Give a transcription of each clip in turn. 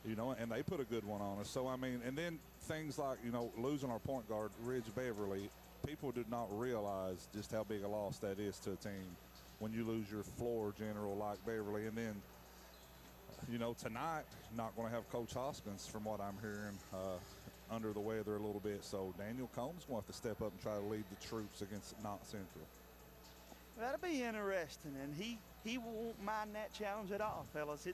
and they put a good one on us. So, I mean, and then things like, losing our point guard, Ridge Beverly, people did not realize just how big a loss that is to a team when you lose your floor general like Beverly. And then, tonight, not going to have Coach Hoskins, from what I'm hearing, under the weather a little bit. So Daniel Combs going to have to step up and try to lead the troops against Knott Central. That'll be interesting, and he won't mind that challenge at all, fellas.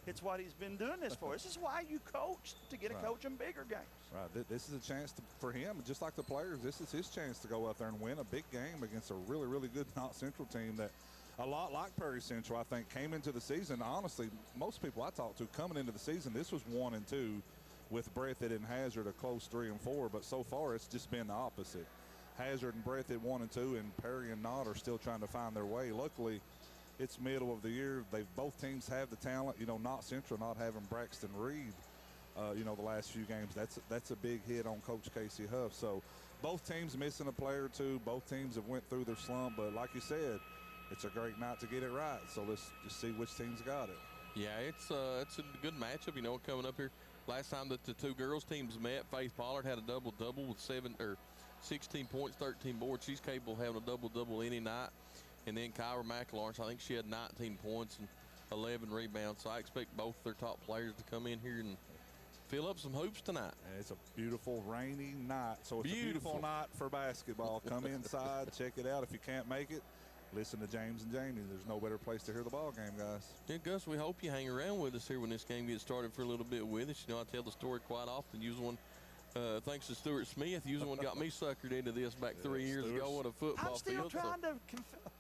It's what he's been doing this for. This is why you coach, to get a coach in bigger games. Right. This is a chance for him, just like the players. This is his chance to go out there and win a big game against a really, really good Knott Central team that, a lot like Perry Central, I think, came into the season. Honestly, most people I talked to coming into the season, this was 1-2 with Breathitt and Hazard a close 3-4. But so far, it's just been the opposite. Hazard and Breathitt 1-2, and Perry and Knott are still trying to find their way. Luckily, it's middle of the year. Both teams have the talent. Knott Central not having Braxton Reed, the last few games. That's a big hit on Coach Casey Huff. So both teams missing a player or two. Both teams have went through their slump. But like you said, it's a great night to get it right. So let's just see which team's got it. Yeah, it's a good matchup, coming up here. Last time that the two girls teams met, Faith Pollard had a double-double with 16 points, 13 boards. She's capable of having a double-double any night. And then Kyra McLawrence, I think she had 19 points and 11 rebounds. So I expect both their top players to come in here and fill up some hoops tonight. And it's a beautiful rainy night. So it's a beautiful night for basketball. Come inside, check it out. If you can't make it, listen to James and Jamie. There's no better place to hear the ball game, guys. Yeah, Gus, we hope you hang around with us here when this game gets started for a little bit with us. I tell the story quite often. You was one, thanks to Stuart Smith, you was the one got me suckered into this back 3 years ago with a football field. I'm still trying to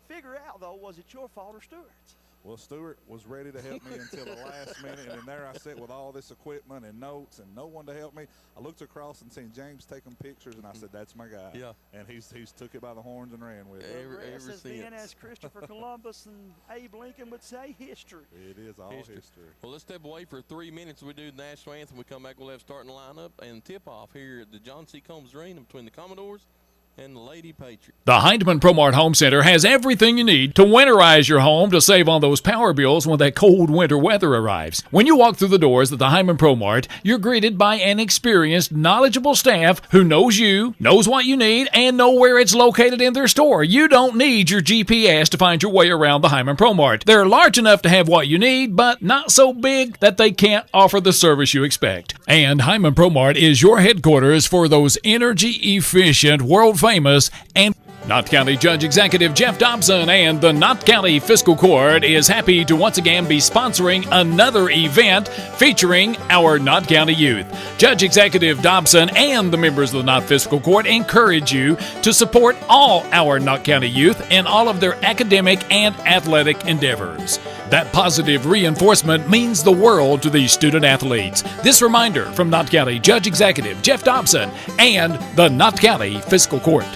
figure out, though, was it your fault or Stuart's? Well, Stewart was ready to help me until the last minute, and then there I sat with all this equipment and notes and no one to help me. I looked across and seen James taking pictures, and I said, that's my guy. Yeah. And he's took it by the horns and ran with it. Ever since. As Christopher Columbus and Abe Lincoln would say, history. It is all history. Well, let's step away for 3 minutes. We do the national anthem. We come back, we'll have starting lineup and tip-off here at the John C. Combs Arena between the Commodores and the Lady Patriots. The Heinemann ProMart Home Center has everything you need to winterize your home to save on those power bills when that cold winter weather arrives. When you walk through the doors at the Heinemann ProMart, you're greeted by an experienced, knowledgeable staff who knows you, knows what you need, and know where it's located in their store. You don't need your GPS to find your way around the Heinemann ProMart. They're large enough to have what you need, but not so big that they can't offer the service you expect. And Heinemann ProMart is your headquarters for those energy-efficient, world-famous, and Knott County Judge Executive Jeff Dobson and the Knott County Fiscal Court is happy to once again be sponsoring another event featuring our Knott County youth. Judge Executive Dobson and the members of the Knott Fiscal Court encourage you to support all our Knott County youth in all of their academic and athletic endeavors. That positive reinforcement means the world to these student athletes. This reminder from Knott County Judge Executive Jeff Dobson and the Knott County Fiscal Court.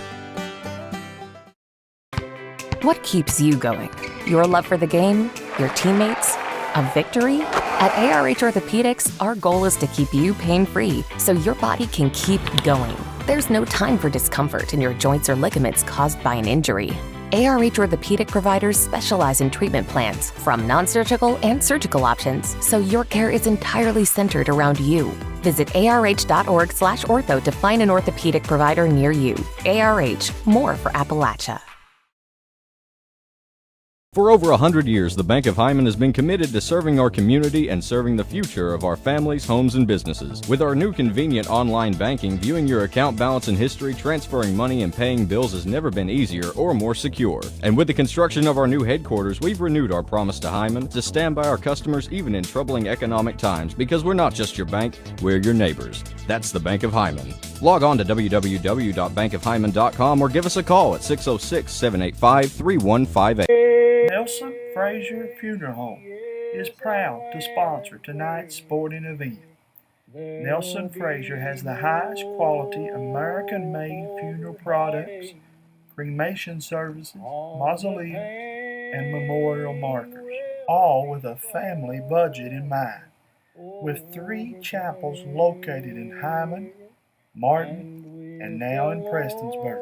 What keeps you going? Your love for the game? Your teammates? A victory? At ARH Orthopedics, our goal is to keep you pain-free so your body can keep going. There's no time for discomfort in your joints or ligaments caused by an injury. ARH Orthopedic providers specialize in treatment plans, from non-surgical and surgical options, so your care is entirely centered around you. Visit arh.org/ortho to find an orthopedic provider near you. ARH, more for Appalachia. For over 100 years, the Bank of Hyman has been committed to serving our community and serving the future of our families, homes, and businesses. With our new convenient online banking, viewing your account balance and history, transferring money, and paying bills has never been easier or more secure. And with the construction of our new headquarters, we've renewed our promise to Hyman to stand by our customers even in troubling economic times, because we're not just your bank, we're your neighbors. That's the Bank of Hyman. Log on to www.bankofhyman.com or give us a call at 606-785-3158. Nelson Frazier Funeral Home is proud to sponsor tonight's sporting event. Nelson Frazier has the highest quality American-made funeral products, cremation services, mausoleum, and memorial markers, all with a family budget in mind. With 3 chapels located in Hyman, Martin, and now in Prestonsburg.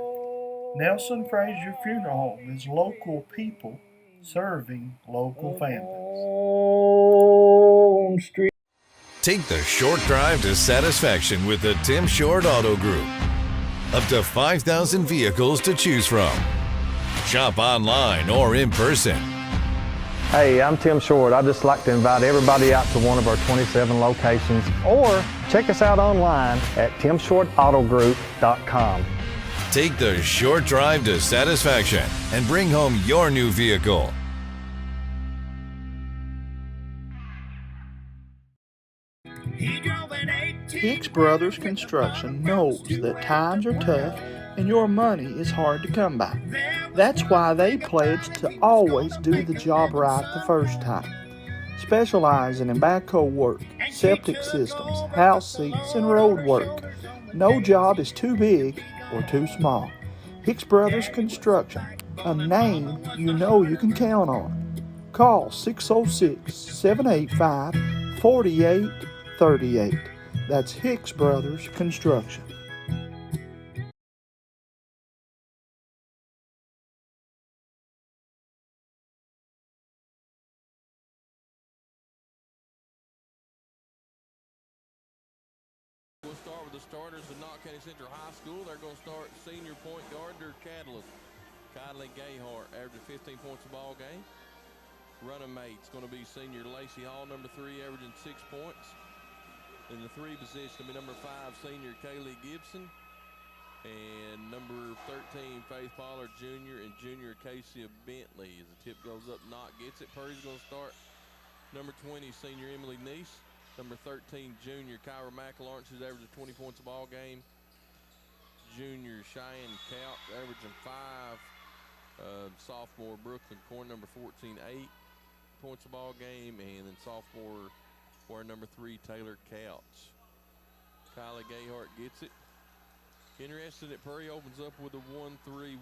Nelson Frazier Funeral Home is local people serving local families. Take the short drive to satisfaction with the Tim Short Auto Group. Up to 5,000 vehicles to choose from. Shop online or in person. Hey, I'm Tim Short. I'd just like to invite everybody out to one of our 27 locations, or check us out online at timshortautogroup.com. Take the short drive to satisfaction and bring home your new vehicle. Hicks Brothers Construction knows that times are tough and your money is hard to come by. That's why they pledge to always do the job right the first time. Specializing in backhoe work, septic systems, house seats, and road work. No job is too big or too small. Hicks Brothers Construction, a name you know you can count on. Call 606-785-4838. That's Hicks Brothers Construction. We'll start with the starters at Knott County Central High School. They're going to start senior point guard, their catalyst, Kylie Gayhart, averaging 15 points a ball game. Running mate's going to be senior Lacey Hall, number 3, averaging 6 points. In the 3 position will be number 5, senior Kaylee Gibson. And number 13, Faith Pollard Jr. and junior Casey Bentley. As the tip goes up, Knott gets it. Purdy's going to start. Number 20, senior Emily Neese. Number 13, junior Kyra McElawrence, who's averaging 20 points a ball game. Junior Cheyenne Couch, averaging 5. Sophomore Brooklyn Corn, number 14, 8 points a ball game. And then sophomore, number 3, Taylor Couch. Kylie Gayhart gets it. Interested that Purdy opens up with a 1-3-1.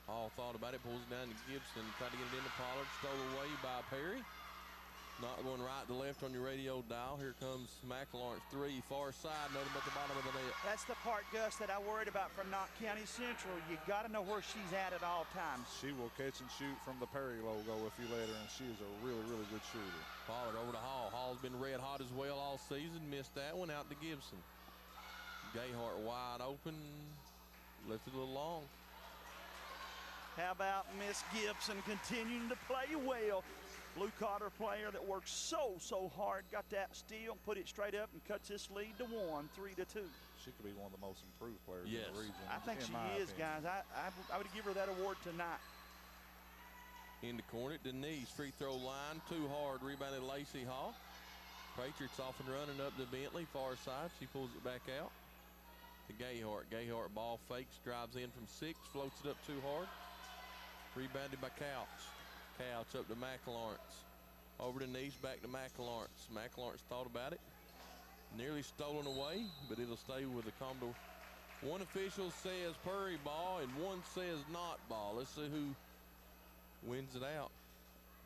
All thought about it, pulls it down to Gibson, tried to get it into Pollard, stole away by Perry. Not going right to left on your radio dial. Here comes McElawrence 3, far side, nothing but the bottom of the net. That's the part, Gus, that I worried about from Knott County Central. You got to know where she's at all times. She will catch and shoot from the Perry logo if you let her, and she is a really, really good shooter. Pollard over to Hall. Hall's been red hot as well all season. Missed that one, out to Gibson. Gayhart wide open, left it a little long. How about Miss Gibson continuing to play well? Blue collar player that works so hard, got that steal, put it straight up and cuts this lead to 1, 3-2. She could be one of the most improved players in the region. I think she is, guys. I would give her that award tonight. In the corner, Denise, free throw line, too hard, rebounded Lacey Hall. Patriots off and running up to Bentley, far side. She pulls it back out to Gayhart. Gayhart ball fakes, drives in from 6, floats it up too hard. Rebounded by Couch. Couch up to McElawrence. Over to Neese, back to McElawrence. McElawrence thought about it. Nearly stolen away, but it'll stay with the Commodore. One official says Purry ball and one says Knott ball. Let's see who wins it out.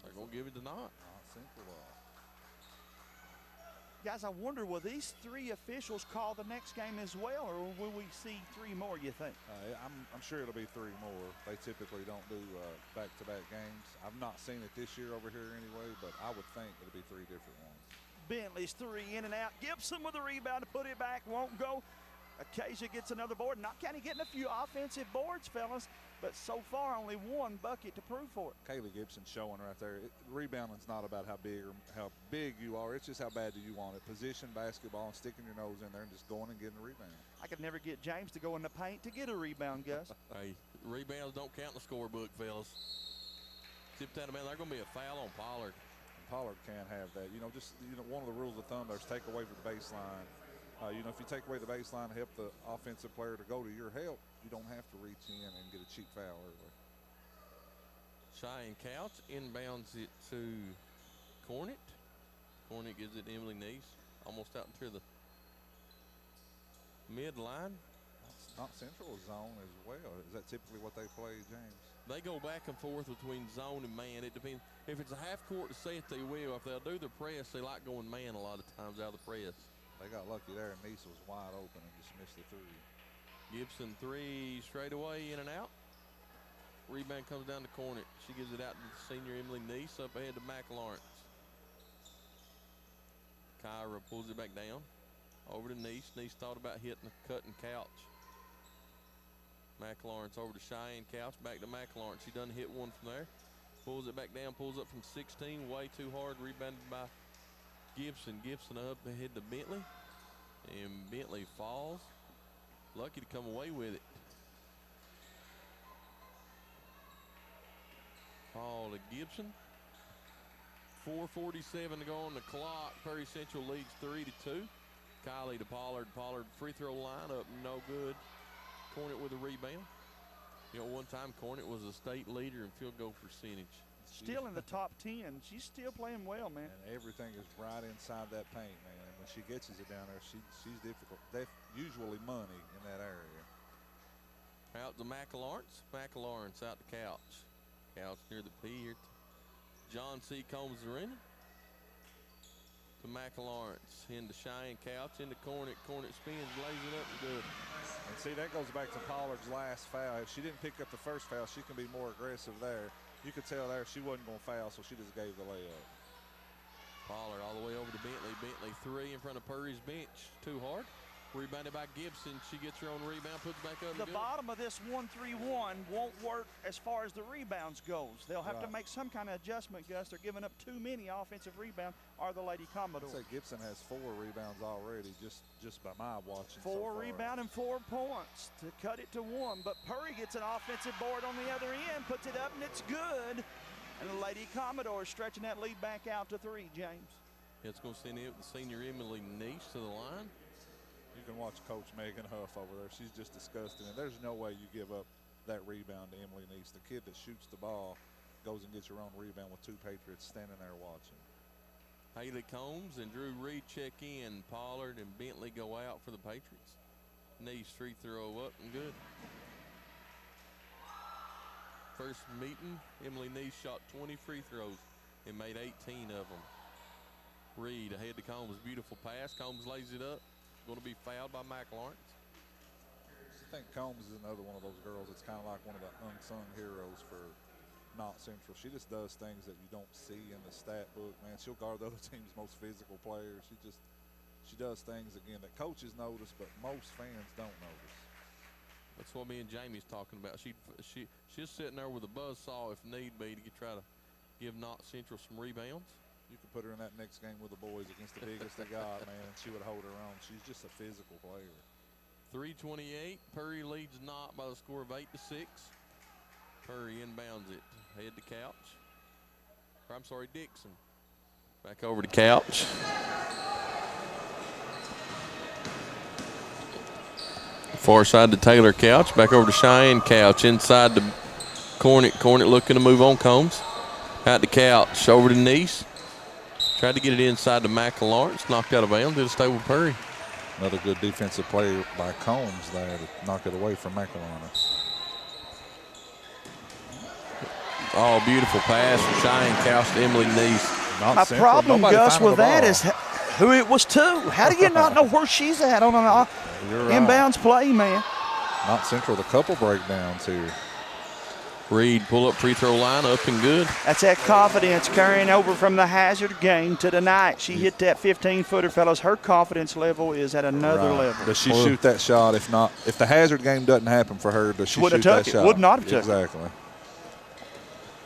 They're going to give it to Knott. Simple ball. Guys, I wonder, will these 3 officials call the next game as well, or will we see 3 more, you think? I'm sure it'll be 3 more. They typically don't do back-to-back games. I've not seen it this year over here anyway, but I would think it'll be 3 different ones. Bentley's 3 in and out. Gibson with a rebound to put it back, won't go. Acacia gets another board. Knott County getting a few offensive boards, fellas, but so far only 1 bucket to prove for it. Kaylee Gibson showing right there. Rebounding's not about how big you are. It's just how bad do you want it. Position basketball and sticking your nose in there and just going and getting a rebound. I could never get James to go in the paint to get a rebound, Gus. Hey, rebounds don't count in the scorebook, fellas. Tip that, man. There's going to be a foul on Pollard. Pollard can't have that. One of the rules of thumb there is take away from the baseline. If you take away the baseline to help the offensive player to go to your help, you don't have to reach in and get a cheap foul early. Cheyenne Couch inbounds it to Cornett. Cornett gives it to Emily Neese. Almost out into the midline. Knott Central zone as well. Is that typically what they play, James? They go back and forth between zone and man. It depends. If it's a half court set, they will. If they'll do the press, they like going man a lot of times out of the press. They got lucky there, and Neese was wide open and just missed the 3. Gibson 3 straight away, in and out. Rebound comes down the corner. She gives it out to the senior Emily Neese. Up ahead to McLaurin. Kyra pulls it back down. Over to Neese. Neese thought about hitting the cutting couch. McLaurin's over to Cheyenne Couch. Back to McLaurin. She doesn't hit one from there. Pulls it back down. Pulls up from 16. Way too hard. Rebounded by Gibson. Gibson up ahead to Bentley. And Bentley falls. Lucky to come away with it. Ball to Gibson. 4:47 to go on the clock. Perry Central leads 3-2. Kylie to Pollard. Pollard free throw line up, no good. Cornet with a rebound. You know, one time Cornet was a state leader in field goal percentage. Still in the top 10. She's still playing well, man. And everything is right inside that paint, man. And when she gets it down there, she's difficult. Usually money in that area. Out to McLaurin's. McLaurin's out to Couch. Couch near the P here. John C. Combs arena. To McLaurin's. Into Cheyenne Couch. Into Cornet. Cornet spins, lays it up and good. And see, that goes back to Pollard's last foul. If she didn't pick up the first foul, she can be more aggressive there. You could tell there she wasn't going to foul, so she just gave the layup. Pollard all the way over to Bentley. Bentley three in front of Purry's bench. Too hard. Rebounded by Gibson. She gets her own rebound, puts it back up. The bottom of this 1-3-1 won't work as far as the rebounds goes. They'll have to make some kind of adjustment, Gus. They're giving up too many offensive rebounds, are the Lady Commodores. I'd say Gibson has 4 rebounds already, just by my watching. 4 rebound and 4 points to cut it to 1. But Purry gets an offensive board on the other end, puts it up, and it's good. And the Lady Commodores stretching that lead back out to 3, James. It's going to send the senior Emily Neese to the line. You can watch Coach Megan Huff over there. She's just disgusting. And there's no way you give up that rebound to Emily Neese. The kid that shoots the ball goes and gets her own rebound with 2 Patriots standing there watching. Haley Combs and Drew Reed check in. Pollard and Bentley go out for the Patriots. Neese free throw up and good. First meeting, Emily Neese shot 20 free throws and made 18 of them. Reed ahead to Combs. Beautiful pass. Combs lays it up. Going to be fouled by McLaurin. I think Combs is another one of those girls that's kind of like one of the unsung heroes for Knott Central. She just does things that you don't see in the stat book, man. She'll guard the other team's most physical players. She does things, again, that coaches notice, but most fans don't notice. That's what me and Jamie's talking about. She's sitting there with a buzzsaw if need be to try to give Knott Central some rebounds. You could put her in that next game with the boys against the biggest they got, man, and she would hold her own. She's just a physical player. 3:28. Purry leads Knott by the score of 8-6. Purry inbounds it. Head to Couch. I'm sorry, Dixon. Back over to Couch. Far side to Taylor Couch. Back over to Cheyenne Couch. Inside to Cornet. Cornet looking to move on Combs. Out to Couch. Over to Neese. Tried to get it inside to McLaurin. Knocked out of bounds. Did it stay with Purry. Another good defensive play by Combs there to knock it away from McLaurin. Oh, beautiful pass from Cheyenne Couch to Emily Neese. My problem, Gus, with that is who it was to. How do you not know where she's at on an inbounds play, man? Knott Central with a couple breakdowns here. Reed pull up free throw line up and good. That's that confidence carrying over from the Hazard game to tonight. She hit that 15-footer, fellas. Her confidence level is at another level. Does she shoot that shot? If not, if the Hazard game doesn't happen for her, does she shoot that shot? Would not have took it. Exactly.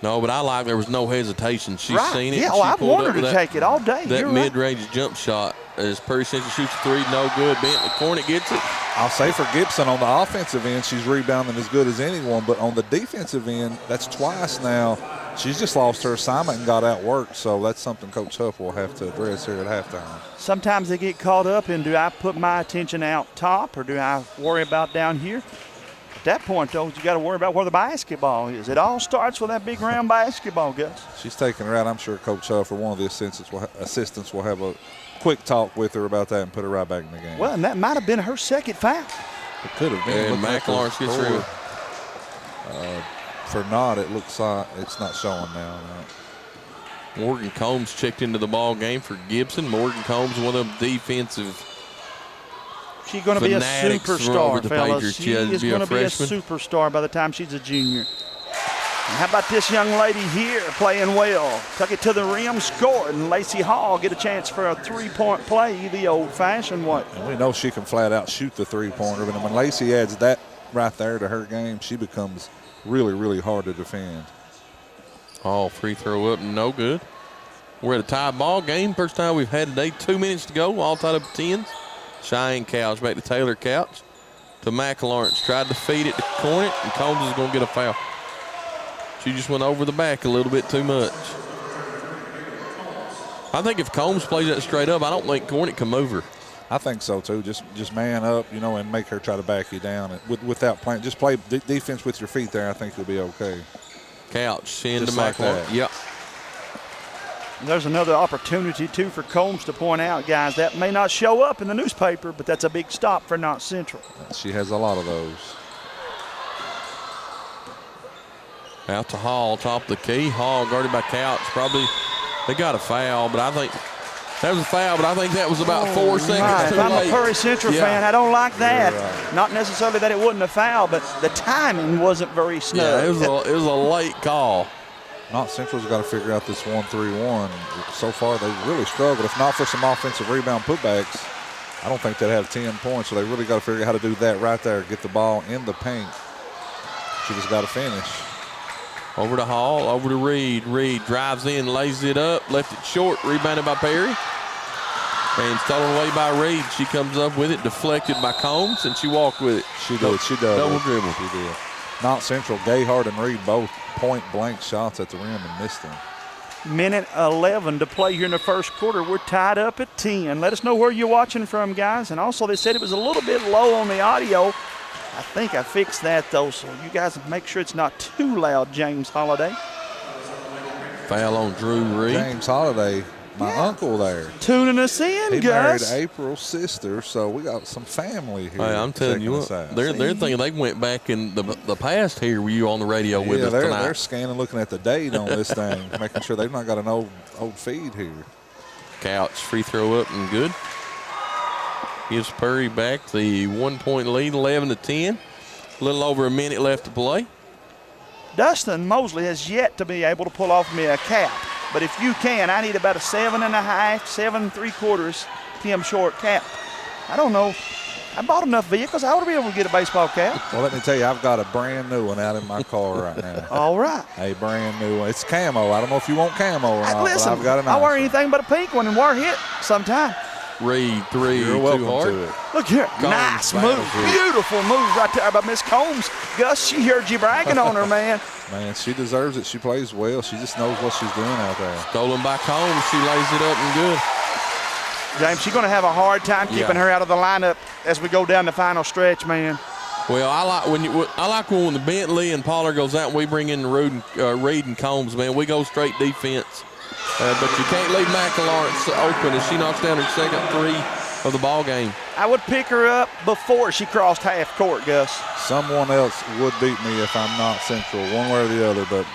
No, but I like there was no hesitation. She's seen it. Yeah, I wanted her to take it all day. That mid-range jump shot as Perry Central shoots a 3, no good. Bentley Cornet gets it. I'll say for Gibson on the offensive end, she's rebounding as good as anyone, but on the defensive end, that's twice now. She's just lost her assignment and got outworked, so that's something Coach Huff will have to address here at halftime. Sometimes they get caught up in, do I put my attention out top or do I worry about down here? At that point, though, you got to worry about where the basketball is. It all starts with that big round basketball, Gus. She's taking her out. I'm sure Coach Huff or one of the assistants will have a quick talk with her about that and put her right back in the game. Well, and that might have been her second foul. It could have been. And McLaurin gets through. For Knott, it looks like it's not showing now. No. Morgan Combs checked into the ball game for Gibson. Morgan Combs, one of them defensive She's going to be a superstar, fellas. Patriots. She is going to be a superstar by the time she's a junior. And how about this young lady here playing well? Tuck it to the rim, scored, and Lacey Hall get a chance for a three-point play the old-fashioned way. And we know she can flat out shoot the three-pointer, but when Lacey adds that right there to her game, she becomes really, really hard to defend. Hall free throw up, no good. We're at a tie ball game. First time we've had today. 2 minutes to go, all tied up at 10s. Cheyenne Couch back to Taylor Couch. To McLawrence, tried to feed it to Cornet, and Combs is going to get a foul. She just went over the back a little bit too much. I think if Combs plays that straight up, I don't think Cornet can move her. I think so too. Just man up, you know, and make her try to back you down. Without playing, just play defense with your feet there. I think you'll be okay. Couch into Just like McLaurin. that. Yep. There's another opportunity, too, for Combs to point out, guys, that may not show up in the newspaper, but that's a big stop for Knott Central. She has a lot of those. Out to Hall, top of the key. Hall guarded by Couch. Probably they got a foul, but I think that was a foul, but I think that was about 4 seconds too If I'm late. a Prairie Central fan, I don't like that. Not necessarily that it wasn't a foul, but the timing wasn't very snug. Yeah, it was a late call. Knott Central's got to figure out this 1-3-1. So far, they've really struggled. If not for some offensive rebound putbacks, I don't think they'd have 10 points. So they really got to figure out how to do that right there. Get the ball in the paint. She just got to finish. Over to Hall, over to Reed. Reed drives in, lays it up, left it short, rebounded by Perry. And stolen away by Reed. She comes up with it, deflected by Combs, and she walked with it. She did. She did. Double dribble. She did. Knott Central, Gayhart and Reed both point-blank shots at the rim and missed them. Minute 11 to play here in the first quarter. We're tied up at 10. Let us know where you're watching from, guys. And also, they said it was a little bit low on the audio. I think I fixed that, though, so you guys make sure it's not too loud, James Holiday. Foul on Drew Reed. James Holiday, my uncle there. Tuning us in, He married Gus. April's sister, so we got some family here. Hey, I'm telling you what, they're thinking they went back in the past here. Were you on the radio with us tonight? They're scanning, looking at the date on this thing, making sure they've not got an old feed here. Couch free throw up and good. Gives Perry back the 1-point lead, 11-10. A little over a minute left to play. Dustin Mosley has yet to be able to pull off me a cap. But if you can, I need about a 7.5, 7.75 Tim Short cap. I don't know. I bought enough vehicles. I ought to be able to get a baseball cap. Well, let me tell you, I've got a brand new one out in my car right now. All right. A brand new one. It's camo. I don't know if you want camo or not, Listen, but I've got a nice I'll wear one. anything but a pink one and wear it sometime. Reed, three, You're too welcome hard. to it. Look here. Combs Nice battles move. it. Beautiful move right there by Miss Combs. Gus, she heard you bragging on her, man. Man, she deserves it. She plays well. She just knows what she's doing out there. Stolen by Combs. She lays it up and good. James, she's going to have a hard time keeping her out of the lineup as we go down the final stretch, man. Well, I like when the Bentley and Pollard goes out and we bring in Reed and Combs, man. We go straight defense. But you can't leave McLawrence open as she knocks down her second three of the ball game. I would pick her up before she crossed half court, Gus. Someone else would beat me if I'm not Central, one way or the other, but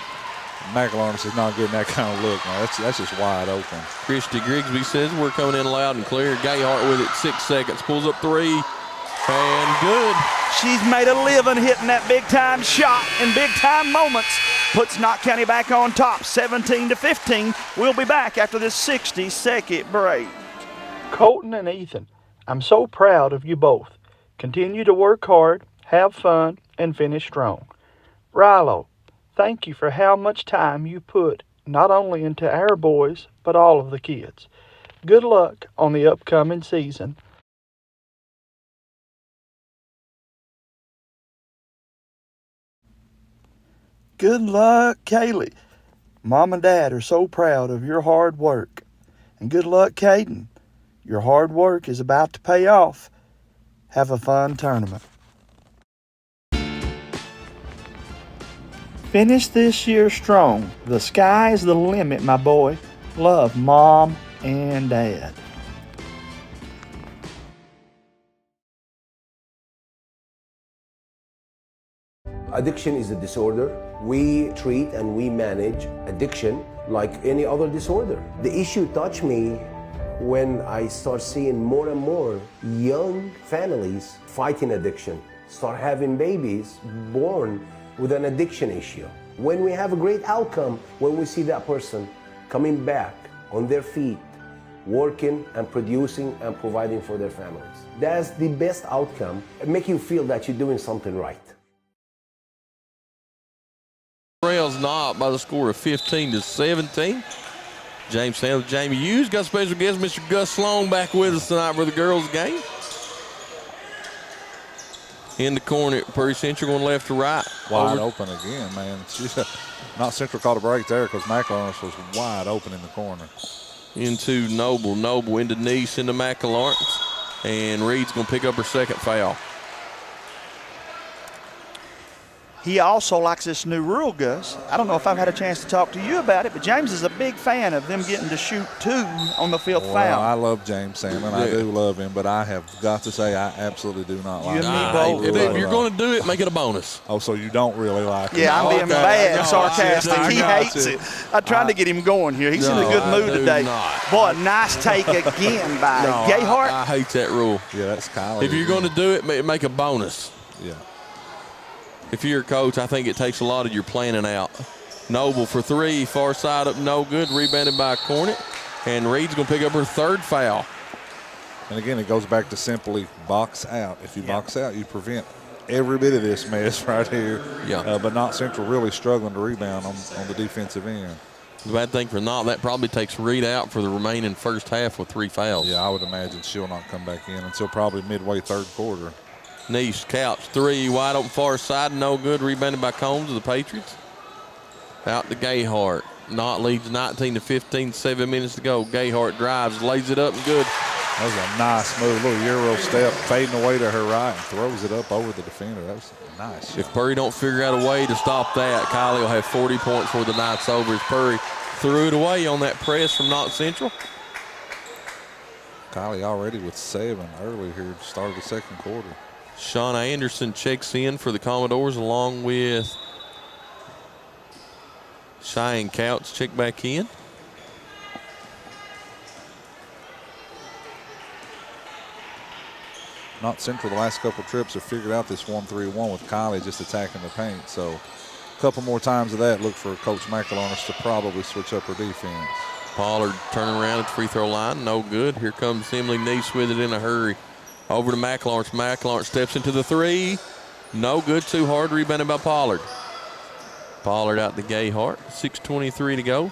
McLawrence is not getting that kind of look, man. That's just wide open. Christy Grigsby says we're coming in loud and clear. Gayhart with it, 6 seconds, pulls up three, and good. She's made a living hitting that big-time shot in big-time moments. Puts Knott County back on top, 17-15. We'll be back after this 60-second break. Colton and Ethan, I'm so proud of you both. Continue to work hard, have fun, and finish strong. Rilo, thank you for how much time you put not only into our boys, but all of the kids. Good luck on the upcoming season. Good luck, Kaylee. Mom and Dad are so proud of your hard work. And good luck, Caden. Your hard work is about to pay off. Have a fun tournament. Finish this year strong. The sky is the limit, my boy. Love, Mom and Dad. Addiction is a disorder. We treat and we manage addiction like any other disorder. The issue touched me when I start seeing more and more young families fighting addiction, start having babies born with an addiction issue. When we have a great outcome, when we see that person coming back on their feet, working and producing and providing for their families. That's the best outcome. Make you feel that you're doing something right. Trails Knott by the score of 15-17. James Sandler, Jamie Hughes, got special guest Mr. Gus Sloan back with us tonight for the girls' game. In the corner, Prairie Central going left to right. Wide open again, man. Knott Central caught a break there because McLaurin was wide open in the corner. Into Noble. Noble into Nice, into McLaurin. And Reed's going to pick up her second foul. He also likes this new rule, Gus. I don't know if I've had a chance to talk to you about it, but James is a big fan of them getting to shoot 2 on the field foul. I love James Salmon. I do love him, but I have got to say I absolutely do not like him. If you're going to do it, make it a bonus. Oh, so you don't really like him? Yeah, I'm being bad, sarcastic. He hates it. I'm trying to get him going here. He's in a good mood today. Boy, nice take again by Gayhart. I hate that rule. Yeah, that's Kylie. If you're going to do it, make a bonus. Yeah. If you're a coach, I think it takes a lot of your planning out. Noble for 3, far side up, no good. Rebounded by Cornet. And Reed's going to pick up her third foul. And again, it goes back to simply box out. If you box out, you prevent every bit of this mess right here. Yeah. But Knott Central really struggling to rebound on the defensive end. The bad thing for Knott, that probably takes Reed out for the remaining first half with 3 fouls. Yeah, I would imagine she'll not come back in until probably midway third quarter. Nice, couch 3, wide open far side, no good. Rebounded by Combs of the Patriots. Out to Gayhart. Knott leads 19-15, 7 minutes to go. Gayhart drives, lays it up and good. That was a nice move, a little Euro step, fading away to her right and throws it up over the defender. That was nice. If Purry don't figure out a way to stop that, Kylie will have 40 points before the night's over as Purry threw it away on that press from Knott Central. Kylie already with 7 early here, started the second quarter. Shauna Anderson checks in for the Commodores along with Cheyenne Couch check back in. Knott Central the last couple trips have figured out this 1-3-1 with Kylie just attacking the paint. So a couple more times of that, look for Coach McElharnis to probably switch up her defense. Pollard turning around at the free throw line, no good. Here comes Emily Neese with it in a hurry. Over to McLaurin. McLaurin steps into the 3. No good, too hard, rebounded by Pollard. Pollard out to Gayhart, 6:23 to go.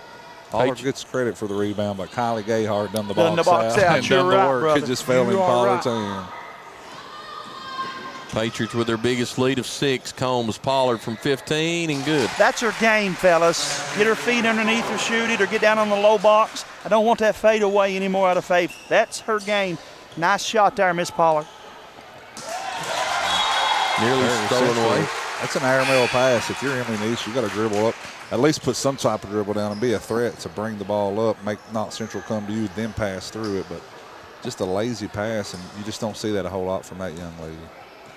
Pollard gets credit for the rebound, but Kylie Gayhart done the box out and You're done the right, work. brother. It just fell in Pollard's hand. Patriots with their biggest lead of 6. Combs, Pollard from 15 and good. That's her game, fellas. Get her feet underneath her, shoot it, or get down on the low box. I don't want that fade away anymore out of Faith. That's her game. Nice shot there, Miss Pollard. Nearly stolen away. That's an air-mail pass. If you're Emily Neese, you got to dribble up. At least put some type of dribble down and be a threat to bring the ball up, make Knott Central come to you, then pass through it. But just a lazy pass, and you just don't see that a whole lot from that young lady.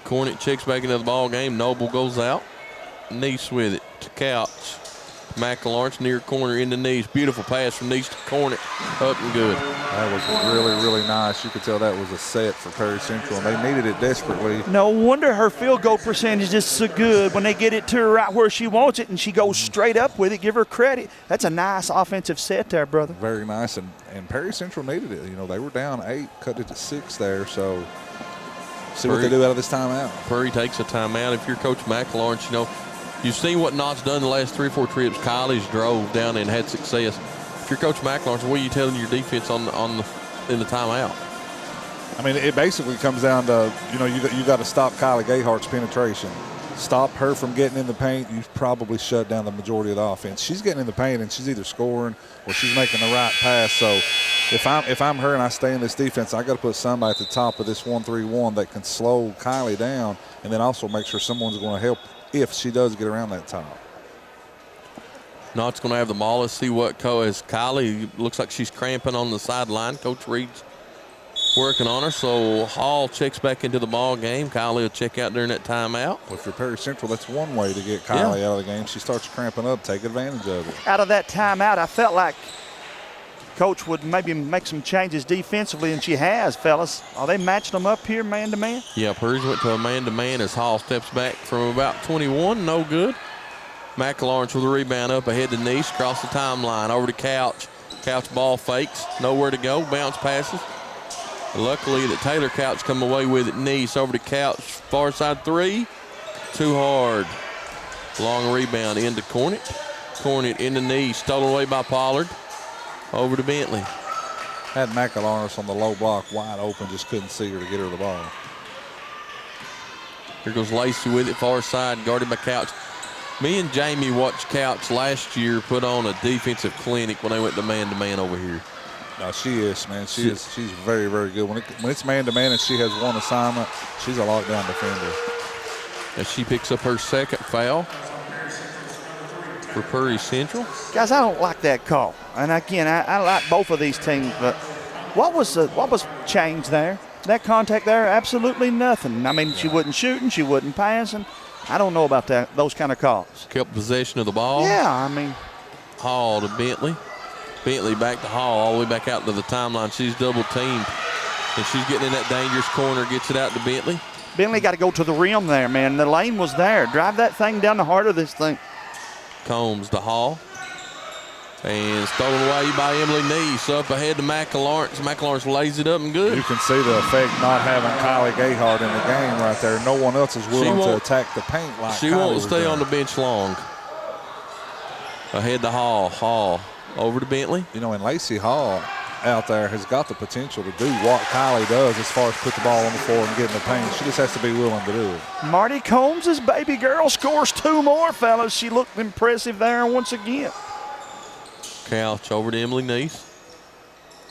Cornet checks back into the ball game. Noble goes out. Neese with it to Couch. McLaurin near corner into Neese. Beautiful pass from Neese to Cornet. Up and good. That was really, really nice. You could tell that was a set for Perry Central, and they needed it desperately. No wonder her field goal percentage is so good when they get it to her right where she wants it, and she goes straight up with it. Give her credit. That's a nice offensive set there, brother. Very nice, and Perry Central needed it. You know, they were down 8, cut it to 6 there, so see what they do out of this timeout. Purry takes a timeout. If you're Coach McLaurin, you know, you've seen what Knott's done the last 3 or 4 trips. Kylie's drove down and had success. If you're Coach McLaurin, what are you telling your defense in the timeout? I mean, it basically comes down to, you know, you got to stop Kylie Gayhart's penetration. Stop her from getting in the paint. You've probably shut down the majority of the offense. She's getting in the paint and she's either scoring or she's making the right pass. So if I'm her and I stay in this defense, I got to put somebody at the top of this 1-3-1 that can slow Kylie down, and then also make sure someone's going to help if she does get around that top. Knott's going to have the ball. Let's see what as Kylie looks like she's cramping on the sideline. Coach Reed's working on her, so Hall checks back into the ball game. Kylie will check out during that timeout. Well, if you're Perry Central, that's one way to get Kylie out of the game. She starts cramping up, take advantage of it. Out of that timeout, I felt like Coach would maybe make some changes defensively, and she has, fellas. Are they matching them up here man-to-man? Yeah, Purge went to a man-to-man as Hall steps back from about 21. No good. McLaurin with a rebound up ahead to Nice, across the timeline, over to Couch. Couch ball fakes, nowhere to go, bounce passes. Luckily that Taylor Couch come away with it. Nice over to Couch, far side three, too hard. Long rebound into Cornett. Cornett into Nice, stolen away by Pollard. Over to Bentley. Had McElharnis on the low block, wide open, just couldn't see her to get her the ball. Here goes Lacey with it, far side, guarded by Couch. Me and Jamie watched Couch last year put on a defensive clinic when they went to man over here. No, she is, man. She's very, very good. When it's man-to-man and she has one assignment, she's a lockdown defender. As she picks up her second foul for Prairie Central. Guys, I don't like that call. And again, I like both of these teams, but what was changed there? That contact there, absolutely nothing. I mean, she wasn't shooting, she wasn't passing. I don't know about those kind of calls. Kept possession of the ball. Yeah, I mean. Hall to Bentley. Bentley back to Hall, all the way back out to the timeline. She's double teamed, and she's getting in that dangerous corner, gets it out to Bentley. Bentley got to go to the rim there, man. The lane was there. Drive that thing down the heart of this thing. Combs to Hall. And stolen away by Emily Neese. Up ahead to McLaurin. McLaurin lays it up and good. You can see the effect not having Kylie Gayhart in the game right there. No one else is willing to attack the paint like she Kylie won't stay doing. on the bench long. Ahead to Hall. Hall over to Bentley. You know, and Lacey Hall out there has got the potential to do what Kylie does as far as put the ball on the floor and get in the paint. She just has to be willing to do it. Marty Combs' baby girl scores 2 more, fellas. She looked impressive there once again. Couch over to Emily Neese.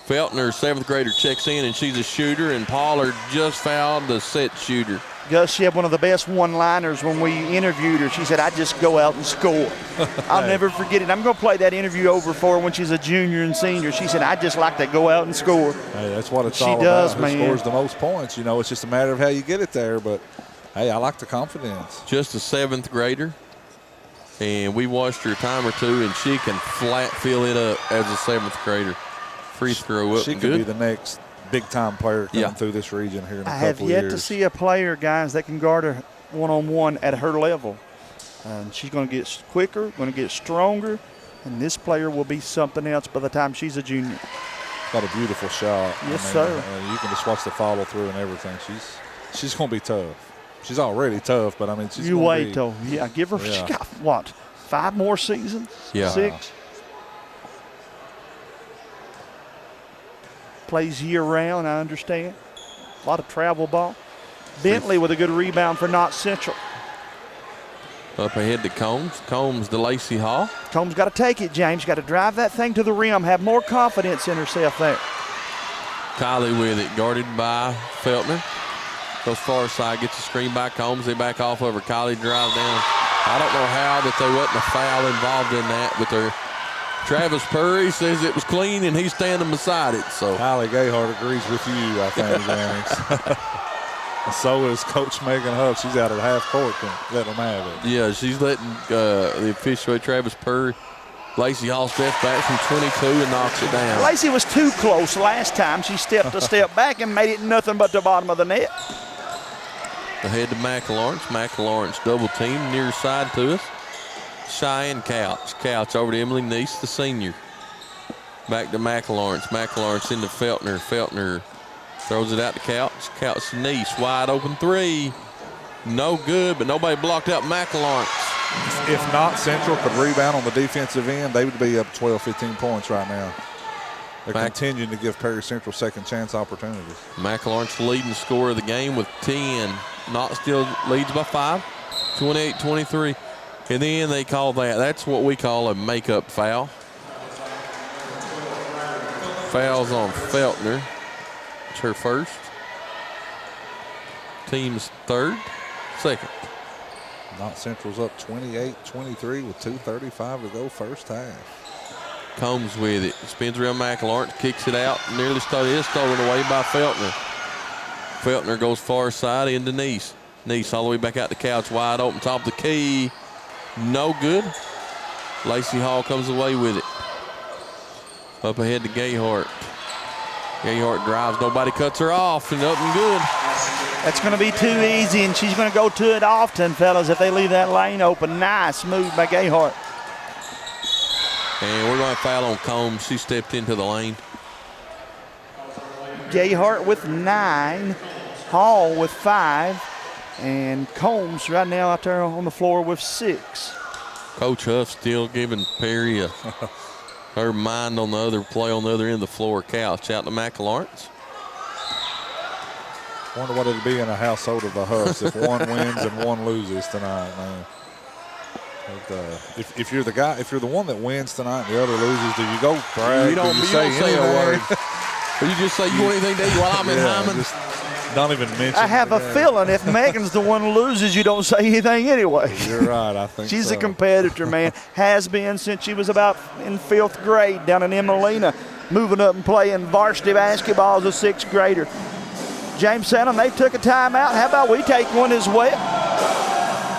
Feltner, 7th grader, checks in, and she's a shooter, and Pollard just fouled the set shooter. Gus, she had one of the best one-liners when we interviewed her. She said, I just go out and score. I'll never forget it. I'm going to play that interview over for her when she's a junior and senior. She said, I just like to go out and score. Hey, that's what it's she all does, about. Who man. scores the most points? You know, it's just a matter of how you get it there, but, hey, I like the confidence. Just a 7th grader. And we watched her a time or two, and she can flat fill it up as a 7th grader. Free throw up. She could good. be the next big-time player coming through this region here in a couple of years. I have yet to see a player, guys, that can guard her one-on-one at her level. She's going to get quicker, going to get stronger, and this player will be something else by the time she's a junior. Got a beautiful shot. Yes, sir. You can just watch the follow-through and everything. She's going to be tough. She's already tough, but I mean, she's. You wait till, give her. Yeah. She got what, 5 more seasons? Yeah. 6. Plays year round, I understand. A lot of travel ball. Bentley with a good rebound for Knott Central. Up ahead to Combs. Combs to Lacey Hall. Combs got to take it, James. Got to drive that thing to the rim. Have more confidence in herself there. Kylie with it, guarded by Feltner. Goes far side, gets a screen by Combs. They back off of her. Kylie drives down. I don't know how that there wasn't a foul involved in that, but Travis Purry says it was clean, and he's standing beside it. So Kylie Gayhart agrees with you, I think, James. And so is Coach Megan Huff. She's out at half court and let them have it. yeah, she's letting the official Travis Purry. Lacey Hall steps back from 22 and knocks it down. Lacey was too close last time. She stepped a step back and made it nothing but the bottom of the net. Ahead to McLaurin. McLaurin's double team near side to us. Cheyenne Couch. Couch over to Emily Neese, the senior. Back to McLaurin. McLaurin's into Feltner. Feltner throws it out to Couch. Couch to Neese. Wide open 3. No good, but nobody blocked out McLaurin. If Knott Central could rebound on the defensive end, they would be up 12, 15 points right now. They're continuing to give Perry Central second chance opportunities. McLaurin's the leading scorer of the game with 10. Knott still leads by 5, 28-23. And then they call that. That's what we call a makeup foul. Fouls on Feltner. It's her first. Team's third. Second. Knott Central's up 28-23 with 2:35 to go first half. Combs with it. Spins around McLaurin, kicks it out. Nearly stolen away by Feltner. Feltner goes far side into Neese. Neese all the way back out the Couch, wide open, top of the key. No good. Lacey Hall comes away with it. Up ahead to Gayhart. Gayhart drives, nobody cuts her off, and up and good. That's going to be too easy, and she's going to go to it often, fellas, if they leave that lane open. Nice move by Gayhart. And we're going to foul on Combs. She stepped into the lane. Gayhart with 9, Hall with 5, and Combs right now out there on the floor with 6. Coach Huff still giving Perry her mind on the other play on the other end of the floor. Couch out to McLawrence. Wonder what it'd be in a household of the Huffs if one wins and one loses tonight, man. But, if you're the guy, if you're the one that wins tonight and the other loses, do you go brag? You don't say a word. Or you just say you want anything to eat while I'm in Hyman? Just don't even mention. I have a feeling if Megan's the one who loses, you don't say anything anyway. You're right, I think She's so. a competitor, man. Has been since she was about in 5th grade down in Emelina, moving up and playing varsity basketball as a 6th grader. James Salem, they took a timeout. How about we take one as well?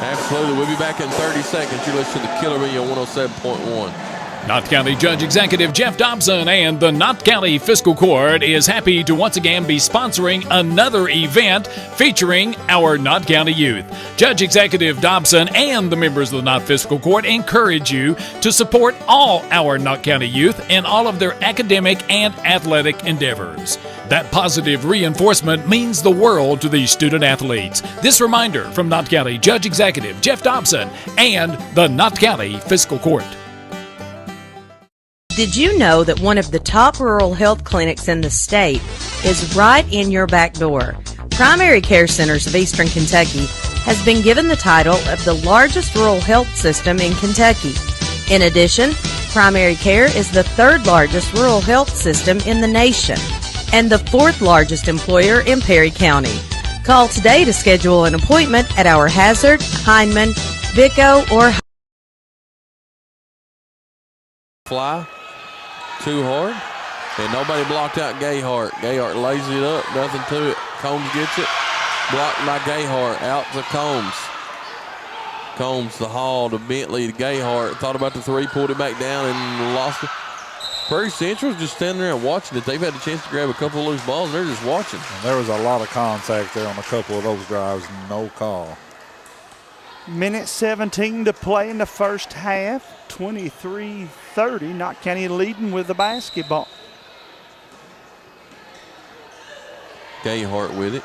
Absolutely. We'll be back in 30 seconds. You're listening to Killer Radio 107.1. Knott County Judge Executive Jeff Dobson and the Knott County Fiscal Court is happy to once again be sponsoring another event featuring our Knott County youth. Judge Executive Dobson and the members of the Knott Fiscal Court encourage you to support all our Knott County youth in all of their academic and athletic endeavors. That positive reinforcement means the world to these student athletes. This reminder from Knott County Judge Executive Jeff Dobson and the Knott County Fiscal Court. Did you know that one of the top rural health clinics in the state is right in your back door? Primary Care Centers of Eastern Kentucky has been given the title of the largest rural health system in Kentucky. In addition, Primary Care is the 3rd largest rural health system in the nation and the 4th largest employer in Perry County. Call today to schedule an appointment at our Hazard, Hindman, Vico, or Fly. Too hard. And nobody blocked out Gayhart. Gayhart lays it up. Nothing to it. Combs gets it. Blocked by Gayhart. Out to Combs. Combs to Hall to Bentley to Gayhart. Thought about the 3, pulled it back down and lost it. Prairie Central's just standing there and watching it. They've had a chance to grab a couple of loose balls and they're just watching. And there was a lot of contact there on a couple of those drives. No call. Minute 17 to play in the first half. 23-30. Knott County leading with the basketball. Gayhart with it.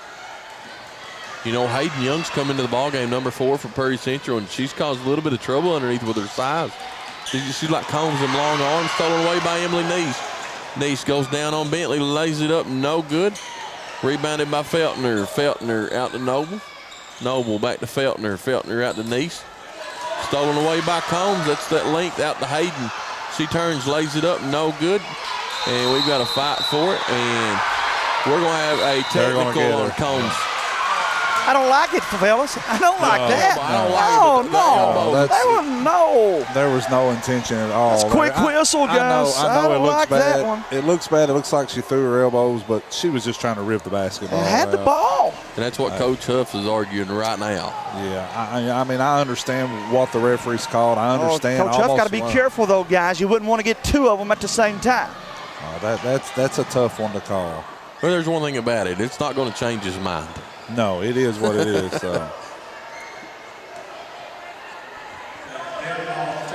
You know, Hayden Young's come into the ballgame, number 4 for Prairie Central, and she's caused a little bit of trouble underneath with her size. She's like Combs and long arms, stolen away by Emily Neese. Neese goes down on Bentley, lays it up, no good. Rebounded by Feltner. Feltner out to Noble. Noble back to Feltner. Feltner out to Neese. Stolen away by Combs. That's that length out to Hayden. She turns, lays it up, no good. And we've got to fight for it. And we're going to have a technical on Combs. I don't like it, fellas. I don't like that. There was no intention at all. That's quick whistle, guys. I know it looks like bad. That one. It looks bad. It looks like she threw her elbows, but she was just trying to rip the basketball. And had the ball. And that's what Coach Huff is arguing right now. Yeah, I mean, I understand what the referee's called. I understand. Coach Huff got to be careful, though, guys. You wouldn't want to get 2 of them at the same time. That's a tough one to call. Well, there's one thing about it. It's not going to change his mind. No, it is what it is.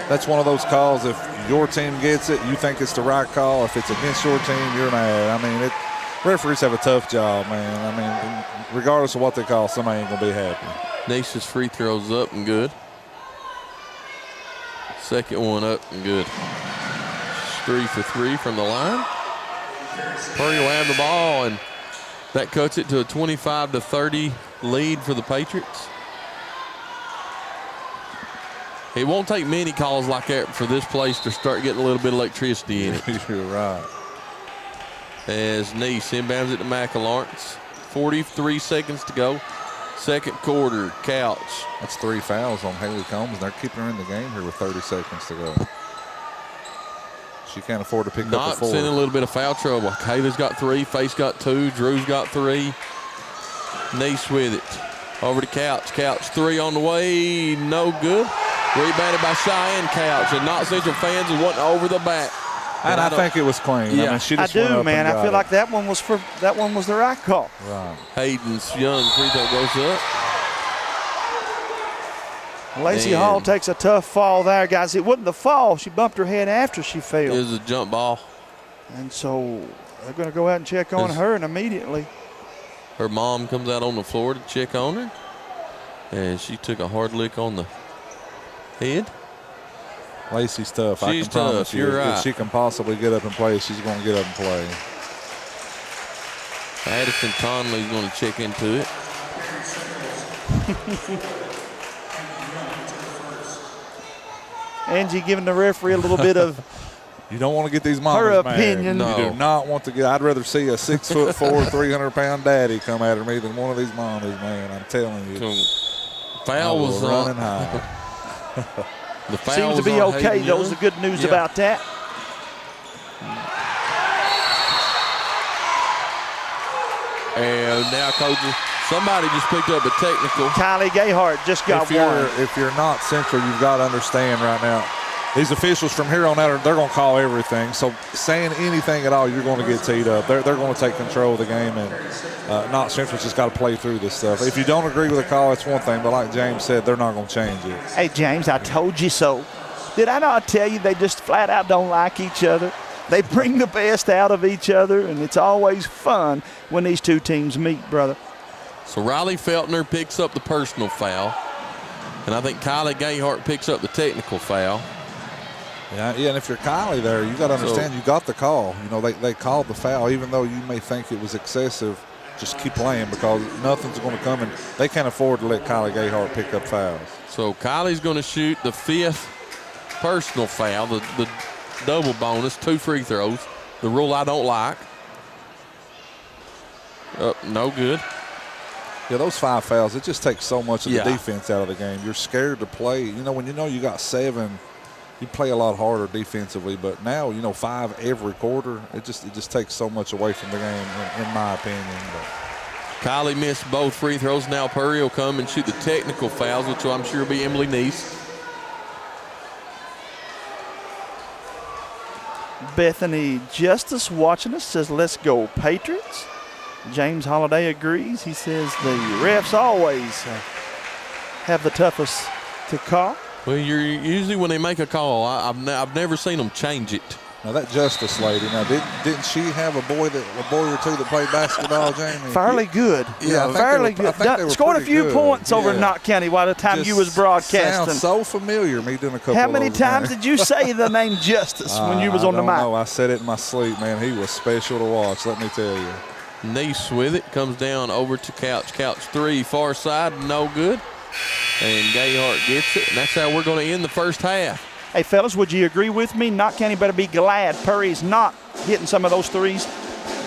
That's one of those calls. If your team gets it, you think it's the right call. If it's against your team, you're mad. I mean, referees have a tough job, man. I mean, regardless of what they call, somebody ain't going to be happy. Nace's free throws up and good. Second one up and good. 3 for 3 from the line. Purdy will have the ball, and that cuts it to a 25-30 lead for the Patriots. It won't take many calls like that for this place to start getting a little bit of electricity in it. You're right. As Neese inbounds it to McLawrence. 43 seconds to go. Second quarter, Couch. That's 3 fouls on Haley Combs. They're keeping her in the game here with 30 seconds to go. She can't afford to pick up a 4. Knott's in a little bit of foul trouble. Kayla's got 3, Face got 2, Drew's got 3. Neese with it. Over to Couch. Couch 3 on the way, no good. Rebounded by Cheyenne Couch, and Knott Central fans is wanting over the back. And I think it was clean. Yeah. I mean, she I just went do, up man. and I got feel it. like that one was the right call. Right. Hayden's young free throw goes up. Lacey And- Hall takes a tough fall there, guys. It wasn't the fall. She bumped her head after she fell. It was a jump ball. And so they're going to go out and check on her, and immediately. Her mom comes out on the floor to check on her. And she took a hard lick on the head. Lacey's tough. I She's can promise tough. you. You're If right. she can possibly get up and play, she's going to get up and play. Addison Conley's going to check into it. Angie giving the referee a little bit of You don't want to get these mamas her mad. opinion. No. You do not want to get. I'd rather see a 6'4", 300-pound daddy come after me than one of these mamas, man. I'm telling you. Foul I was will running high. The foul Seems to was be on okay. Hayden Those Young. are good news Yeah. about that. And now, coaches, somebody just picked up a technical. Kylie Gayhart just got one. If you're not Central, you've got to understand right now, these officials from here on out, they're going to call everything. So saying anything at all, you're going to get teed up. They're going to take control of the game, and not Central's just got to play through this stuff. If you don't agree with the call, it's one thing, but like James said, they're not going to change it. Hey, James, I told you so. Did I not tell you they just flat out don't like each other? They bring the best out of each other, and it's always fun when these two teams meet, brother. So Riley Feltner picks up the personal foul. And I think Kylie Gayhart picks up the technical foul. Yeah, and if you're Kylie there, you got to understand you got the call. You know, they called the foul, even though you may think it was excessive. Just keep playing because nothing's going to come, and they can't afford to let Kylie Gayhart pick up fouls. So Kylie's going to shoot the 5th personal foul, the double bonus, 2 free throws. The rule I don't like. No good. Yeah, those 5 fouls, it just takes so much of Yeah. the defense out of the game. You're scared to play. You know, when you know you got 7, you play a lot harder defensively. But now, 5 every quarter, it just takes so much away from the game, in my opinion. But Kylie missed both free throws. Now Purry will come and shoot the technical fouls, which I'm sure will be Emily Neese. Bethany Justice watching us says, let's go Patriots. James Holliday agrees. He says the refs always have the toughest to call. Well, you're usually when they make a call, I've never seen them change it. now that Justice lady, didn't she have a boy or two that played basketball, Jamie? Fairly good. Yeah, I think fairly they were- I good. think they were Scored a pretty few good. points over in Yeah. Knott County by the time you was broadcasting. Sounds so familiar, me doing a couple How of many those times games. did you say the name Justice when you was on the I mic? don't know. I said it in my sleep, man. He was special to watch, let me tell you. Neese with it, comes down over to Couch. Couch 3, far side, no good. And Gayhart gets it, and that's how we're going to end the first half. Hey, fellas, would you agree with me? Knott County better be glad Purry's not hitting some of those threes.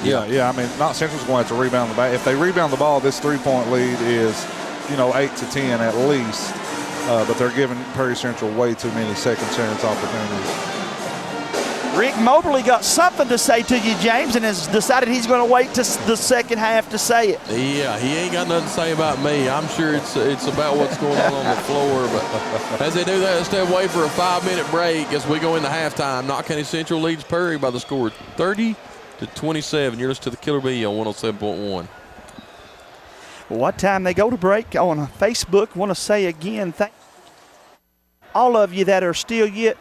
Yeah. I mean, Knott Central's going to have to rebound the back. If they rebound the ball, this 3-point lead is, 8 to 10 at least. But they're giving Perry Central way too many second chance opportunities. Rick Moberly got something to say to you, James, and has decided he's going to wait to the second half to say it. Yeah, he ain't got nothing to say about me. I'm sure it's about what's going on the floor. But as they do that, let's step away for a 5-minute break as we go into halftime. Knott County Central leads Perry by the score 30-27. You're listening to the Killer Bee on 107.1. What time they go to break on Facebook, want to say again, thank all of you that are still yet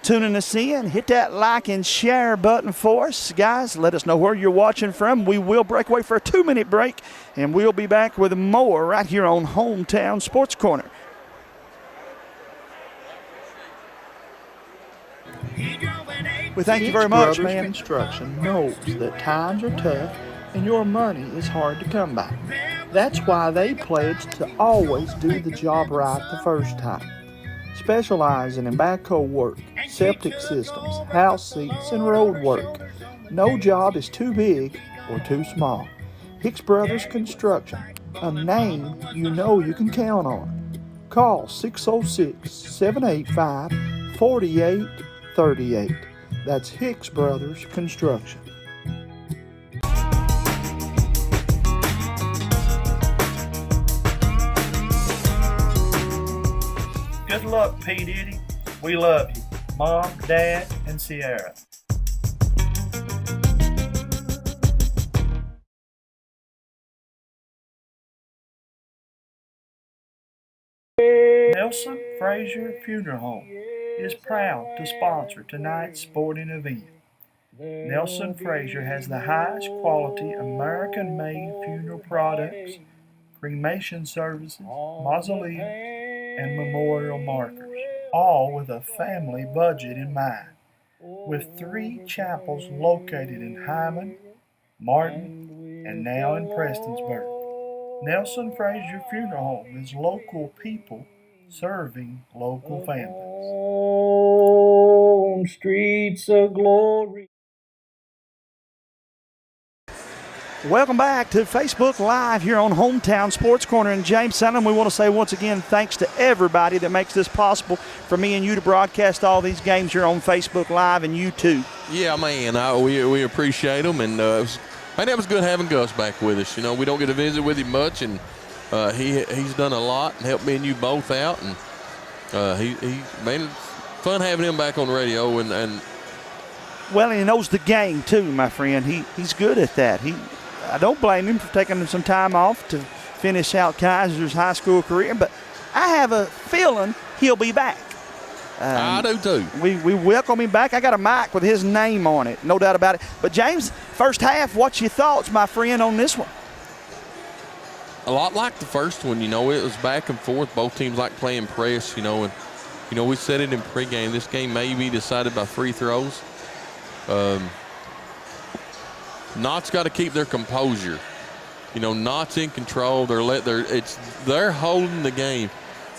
tuning us in. Hit that like and share button for us, guys. Let us know where you're watching from. We will break away for a 2-minute break, and we'll be back with more right here on Hometown Sports Corner. We thank you very much, Brothers man. Construction knows that times are tough and your money is hard to come by. That's why they pledge to always do the job right the first time. Specializing in backhoe work, septic systems, house seats, and road work. No job is too big or too small. Hicks Brothers Construction, a name you know you can count on. Call 606-785-4838. That's Hicks Brothers Construction. Good luck, P. Diddy. We love you. Mom, Dad, and Sierra. Nelson Frazier Funeral Home is proud to sponsor tonight's sporting event. Nelson Frazier has the highest quality American-made funeral products, cremation services, mausoleum, and memorial markers, all with a family budget in mind. With 3 chapels located in Hyman, Martin, and now in Prestonsburg, Nelson Frazier Funeral Home is local people serving local families. Streets of glory. Welcome back to Facebook Live here on Hometown Sports Corner in Jamestown. We want to say once again thanks to everybody that makes this possible for me and you to broadcast all these games here on Facebook Live and YouTube. Yeah, man, we appreciate them, and it was good having Gus back with us. You know, we don't get to visit with him much, and he's done a lot and helped me and you both out, and man, it's fun having him back on the radio, and well, he knows the game too, my friend. He's good at that. I don't blame him for taking some time off to finish out Kaiser's high school career, but I have a feeling he'll be back. I do too. We welcome him back. I got a mic with his name on it, no doubt about it. But James, first half, what's your thoughts, my friend, on this one? A lot like the first one, you know, it was back and forth. Both teams like playing press, you know, and, you know, we said it in pregame. This game may be decided by free throws. Knott's got to keep their composure. You know, Knott's in control. They're holding the game.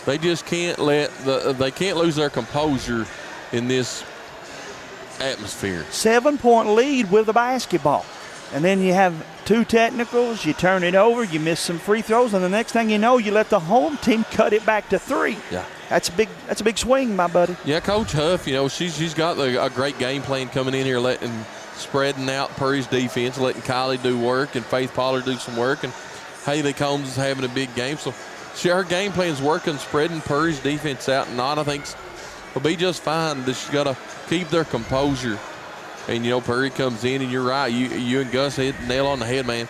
They just can't they can't lose their composure in this atmosphere. 7-point lead with the basketball. And then you have 2 technicals, you turn it over, you miss some free throws, and the next thing you know, you let the home team cut it back to 3. Yeah. That's a big swing, my buddy. Yeah, Coach Huff, you know, she's got a great game plan coming in here, spreading out Purry's defense, letting Kylie do work and Faith Pollard do some work, and Haley Combs is having a big game. So her game plan's working, spreading Purry's defense out, and Knott, I think, will be just fine. She's got to keep their composure. And, you know, Purry comes in, and you're right. You and Gus hit the nail on the head, man.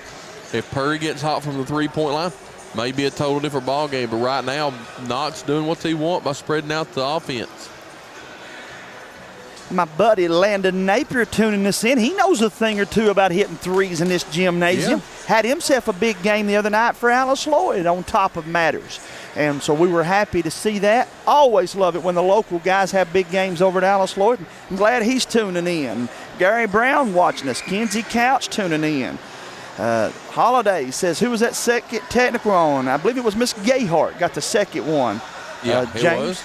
If Purry gets hot from the 3-point line, maybe a total different ball game. But right now, Knott's doing what they want by spreading out the offense. My buddy Landon Napier tuning us in. He knows a thing or two about hitting threes in this gymnasium. Yeah. Had himself a big game the other night for Alice Lloyd on Top of Matters. And so we were happy to see that. Always love it when the local guys have big games over at Alice Lloyd. I'm glad he's tuning in. Gary Brown watching us. Kenzie Couch tuning in. Holiday says, who was that second technical on? I believe it was Miss Gayhart got the second one. Yeah, James. it was.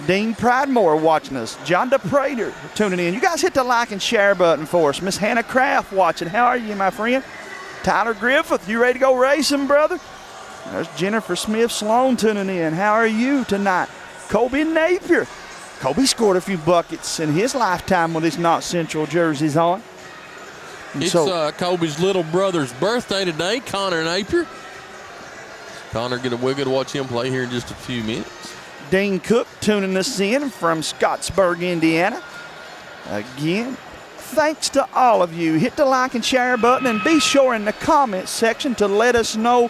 Dean Pridemore watching us. John DePrater tuning in. You guys hit the like and share button for us. Miss Hannah Kraft watching. How are you, my friend? Tyler Griffith, you ready to go racing, brother? There's Jennifer Smith Sloan tuning in. How are you tonight? Kobe Napier. Kobe scored a few buckets in his lifetime with his Knott Central jerseys on. And it's Kobe's little brother's birthday today, Connor Napier. Connor, we're going to watch him play here in just a few minutes. Dean Cook tuning us in from Scottsburg, Indiana. Again, thanks to all of you. Hit the like and share button, and be sure in the comments section to let us know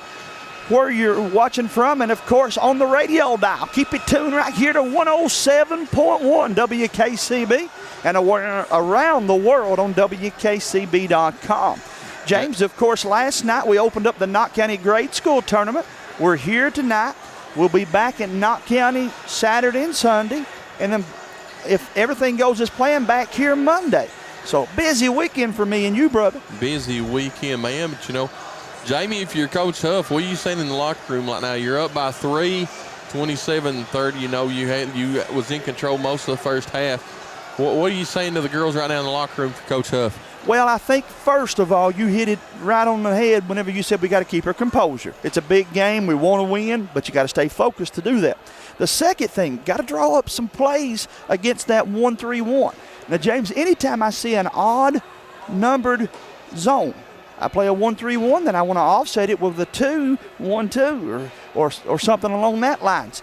where you're watching from, and of course on the radio dial. Keep it tuned right here to 107.1 WKCB and around the world on WKCB.com. James, of course, last night we opened up the Knott County Grade School Tournament. We're here tonight. We'll be back in Knott County Saturday and Sunday, and then if everything goes as planned, back here Monday. So busy weekend for me and you, brother. Busy weekend, man. But, you know, Jamie, if you're Coach Huff, what are you saying in the locker room right now? You're up by 3, 27-30. You know, you was in control most of the first half. What are you saying to the girls right now in the locker room for Coach Huff? Well, I think, first of all, you hit it right on the head whenever you said we got to keep our composure. It's a big game. We want to win, but you got to stay focused to do that. The second thing, got to draw up some plays against that 1-3-1. Now, James, anytime I see an odd-numbered zone, I play a 1-3-1, then I want to offset it with a 2-1-2 or something along that lines.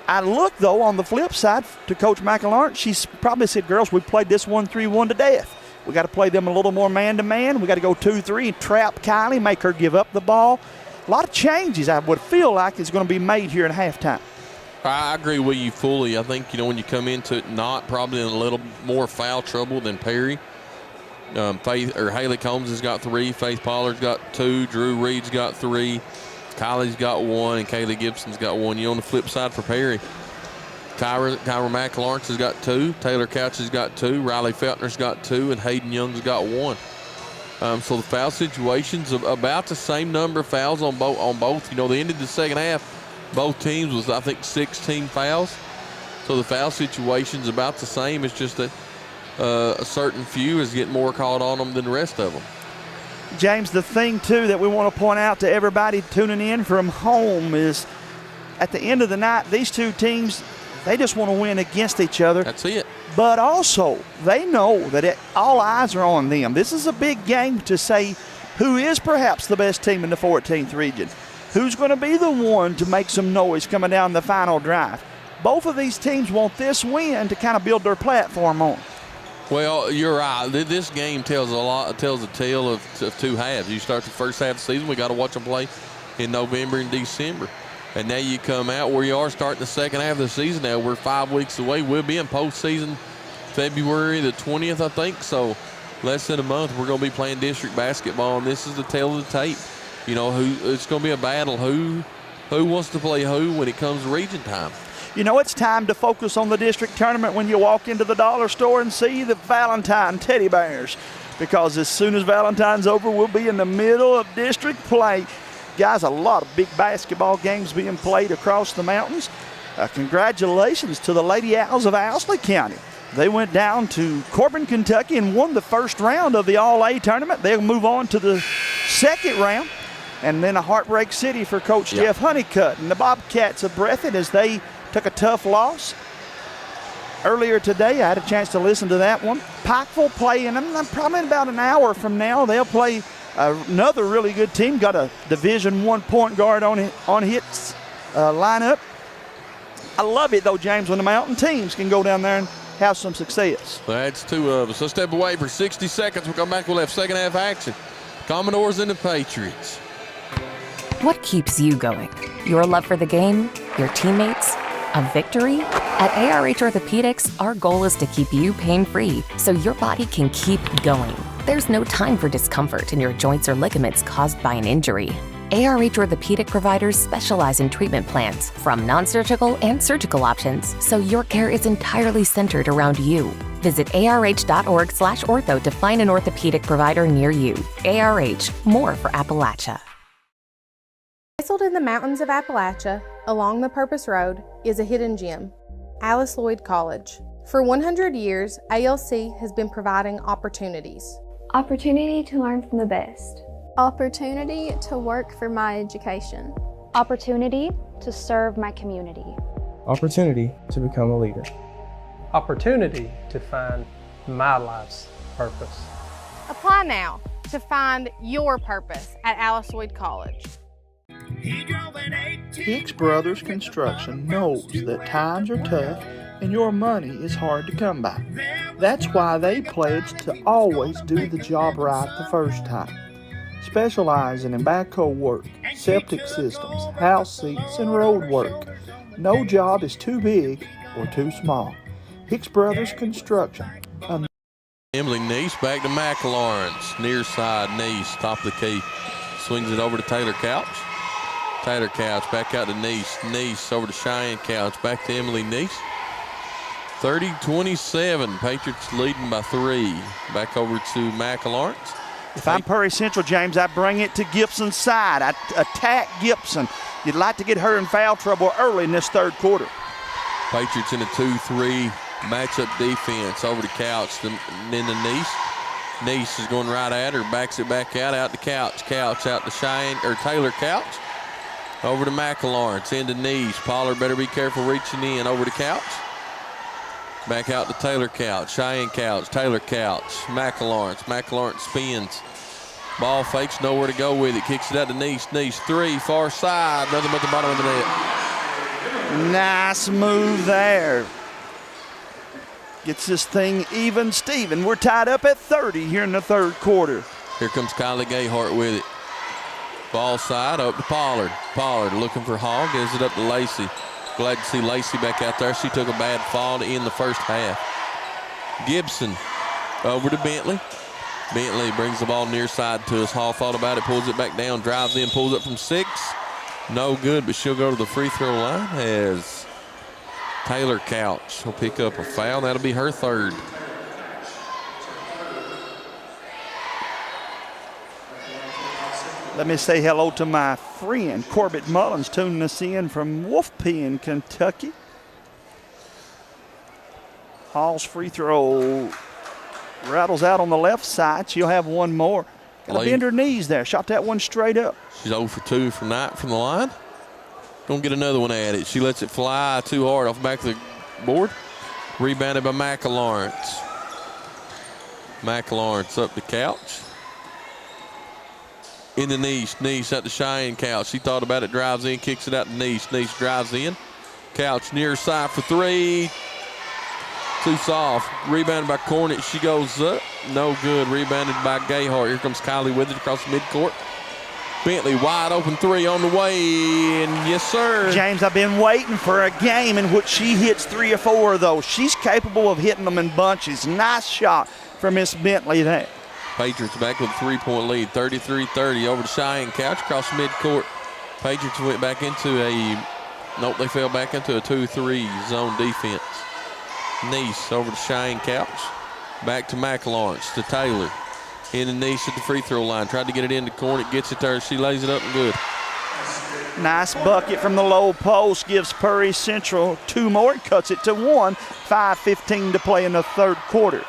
I look, though, on the flip side to Coach McElhardt. She's probably said, girls, we played this 1-3-1 to death. We got to play them a little more man-to-man. We got to go 2-3 and trap Kylie, make her give up the ball. A lot of changes, I would feel like, is going to be made here in halftime. I agree with you fully. I think, when you come into it, Knott probably in a little more foul trouble than Perry. Haley Combs has got 3. Faith Pollard's got 2. Drew Reed's got 3. Kylie's got 1. And Kaylee Gibson's got 1. On the flip side for Perry, Kyra McLawrence has got 2. Taylor Couch has got 2. Riley Feltner's got 2. And Hayden Young's got 1. So the foul situations, about the same number of fouls on both. They ended the second half. Both teams was, I think, 16 fouls. So the foul situation's about the same. It's just that a certain few is getting more called on them than the rest of them. James, the thing, too, that we want to point out to everybody tuning in from home is at the end of the night, these two teams, they just want to win against each other. That's it. But also, they know that all eyes are on them. This is a big game to say who is perhaps the best team in the 14th region. Who's going to be the one to make some noise coming down the final drive? Both of these teams want this win to kind of build their platform on. Well, you're right. This game tells a tale of two halves. You start the first half of the season, we got to watch them play in November and December. And now you come out where you are starting the second half of the season now. We're 5 weeks away. We'll be in postseason February the 20th, I think. So less than a month, we're going to be playing district basketball, and this is the tale of the tape. It's going to be a battle. Who wants to play who when it comes to region time? It's time to focus on the district tournament when you walk into the dollar store and see the Valentine teddy bears, because as soon as Valentine's over, we'll be in the middle of district play. Guys, a lot of big basketball games being played across the mountains. Congratulations to the Lady Owls of Owsley County. They went down to Corbin, Kentucky and won the first round of the All-A tournament. They'll move on to the second round. And then a heartbreak city for Coach Jeff Honeycutt. And the Bobcats of Breathitt as they took a tough loss. Earlier today, I had a chance to listen to that one. Pikeville playing, probably in about an hour from now, they'll play another really good team. Got a Division I point guard on his lineup. I love it, though, James, when the mountain teams can go down there and have some success. That's 2 of us. Let's step away for 60 seconds. We'll come back. We'll have second half action. Commodores and the Patriots. What keeps you going? Your love for the game? Your teammates? A victory? At ARH Orthopedics, our goal is to keep you pain-free so your body can keep going. There's no time for discomfort in your joints or ligaments caused by an injury. ARH Orthopedic providers specialize in treatment plans, from non-surgical and surgical options, so your care is entirely centered around you. Visit arh.org/ortho to find an orthopedic provider near you. ARH, more for Appalachia. Nestled in the mountains of Appalachia, along the Purpose Road, is a hidden gem, Alice Lloyd College. For 100 years, ALC has been providing opportunities. Opportunity to learn from the best. Opportunity to work for my education. Opportunity to serve my community. Opportunity to become a leader. Opportunity to find my life's purpose. Apply now to find your purpose at Alice Lloyd College. Hicks Brothers Construction knows that times are tough and your money is hard to come by. That's why they pledge to always do the job right the first time. Specializing in backhoe work, septic systems, house seats, and road work. No job is too big or too small. Hicks Brothers Construction. Emily Neese back to McLawrence. Near side, Neese, top of the key. Swings it over to Taylor Couch. Taylor Couch back out to Neese. Neese over to Cheyenne Couch. Back to Emily Neese. 30-27. Patriots leading by 3. Back over to McLawrence. If I'm Prairie Central, James, I bring it to Gibson's side. I attack Gibson. You'd like to get her in foul trouble early in this third quarter. Patriots in a 2-3 matchup defense. Over to Couch, then to Neese. Neese is going right at her, backs it back out to Couch. Couch out to Cheyenne, or Taylor Couch. Over to McLawrence, into Neese. Pollard better be careful reaching in. Over to Couch. Back out to Taylor Couch. Cheyenne Couch, Taylor Couch. McLawrence spins. Ball fakes, nowhere to go with it. Kicks it out to Neese. Neese, 3, far side. Nothing but the bottom of the net. Nice move there. Gets this thing even, Steven. We're tied up at 30 here in the third quarter. Here comes Kylie Gayhart with it. Ball side up to Pollard. Pollard looking for Hall, gives it up to Lacey. Glad to see Lacey back out there. She took a bad fall to end the first half. Gibson over to Bentley. Bentley brings the ball near side to us. Hall thought about it, pulls it back down, drives in, pulls it from 6. No good, but she'll go to the free throw line as Taylor Couch will pick up a foul. That'll be her third. Let me say hello to my friend Corbett Mullins, tuning us in from Wolf Pen, Kentucky. Hall's free throw rattles out on the left side. She'll have one more. Got to bend her knees there. Shot that one straight up. She's 0 for 2 from Knight from the line. Gonna get another one at it. She lets it fly too hard off the back of the board. Rebounded by McLawrence. McLawrence up the Couch. In the Niche. Niche at the Cheyenne Couch. She thought about it, drives in, kicks it out to Niche. Niche drives in. Couch near side for 3. Too soft. Rebounded by Cornet. She goes up. No good. Rebounded by Gayhart. Here comes Kylie with it across midcourt. Bentley wide open 3 on the way. And yes, sir. James, I've been waiting for a game in which she hits 3 or 4 of those. She's capable of hitting them in bunches. Nice shot from Miss Bentley there. Patriots back with a 3-point lead. 33-30 over to Cheyenne Couch across midcourt. Patriots went back into they fell back into a 2-3 zone defense. Nice over to Cheyenne Couch. Back to McLawrence to Taylor. In the Nice at the free throw line. Tried to get it into Cornet. Gets it there. She lays it up and good. Nice bucket from the low post. Gives Prairie Central 2 more. Cuts it to 1. 5:15 to play in the third quarter.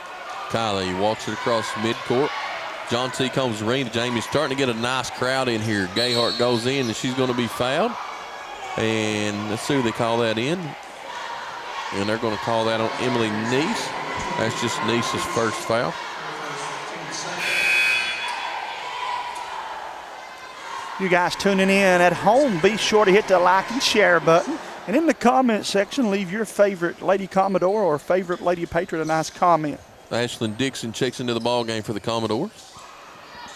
Kylie walks it across midcourt. John C. Combs arena. Jamie's starting to get a nice crowd in here. Gayhart goes in and she's going to be fouled. And let's see who they call that in. And they're going to call that on Emily Nice. That's just Nice's first foul. You guys tuning in at home, be sure to hit the like and share button. And in the comment section, leave your favorite Lady Commodore or favorite Lady Patriot a nice comment. Ashlyn Dixon checks into the ball game for the Commodores.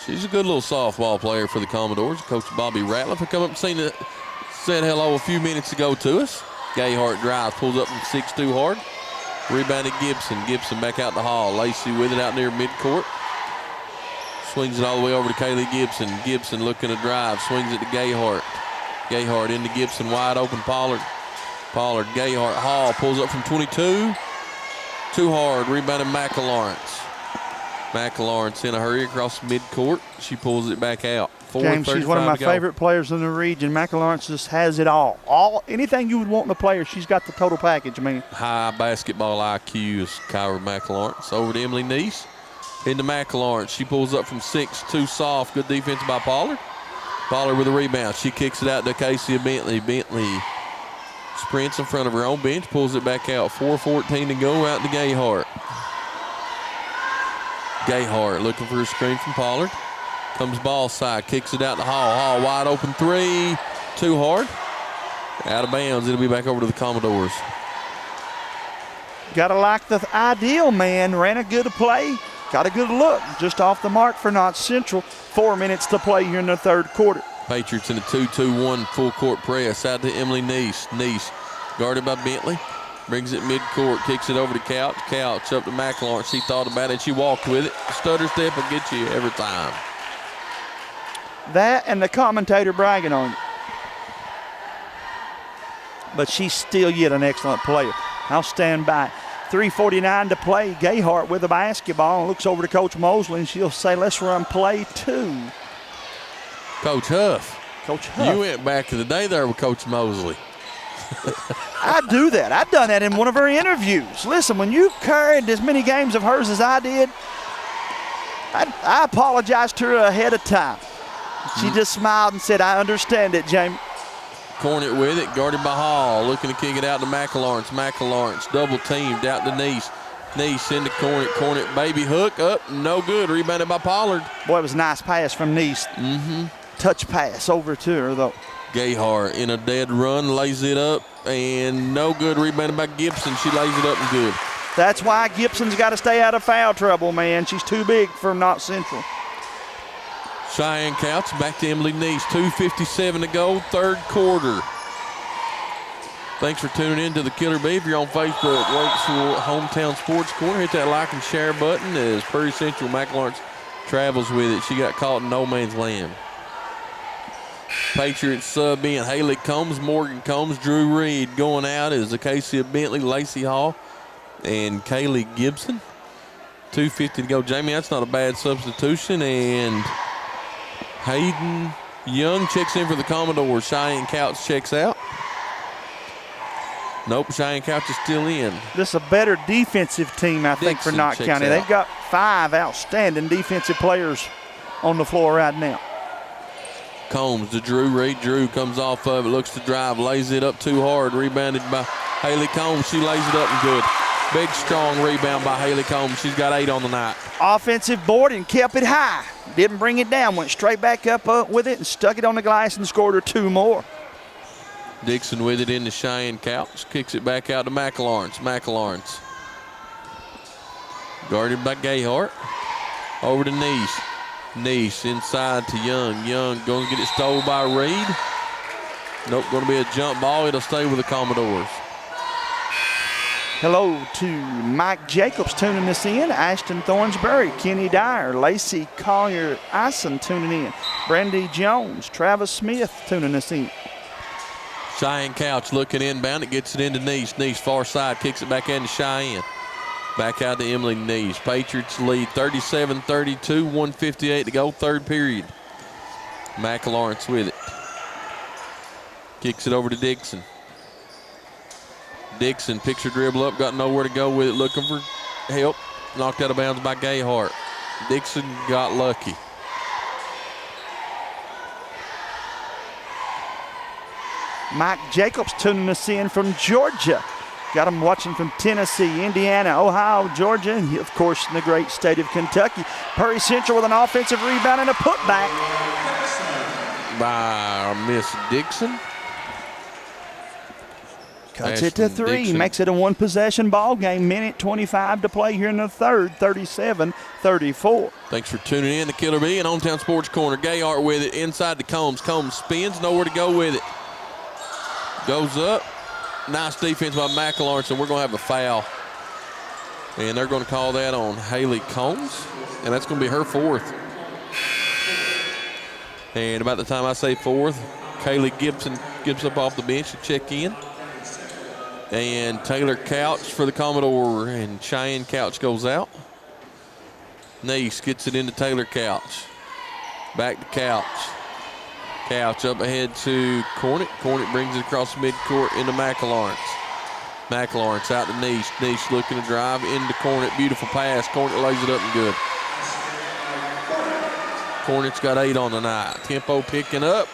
She's a good little softball player for the Commodores. Coach Bobby Ratliff had come up and said hello a few minutes ago to us. Gayhart drives, pulls up from 6 too hard. Rebounded Gibson. Gibson back out the hall. Lacey with it out near midcourt. Swings it all the way over to Kaylee Gibson. Gibson looking to drive. Swings it to Gayhart. Gayhart into Gibson. Wide open Pollard. Pollard, Gayhart, Hall pulls up from 22. Too hard. Rebounded McLawrence. McLawrence in a hurry across midcourt. She pulls it back out. James, she's one of my favorite players in the region. McLawrence just has it all. Anything you would want in a player, she's got the total package, man. High basketball IQ is Kyra McLawrence. Over to Emily Nice. Into McLawrence. She pulls up from 6. Too soft. Good defense by Pollard. Pollard with a rebound. She kicks it out to Casey Bentley. Bentley sprints in front of her own bench. Pulls it back out. 4:14 to go out to Gayhart. Gayhart looking for a screen from Pollard. Comes ball side. Kicks it out to Hall. Hall wide open 3. Too hard. Out of bounds. It'll be back over to the Commodores. Gotta like the ideal man. Ran a good play. Got a good look. Just off the mark for Knott Central. 4 minutes to play here in the third quarter. Patriots in a 2-2-1 full court press. Out to Emily Nice. Nice guarded by Bentley. Brings it midcourt. Kicks it over to Couch. Couch up to McLawrence. She thought about it. She walked with it. Stutter step will get you every time. That and the commentator bragging on you. But she's still yet an excellent player. I'll stand by. 3:49 to play. Gayhart with the basketball and looks over to Coach Mosley, and she'll say, let's run play 2. Coach Huff. Coach Huff. You went back in the day there with Coach Mosley. I do that. I've done that in one of her interviews. Listen, when you carried as many games of hers as I did, I apologized to her ahead of time. She just smiled and said, I understand it, Jamie. Cornet with it, guarded by Hall. Looking to kick it out to McLawrence. McLawrence double teamed out to Nice. Nice into Cornet. Cornet baby hook up. No good. Rebounded by Pollard. Boy, it was a nice pass from Nice. Touch pass over to her, though. Gayhart in a dead run, lays it up, and no good. Rebounded by Gibson. She lays it up and good. That's why Gibson's got to stay out of foul trouble, man. She's too big for Knott Central. Cheyenne Couch back to Emily Neese. 2:57 to go, third quarter. Thanks for tuning in to the Killer Bee. If you're on Facebook, Wakesville Hometown Sports Corner, hit that like and share button as Prairie Central McLawrence travels with it. She got caught in no man's land. Patriots sub in Haley Combs, Morgan Combs, Drew Reed. Going out is Acacia Bentley, Lacey Hall, and Kaylee Gibson. 2:50 to go. Jamie, that's not a bad substitution. And Hayden Young checks in for the Commodores. Cheyenne Couch checks out. Nope, Cheyenne Couch is still in. This is a better defensive team, I think, for Knott County. They've got 5 outstanding defensive players on the floor right now. Combs to Drew Reed. Drew comes off of it, looks to drive, lays it up too hard. Rebounded by Haley Combs. She lays it up and good. Big, strong rebound by Haley Combs. She's got 8 on the night. Offensive board and kept it high. Didn't bring it down. Went straight back up with it and stuck it on the glass and scored her 2 more. Dixon with it into Cheyenne Couch. Kicks it back out to McLawrence. McLawrence. Guarded by Gayhart. Over to Neese. Neese inside to Young. Young going to get it stole by Reed. Nope, going to be a jump ball. It'll stay with the Commodores. Hello to Mike Jacobs tuning us in. Ashton Thornsbury, Kenny Dyer, Lacey Collier Ison tuning in. Brandy Jones, Travis Smith tuning us in. Cheyenne Couch looking inbound. It gets it into Neese. Neese far side kicks it back into Cheyenne. Back out to Emily Neese. Patriots lead 37-32, 1:58 to go, third period. McLawrence with it. Kicks it over to Dixon. Dixon picks her dribble up, got nowhere to go with it, looking for help. Knocked out of bounds by Gayhart. Dixon got lucky. Mike Jacobs tuning us in from Georgia. Got them watching from Tennessee, Indiana, Ohio, Georgia, and of course in the great state of Kentucky. Prairie Central with an offensive rebound and a putback. By Miss Dixon. Cuts it to 3, Dixon. Makes it a 1-possession ball game. Minute 25 to play here in the third, 37-34. Thanks for tuning in to Killer Bee and Hometown Sports Corner. Gayhart with it inside to Combs. Combs spins, nowhere to go with it. Goes up. Nice defense by McLawrence, and we're going to have a foul. And they're going to call that on Haley Combs, and that's going to be her 4th. And about the time I say 4th, Kaylee Gibson gets up off the bench to check in. And Taylor Couch for the Commodore, and Cheyenne Couch goes out. Neese gets it into Taylor Couch. Back to Couch. Couch up ahead to Cornett. Cornett brings it across midcourt into McLawrence. McLawrence out to Neese. Neese looking to drive into Cornett. Beautiful pass. Cornett lays it up and good. Cornett's got 8 on the night. Tempo picking up.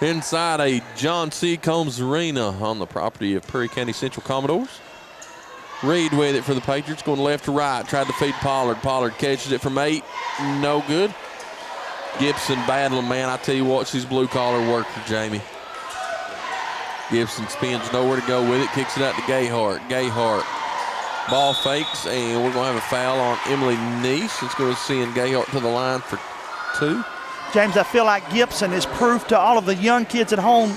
Inside a John C. Combs Arena on the property of Prairie County Central Commodores. Reed with it for the Patriots, going left to right. Tried to feed Pollard. Pollard catches it from 8. No good. Gibson battling, man. I tell you what, she's blue-collar worker, Jamie. Gibson spins, nowhere to go with it. Kicks it out to Gayhart. Gayhart. Ball fakes, and we're going to have a foul on Emily Neese. It's going to send Gayhart to the line for 2. James, I feel like Gibson is proof to all of the young kids at home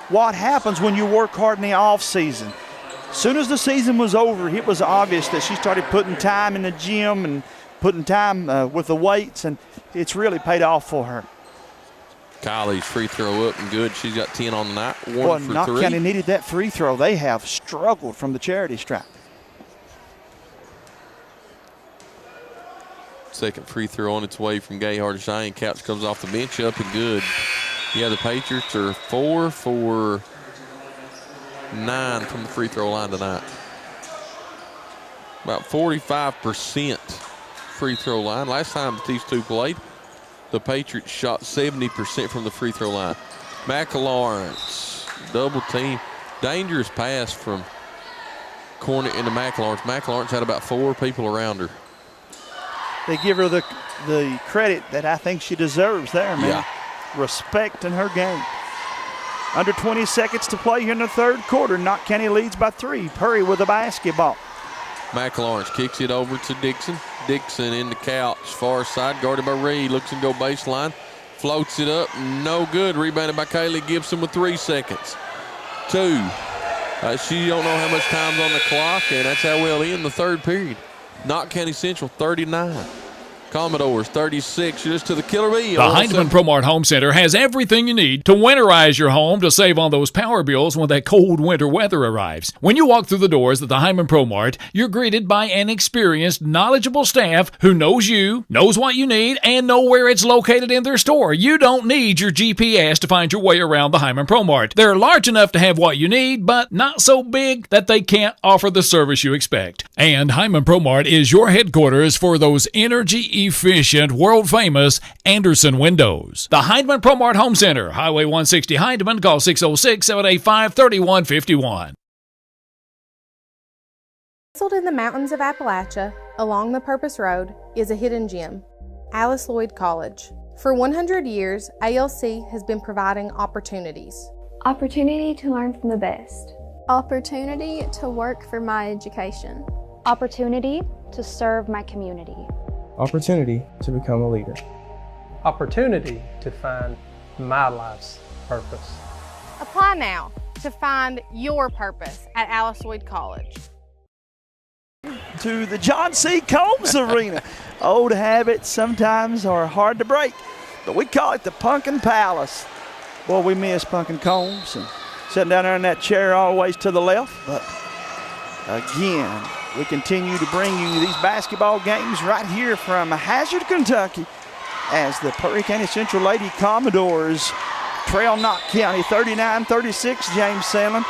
what happens when you work hard in the off-season. As soon as the season was over, it was obvious that she started putting time in the gym and putting time with the weights, and it's really paid off for her. Kylie's free throw up and good. She's got 10 on the night. One for Knott 3. County needed that free throw. They have struggled from the charity stripe. Second free throw on its way from Gayhart. Cheyenne Couch comes off the bench up and good. Yeah, the Patriots are 4 for 9 from the free throw line tonight. About 45% free throw line. Last time that these two played, the Patriots shot 70% from the free throw line. McLawrence, double team. Dangerous pass from Cornett into McLawrence. McLawrence had about 4 people around her. They give her the credit that I think she deserves there, man. Yeah. Respect in her game. Under 20 seconds to play here in the third quarter. Knott County leads by 3. Purry with the basketball. McLawrence kicks it over to Dixon. Dixon in the couch, far side, guarded by Reed. Looks and go baseline. Floats it up, no good. Rebounded by Kaylee Gibson with 3 seconds. 2. She don't know how much time's on the clock, and that's how we'll end the third period. Knott County Central 39. Commodores 36, just to the killer bee. The Heinemann ProMart Home Center has everything you need to winterize your home to save on those power bills when that cold winter weather arrives. When you walk through the doors at the Heinemann ProMart, you're greeted by an experienced, knowledgeable staff who knows you, knows what you need, and know where it's located in their store. You don't need your GPS to find your way around the Heinemann ProMart. They're large enough to have what you need, but not so big that they can't offer the service you expect. And Heinemann ProMart is your headquarters for those energy-efficient, world-famous Anderson windows. The Heinemann ProMart Home Center, Highway 160 Heinemann, call 606-785-3151. Nestled in the mountains of Appalachia, along the Purpose Road, is a hidden gem, Alice Lloyd College. For 100 years, ALC has been providing opportunities. Opportunity to learn from the best. Opportunity to work for my education. Opportunity to serve my community. Opportunity to become a leader. Opportunity to find my life's purpose. Apply now to find your purpose at Alice Lloyd College. To the John C. Combs Arena. Old habits sometimes are hard to break, but we call it the Pumpkin Palace. Boy, we miss Pumpkin Combs and sitting down there in that chair always to the left. But again, we continue to bring you these basketball games right here from Hazard, Kentucky, as the Perry County Central Lady Commodores trail Knott County 39-36, James Sandlin.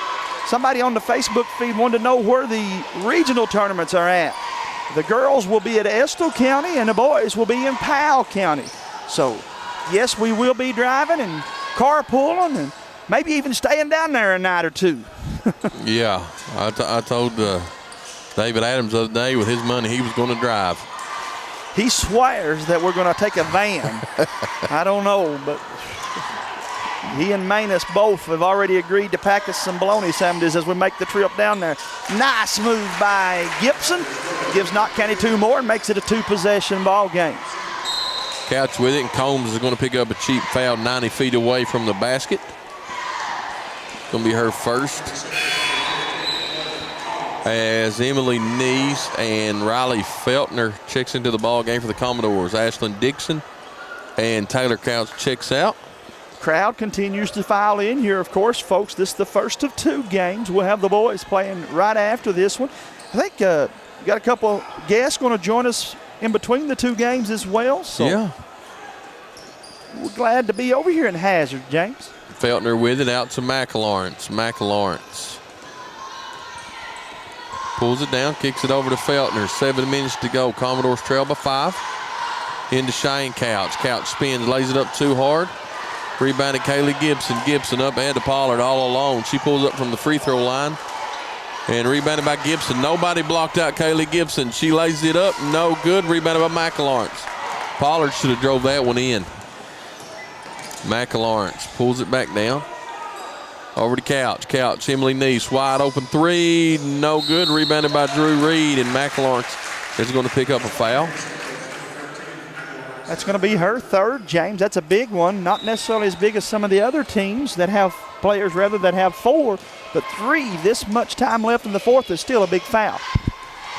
Somebody on the Facebook feed wanted to know where the regional tournaments are at. The girls will be at Estill County and the boys will be in Powell County. So, yes, we will be driving and carpooling and maybe even staying down there a night or two. Yeah, I told David Adams the other day with his money he was going to drive. He swears that we're going to take a van. I don't know, but he and Manus both have already agreed to pack us some bologna sandwiches as we make the trip down there. Nice move by Gibson. Gives Knott County 2 more and makes it a 2-possession ball game. Couch with it, and Combs is going to pick up a cheap foul 90 feet away from the basket. Going to be her first. As Emily Neese and Riley Feltner checks into the ball game for the Commodores. Ashlyn Dixon and Taylor Couch checks out. Crowd continues to file in here, of course, folks. This is the first of 2 games. We'll have the boys playing right after this one. I think we got a couple guests going to join us in between the 2 games as well. So yeah. We're glad to be over here in Hazard, James. Feltner with it out to McLawrence. McLawrence pulls it down, kicks it over to Feltner. 7 minutes to go. Commodores trail by 5. Into Cheyenne Couch. Couch spins, lays it up too hard. Rebounded Kaylee Gibson. Gibson up ahead to Pollard all alone. She pulls up from the free throw line. And rebounded by Gibson. Nobody blocked out Kaylee Gibson. She lays it up. No good. Rebounded by McLawrence. Pollard should have drove that one in. McLawrence pulls it back down. Over to Couch. Couch, Emily Neese, wide open 3. No good. Rebounded by Drew Reed. And McLawrence is going to pick up a foul. That's going to be her 3rd, James. That's a big one. Not necessarily as big as some of the other teams that have players rather that have 4, but 3 this much time left in the 4th is still a big foul.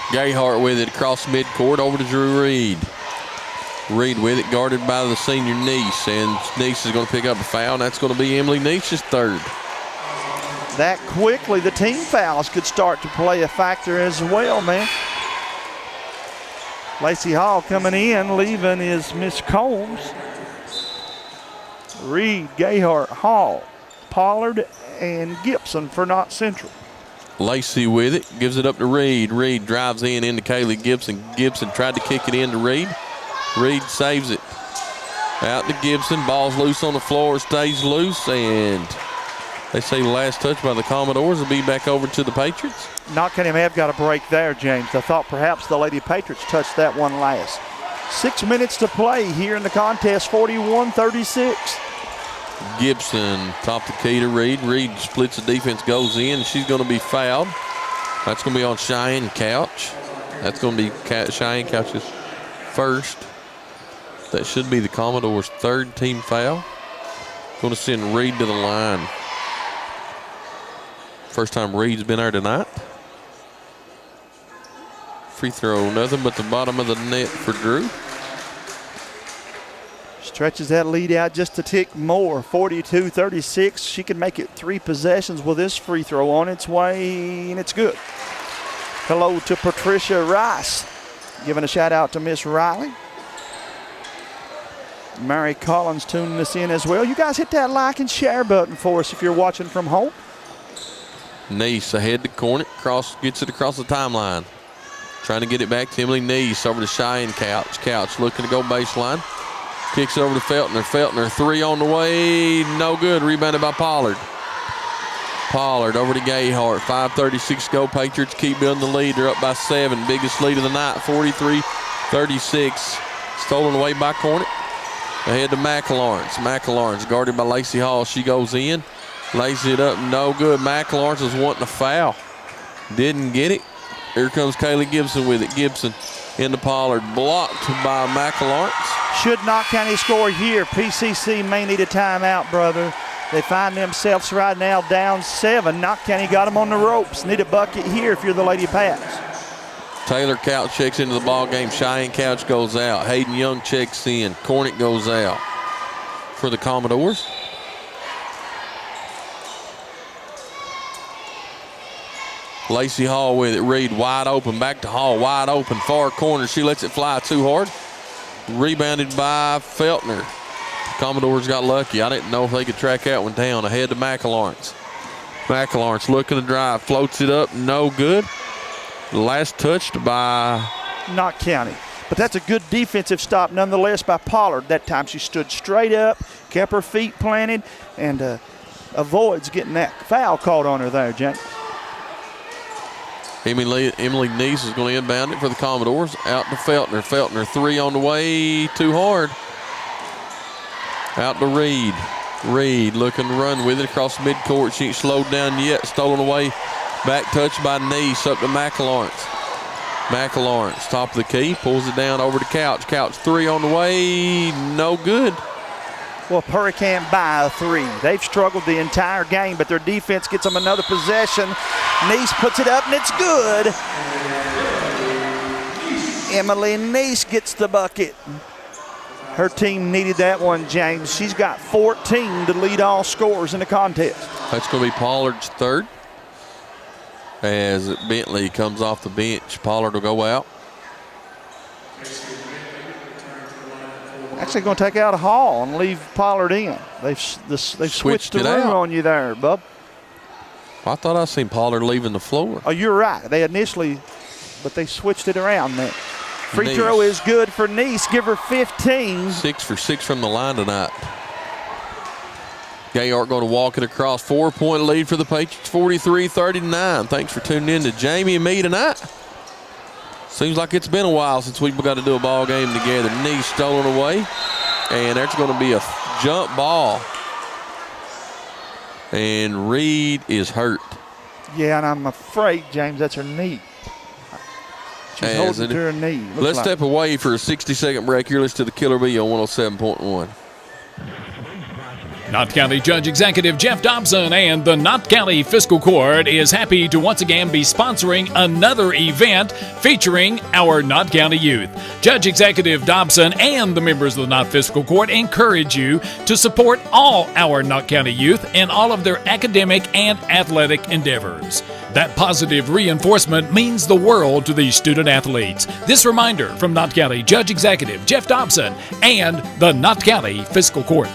Gayhart with it across midcourt over to Drew Reed. Reed with it, guarded by the senior Neese, and Neese is going to pick up a foul, and that's going to be Emily Neese's 3rd. That quickly, the team fouls could start to play a factor as well, man. Lacey Hall coming in, leaving is Miss Combs. Reed, Gayhart, Hall, Pollard, and Gibson for Knott Central. Lacey with it, gives it up to Reed. Reed drives in into Kaylee Gibson. Gibson tried to kick it in to Reed. Reed saves it. Out to Gibson, ball's loose on the floor, stays loose, and they say last touch by the Commodores will be back over to the Patriots. Knott County may have got a break there, James. I thought perhaps the Lady Patriots touched that one last. 6 minutes to play here in the contest, 41-36. Gibson, top the key to Reed. Reed splits the defense, goes in, and she's going to be fouled. That's going to be on Cheyenne Couch. That's going to be Cheyenne Couch's first. That should be the Commodores' third team foul. Going to send Reed to the line. First time Reed's been there tonight. Free throw, nothing but the bottom of the net for Drew. Stretches that lead out just a tick more, 42-36. She can make it 3 possessions with this free throw on its way, and it's good. Hello to Patricia Rice. Giving a shout out to Miss Riley. Mary Collins tuning us in as well. You guys hit that like and share button for us if you're watching from home. Neese ahead to Cornet, gets it across the timeline. Trying to get it back to Emily Neese over to Cheyenne Couch. Couch looking to go baseline. Kicks it over to Feltner. Feltner, 3 on the way. No good. Rebounded by Pollard. Pollard over to Gayhart. 5:36 to go. Patriots keep building the lead. They're up by 7. Biggest lead of the night, 43-36. Stolen away by Cornet. Ahead to McLawrence. McLawrence guarded by Lacey Hall. She goes in. Lays it up. No good. McLawrence was wanting a foul. Didn't get it. Here comes Kaylee Gibson with it. Gibson into Pollard. Blocked by McLawrence. Should Knott County score here, PCC may need a timeout, brother. They find themselves right now down 7. Knott County got them on the ropes. Need a bucket here if you're the Lady Pats. Taylor Couch checks into the ball game. Cheyenne Couch goes out. Hayden Young checks in. Cornick goes out for the Commodores. Lacey Hall with it. Reed wide open. Back to Hall. Wide open. Far corner. She lets it fly too hard. Rebounded by Feltner. Commodores got lucky. I didn't know if they could track that one down. Ahead to McLawrence. McLawrence looking to drive. Floats it up. No good. Last touched by Knott County. But that's a good defensive stop nonetheless by Pollard. That time she stood straight up, kept her feet planted, and avoids getting that foul called on her there, Jack. Emily Neese is going to inbound it for the Commodores. Out to Feltner. Feltner, 3 on the way. Too hard. Out to Reed. Reed looking to run with it across midcourt. She ain't slowed down yet. Stolen away. Back touch by Neese up to McLawrence. McLawrence, top of the key. Pulls it down over to Couch. Couch, 3 on the way. No good. Well, Hurricane by a 3. They've struggled the entire game, but their defense gets them another possession. Neese puts it up, and it's good. Emily Neese gets the bucket. Her team needed that one, James. She's got 14 to lead all scorers in the contest. That's going to be Pollard's third. As Bentley comes off the bench, Pollard will go out. Actually going to take out a Hall and leave Pollard in. They've switched the room on you there, bub. I thought I seen Pollard leaving the floor. Oh, you're right. They initially, but they switched it around there. Free throw is good for Neese. Give her 15. 6 for 6 from the line tonight. Gayart going to walk it across. 4-point lead for the Patriots, 43-39. Thanks for tuning in to Jamie and me tonight. Seems like it's been a while since we've got to do a ball game together. Neese stolen away. And there's going to be a jump ball. And Reed is hurt. Yeah, and I'm afraid, James, that's her knee. She's holding to her knee. Let's step away for a 60-second break. You're listening to the Killer Bee on 107.1. Knott County Judge Executive Jeff Dobson and the Knott County Fiscal Court is happy to once again be sponsoring another event featuring our Knott County youth. Judge Executive Dobson and the members of the Knott Fiscal Court encourage you to support all our Knott County youth in all of their academic and athletic endeavors. That positive reinforcement means the world to these student athletes. This reminder from Knott County Judge Executive Jeff Dobson and the Knott County Fiscal Court.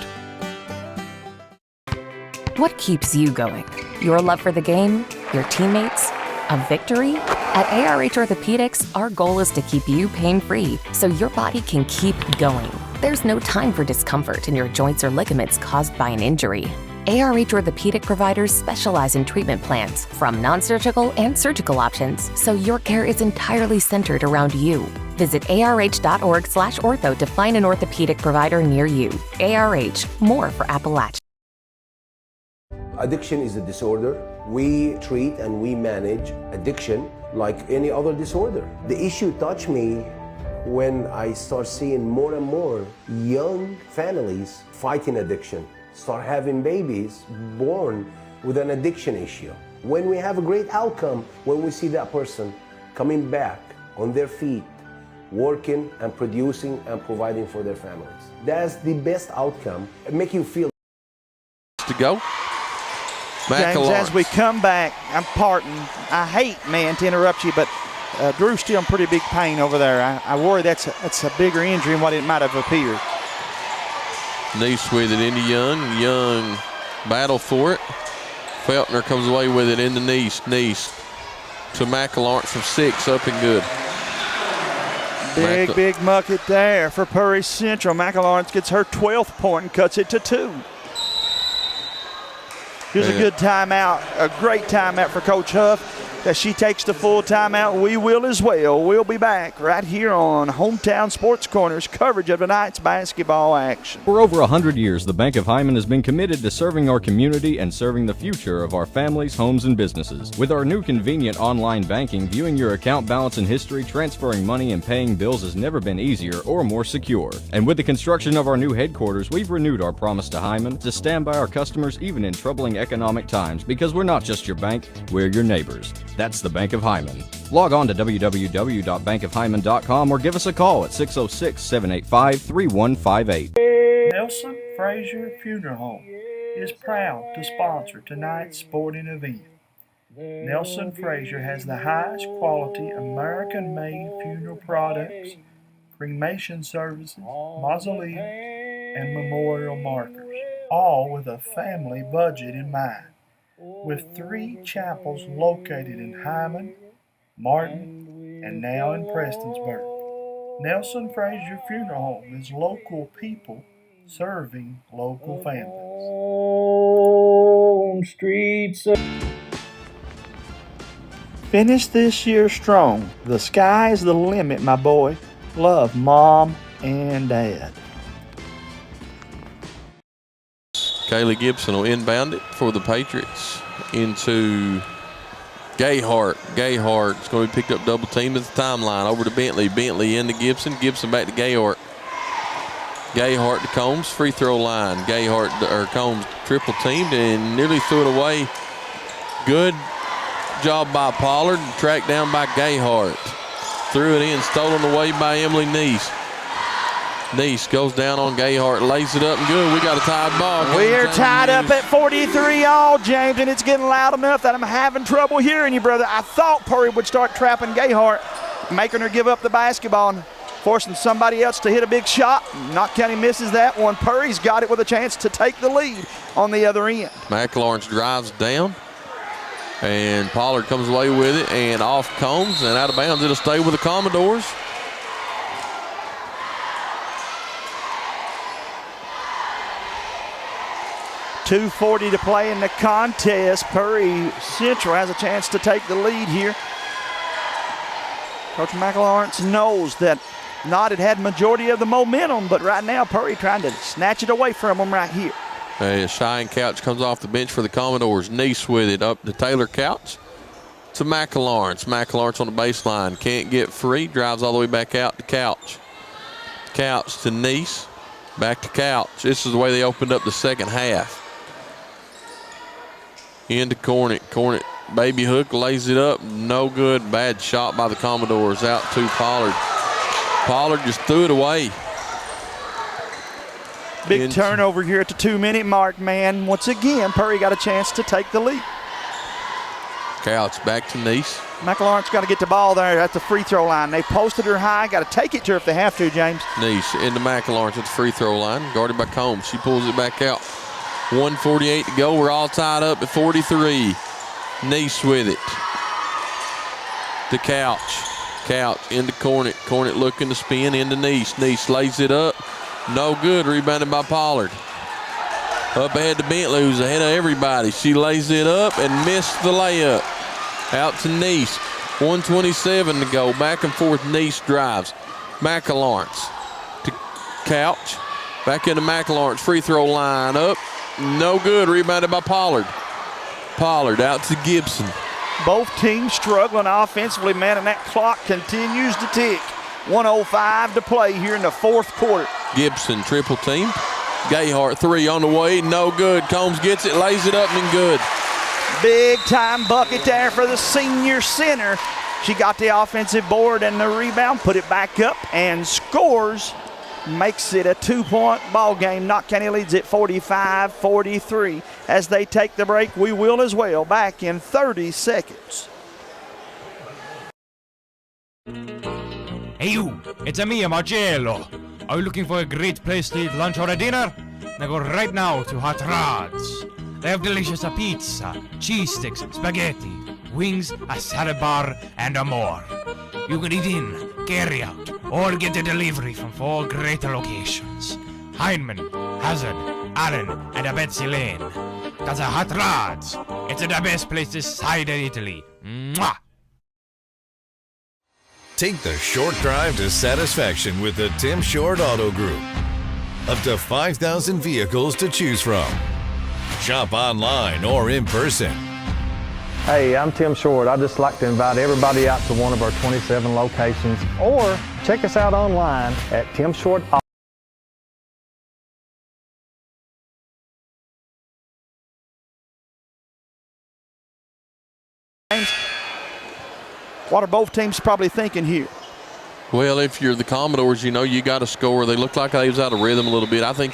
What keeps you going? Your love for the game? Your teammates? A victory? At ARH Orthopedics, our goal is to keep you pain-free so your body can keep going. There's no time for discomfort in your joints or ligaments caused by an injury. ARH Orthopedic providers specialize in treatment plans, from non-surgical and surgical options, so your care is entirely centered around you. Visit arh.org/ortho to find an orthopedic provider near you. ARH, more for Appalachia. Addiction is a disorder. We treat and we manage addiction like any other disorder. The issue touched me when I start seeing more and more young families fighting addiction, start having babies born with an addiction issue. When we have a great outcome, when we see that person coming back on their feet, working and producing and providing for their families. That's the best outcome. It makes you feel to go. James, as we come back, I'm parting. I hate, man, to interrupt you, but Drew's still in pretty big pain over there. I worry that's a bigger injury than what it might have appeared. Nice with it into Young. Young battle for it. Feltner comes away with it into Nice. Nice to McElawrence from 6, up and good. Big bucket there for Prairie Central. McElawrence gets her 12th point and cuts it to 2. Here's a good timeout, a great timeout for Coach Huff. As she takes the full timeout, we will as well. We'll be back right here on Hometown Sports Corner's coverage of tonight's basketball action. For over 100 years, the Bank of Hyman has been committed to serving our community and serving the future of our families, homes, and businesses. With our new convenient online banking, viewing your account balance and history, transferring money, and paying bills has never been easier or more secure. And with the construction of our new headquarters, we've renewed our promise to Hyman to stand by our customers even in troubling economic times, because we're not just your bank, we're your neighbors. That's the Bank of Hyman. Log on to www.bankofhyman.com or give us a call at 606-785-3158. Nelson Frazier Funeral Home is proud to sponsor tonight's sporting event. Nelson Frazier has the highest quality American-made funeral products, cremation services, mausoleum, and memorial markers, all with a family budget in mind. With 3 chapels located in Hyman, Martin, and now in Prestonsburg. Nelson Frazier Funeral Home is local people serving local families. On streets of Finish this year strong. The sky's the limit, my boy. Love, Mom and Dad. Kaylee Gibson will inbound it for the Patriots into Gayhart. Gayhart's going to be picked up double team at the timeline. Over to Bentley. Bentley into Gibson. Gibson back to Gayhart. Gayhart to Combs. Free throw line. Combs triple teamed and nearly threw it away. Good job by Pollard. Tracked down by Gayhart. Threw it in. Stolen away by Emily Neese. Neese goes down on Gayhart, lays it up and good. We got a tied ball. We're tied up at 43 all, James, and it's getting loud enough that I'm having trouble hearing you, brother. I thought Purry would start trapping Gayhart, making her give up the basketball and forcing somebody else to hit a big shot. Knott County misses that one. Purry's got it with a chance to take the lead on the other end. McElawrence drives down, and Pollard comes away with it, and off Combs, and out of bounds. It'll stay with the Commodores. .240 to play in the contest. Prairie Central has a chance to take the lead here. Coach McElawrence knows that Knott had majority of the momentum, but right now Prairie trying to snatch it away from them right here. Cheyenne Couch comes off the bench for the Commodores. Nice with it up to Taylor Couch to McElawrence. McElawrence on the baseline. Can't get free. Drives all the way back out to Couch. Couch to Nice. Back to Couch. This is the way they opened up the second half. Into Cornet. Cornet, baby hook, lays it up. No good. Bad shot by the Commodores. Out to Pollard. Pollard just threw it away. Big turnover here at the 2-minute mark, man. Once again, Prairie got a chance to take the lead. Couch back to Nice. McElawrence got to get the ball there at the free throw line. They posted her high. Got to take it to her if they have to, James. Nice into McElawrence at the free throw line. Guarded by Combs. She pulls it back out. 1:48 to go. We're all tied up at 43. Nice with it. To Couch. Couch into Cornet. Cornet looking to spin into Nice. Nice lays it up. No good. Rebounded by Pollard. Up ahead to Bentley, who's ahead of everybody. She lays it up and missed the layup. Out to Nice. 1:27 to go. Back and forth. Nice drives. McElawrence to Couch. Back into McElawrence. Free throw line up. No good. Rebounded by Pollard. Pollard out to Gibson. Both teams struggling offensively, man, and that clock continues to tick. 1:05 to play here in the fourth quarter. Gibson triple team. Gayhart 3 on the way, no good. Combs gets it, lays it up and good. Big time bucket there for the senior center. She got the offensive board and the rebound, put it back up and scores. Makes it a 2-point ball game. Knott County leads it 45-43. As they take the break, we will as well. Back in 30 seconds. Hey you, it's me, Marcello. Are you looking for a great place to eat lunch or a dinner? Now go right now to Hot Rods. They have delicious pizza, cheese sticks, spaghetti, wings, a salad bar, and more. You can eat in, carry out, or get a delivery from 4 great locations. Heineman, Hazard, Allen, and Betsy Lane. That's a Hot Rods. It's the best place this side of Italy. Mwah! Take the short drive to satisfaction with the Tim Short Auto Group. Up to 5,000 vehicles to choose from. Shop online or in person. Hey, I'm Tim Short. I'd just like to invite everybody out to one of our 27 locations, or check us out online at Tim Short Auto. What are both teams probably thinking here? Well, if you're the Commodores, you know you got to score. They look like they was out of rhythm a little bit. I think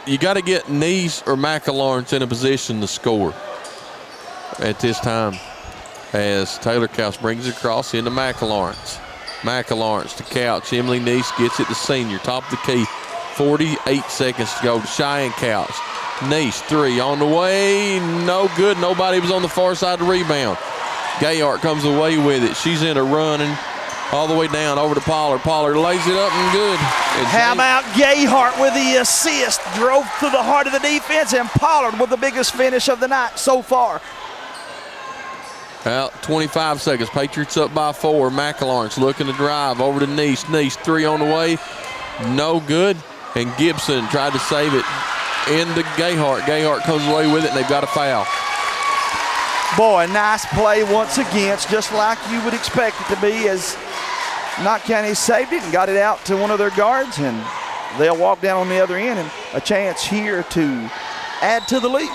you got to get Nice or McAlawrence in a position to score at this time. As Taylor Couch brings it across into McAlawrence. McAlawrence to Couch. Emily Nice gets it to senior. Top of the key. 48 seconds to go to Cheyenne Couch. Nice 3 on the way. No good. Nobody was on the far side to rebound. Gayhart comes away with it. She's in a running all the way down over to Pollard. Pollard lays it up and good. And how about Gayhart with the assist? Drove to the heart of the defense, and Pollard with the biggest finish of the night so far. Out 25 seconds. Patriots up by 4. McAlawrence looking to drive over to Nice. Nice 3 on the way. No good. And Gibson tried to save it into Gayhart. Gayhart comes away with it, and they've got a foul. Boy, nice play once again. It's just like you would expect it to be, as Knott County saved it and got it out to one of their guards, and they'll walk down on the other end, and a chance here to add to the lead.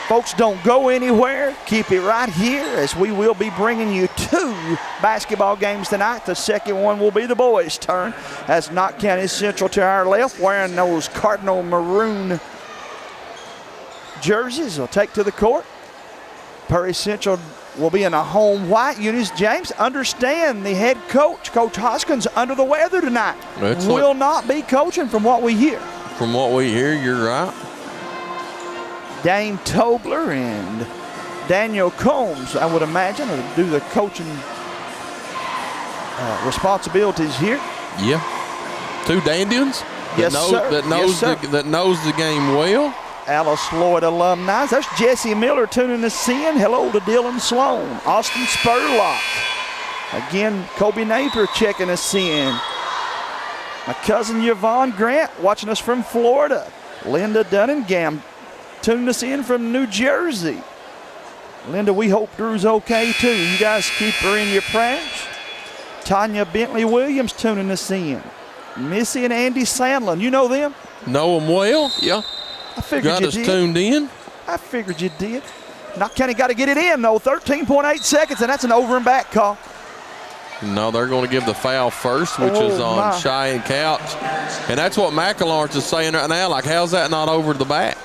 Folks, don't go anywhere. Keep it right here, as we will be bringing you 2 basketball games tonight. The second one will be the boys' turn, as Knott County Central to our left, wearing those cardinal maroon jerseys, will take to the court. Perry Central will be in a home white. Eunice James, understand the head coach, Coach Hoskins, under the weather tonight. Will not be coaching from what we hear. From what we hear, you're right. Dane Tobler and Daniel Combs, I would imagine, will do the coaching responsibilities here. Yeah. 2 Dandians that knows the game well. Alice Lloyd alumni. There's Jesse Miller tuning us in. Hello to Dylan Sloan. Austin Spurlock. Again, Kobe Napier checking us in. My cousin Yvonne Grant watching us from Florida. Linda Dunningham tuning us in from New Jersey. Linda, we hope Drew's okay too. You guys keep her in your prayers. Tanya Bentley Williams tuning us in. Missy and Andy Sandlin, you know them? Know them well, yeah. I figured got you us did. Tuned in. I figured you did. Knott County got to get it in, though. 13.8 seconds, and that's an over and back call. No, they're going to give the foul first, which is on Cheyenne Couch. And that's what McAlawrence is saying right now. Like, how's that not over the back?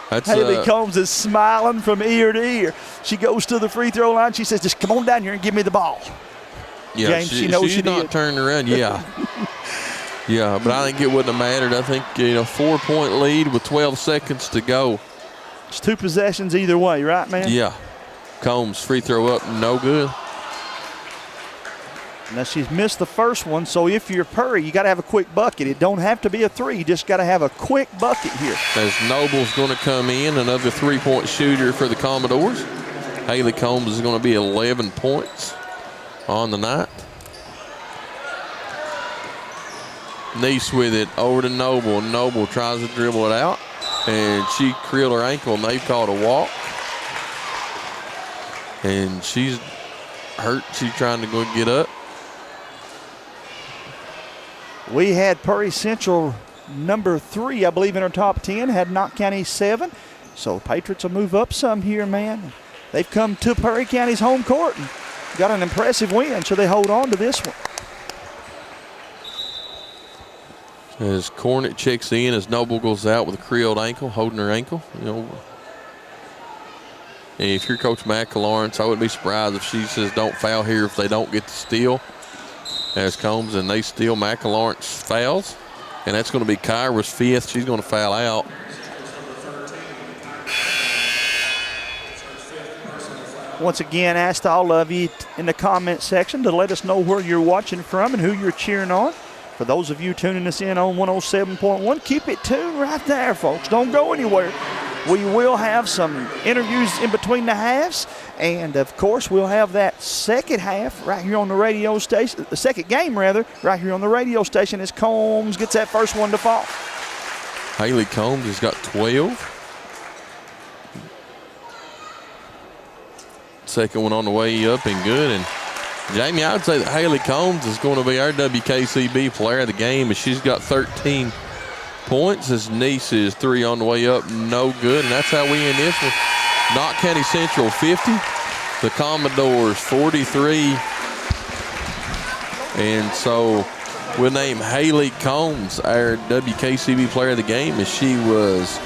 That's, Haley Combs is smiling from ear to ear. She goes to the free throw line. She says, just come on down here and give me the ball. Yeah, James, she knows she's not turning around. Yeah. Yeah, but I think it wouldn't have mattered. I think, 4-point lead with 12 seconds to go. It's 2 possessions either way, right, man? Yeah. Combs free throw up, no good. Now, she's missed the first one, so if you're Purry, you got to have a quick bucket. It don't have to be a 3. You just got to have a quick bucket here. As Noble's going to come in, another 3-point shooter for the Commodores. Haley Combs is going to be 11 points on the night. Nice with it over to Noble. Noble tries to dribble it out, and she creeled her ankle, and they've called a walk. And she's hurt. She's trying to go get up. We had Prairie Central number 3, I believe, in our top 10, had Knott County 7. So Patriots will move up some here, man. They've come to Prairie County's home court and got an impressive win, so they hold on to this one. As Cornett checks in, as Noble goes out with a Creole ankle, holding her ankle. You know, and if you're Coach Mac Lawrence, I wouldn't be surprised if she says don't foul here if they don't get the steal. As Combs and they steal, Mac Lawrence fouls, and that's going to be Kyra's 5th. She's going to foul out. Once again, asked all of you in the comment section to let us know where you're watching from and who you're cheering on. For those of you tuning us in on 107.1, keep it tuned right there, folks. Don't go anywhere. We will have some interviews in between the halves, and of course we'll have that second half right here on the radio station, the second game rather, right here on the radio station as Combs gets that first one to fall. Haley Combs has got 12. Second one on the way up and good. And Jamie, I would say that Haley Combs is going to be our WKCB player of the game, and she's got 13 points. His niece is 3 on the way up, no good. And that's how we end this one. Knott County Central 50, the Commodores 43. And so we'll name Haley Combs our WKCB player of the game, as she was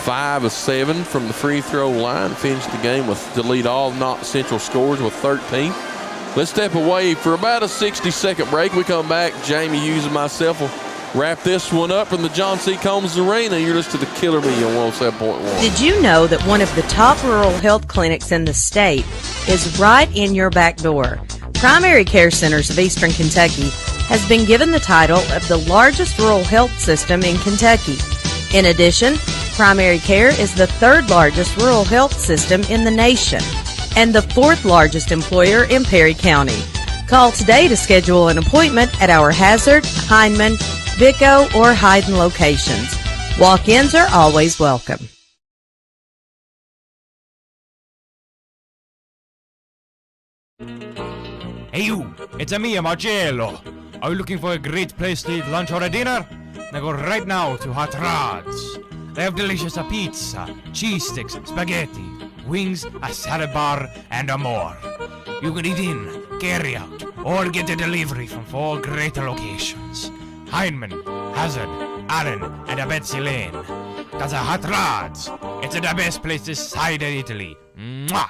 5 of 7 from the free throw line. Finished the game to lead all Knott Central scores with 13. Let's step away for about a 60-second break. We come back. Jamie Hughes and myself will wrap this one up from the John C. Combs Arena. You're listening to Killer Me on 107.1. Did you know that one of the top rural health clinics in the state is right in your back door? Primary Care Centers of Eastern Kentucky has been given the title of the largest rural health system in Kentucky. In addition, Primary Care is the 3rd largest rural health system in the nation and the 4th largest employer in Perry County. Call today to schedule an appointment at our Hazard, Hindman, Vico, or Hyden locations. Walk-ins are always welcome. Hey you, it's me, Marcello. Are you looking for a great place to eat lunch or a dinner? Then go right now to Hot Rods. They have delicious pizza, cheese sticks, spaghetti, wings, a salad bar, and more. You can eat in, carry out, or get a delivery from 4 great locations: Hindman, Hazard, Allen, and Betsy Lane. That's a Hot Rods. It's the best place this side of Italy. Mwah!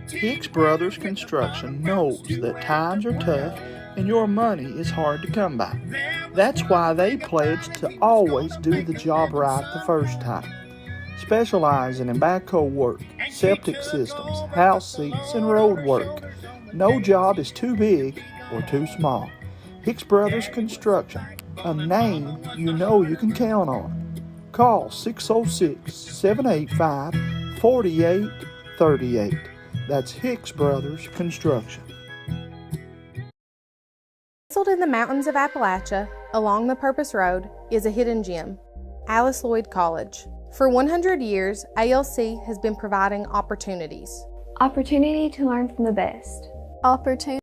Hicks Brothers Construction knows that times are tough and your money is hard to come by. That's why they pledge to always do the job right the first time. Specializing in backhoe work, septic systems, house seats, and road work. No job is too big or too small. Hicks Brothers Construction, a name you know you can count on. Call 606-785-4838. That's Hicks Brothers Construction. Nestled in the mountains of Appalachia, along the Purpose Road, is a hidden gem, Alice Lloyd College. For 100 years, ALC has been providing opportunities. Opportunity to learn from the best. Opportunity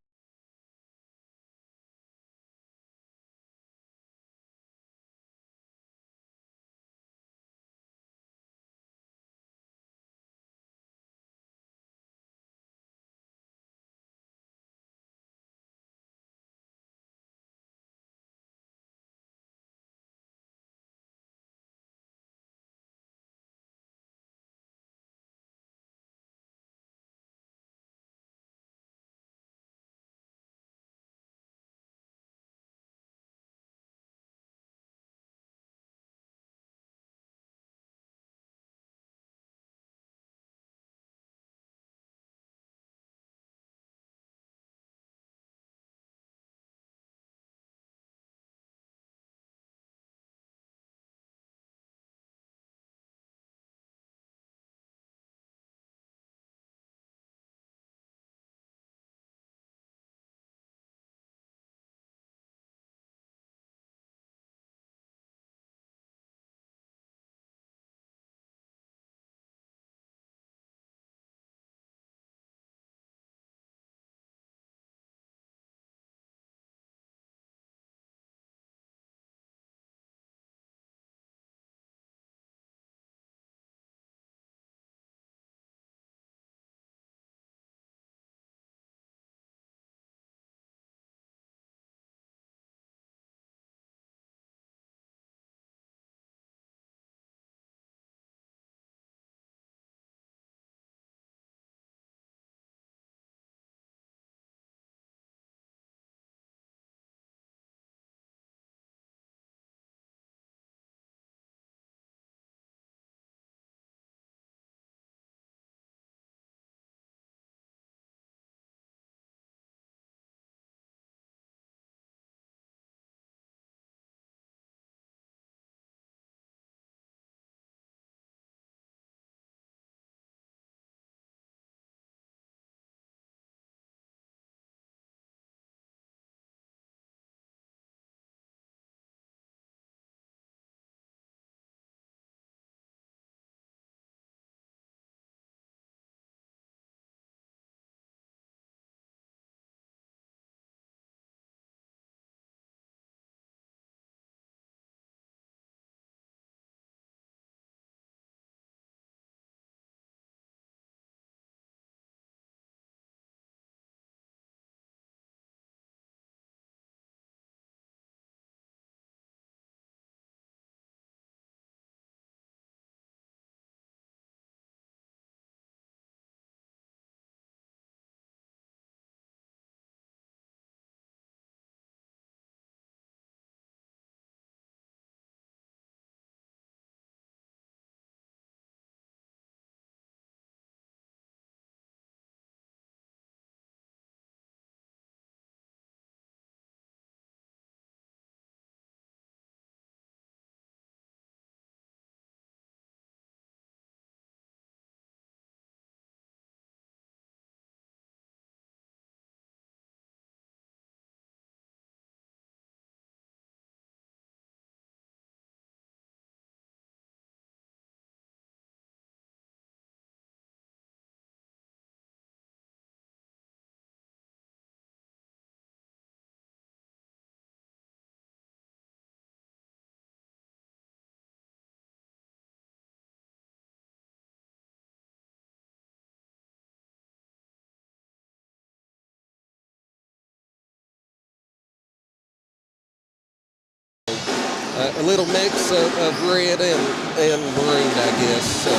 a little mix of red and maroon, I guess. So.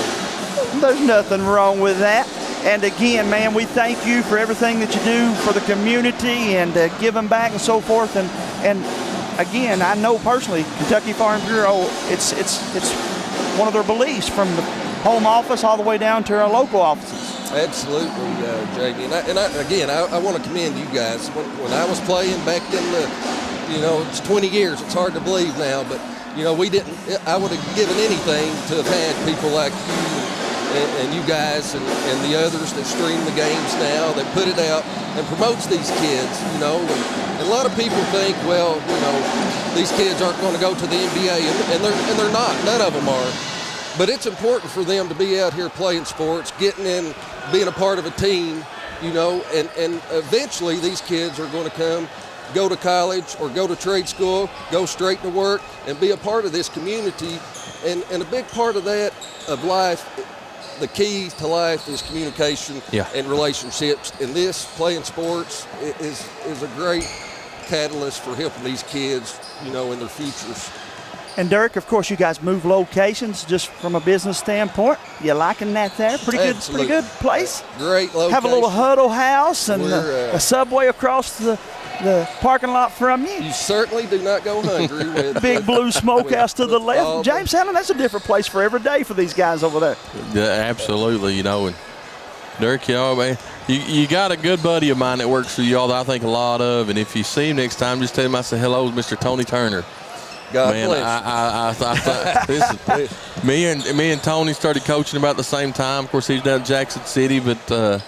There's nothing wrong with that. And again, man, we thank you for everything that you do for the community and giving back and so forth. And again, I know personally, Kentucky Farm Bureau, it's one of their beliefs from the home office all the way down to our local offices. Absolutely, Jamie. And I want to commend you guys. When I was playing back in it's 20 years. It's hard to believe now, but I would have given anything to have had people like you and you guys and the others that stream the games now, that put it out and promotes these kids. And a lot of people think, these kids aren't going to go to the NBA, and they're not. None of them are. But it's important for them to be out here playing sports, getting in, being a part of a team, and eventually these kids are going to go to college or go to trade school, go straight to work, and be a part of this community. And a big part of that, of life, the key to life is communication and relationships. And this, playing sports, is a great catalyst for helping these kids, in their futures. And Derek, of course, you guys move locations just from a business standpoint. You liking that there? Pretty good place. Great location. Have a little huddle house and a Subway across the parking lot from you. You certainly do not go hungry with Big Blue Smokehouse to the left. James Allen, that's a different place for every day for these guys over there. Yeah, absolutely, and Derek, man, you got a good buddy of mine that works for y'all that I think a lot of, and if you see him next time, just tell him I say hello, Mr. Tony Turner. God man, bless. me and Tony started coaching about the same time. Of course, he's down in Jackson City, but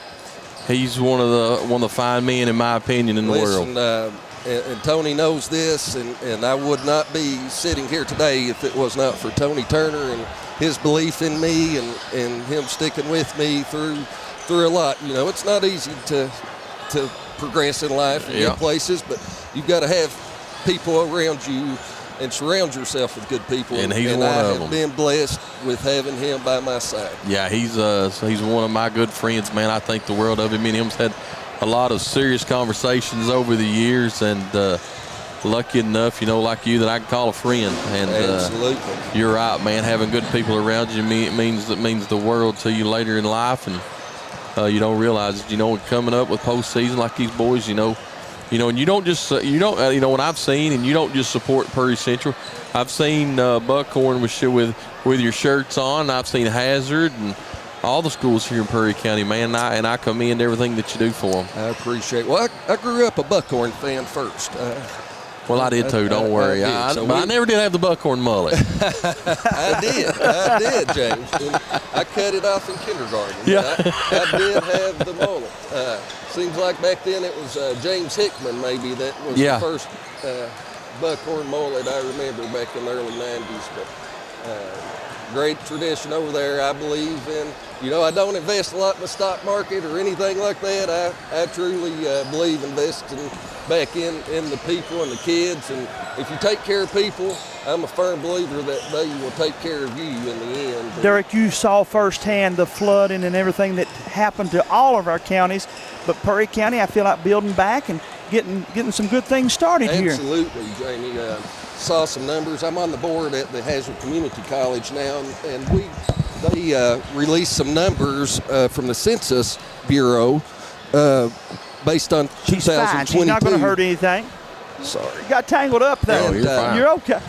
he's one of the fine men, in my opinion, in the world. And Tony knows this, and I would not be sitting here today if it was not for Tony Turner and his belief in me and him sticking with me through a lot. It's not easy to progress in life and get places, but you've got to have people around you and surround yourself with good people. And he's one I of have them. been blessed with having him by my side. Yeah, he's one of my good friends, man. I think the world of him. Me and him's had a lot of serious conversations over the years, and lucky enough, like you, that I can call a friend. And absolutely, you're right, man. Having good people around you means the world to you later in life, and you don't realize it. Coming up with postseason like these boys, and you don't just what I've seen, and you don't just support Prairie Central. I've seen Buckhorn with your shirts on. I've seen Hazard and all the schools here in Prairie County, man. And I commend everything that you do for them. I appreciate it. Well, I grew up a Buckhorn fan first. Well, I did too. Don't worry. But I never did have the Buckhorn mullet. I did, James. And I cut it off in kindergarten. Yeah. I did have the mullet. Seems like back then it was James Hickman maybe that was the first Buckhorn mullet I remember back in the early 90s. But great tradition over there, I believe in. I don't invest a lot in the stock market or anything like that. I truly believe investing back in the people and the kids. And if you take care of people, I'm a firm believer that they will take care of you in the end. Derek, you saw firsthand the flooding and everything that happened to all of our counties, but Prairie County, I feel like building back and getting some good things started here. Absolutely, Jamie. Saw some numbers. I'm on the board at the Hazard Community College now, and they released some numbers from the Census Bureau based on 2022. She's fine. She's not going to hurt anything. Sorry. Got tangled up there. Oh, you're fine. You're okay.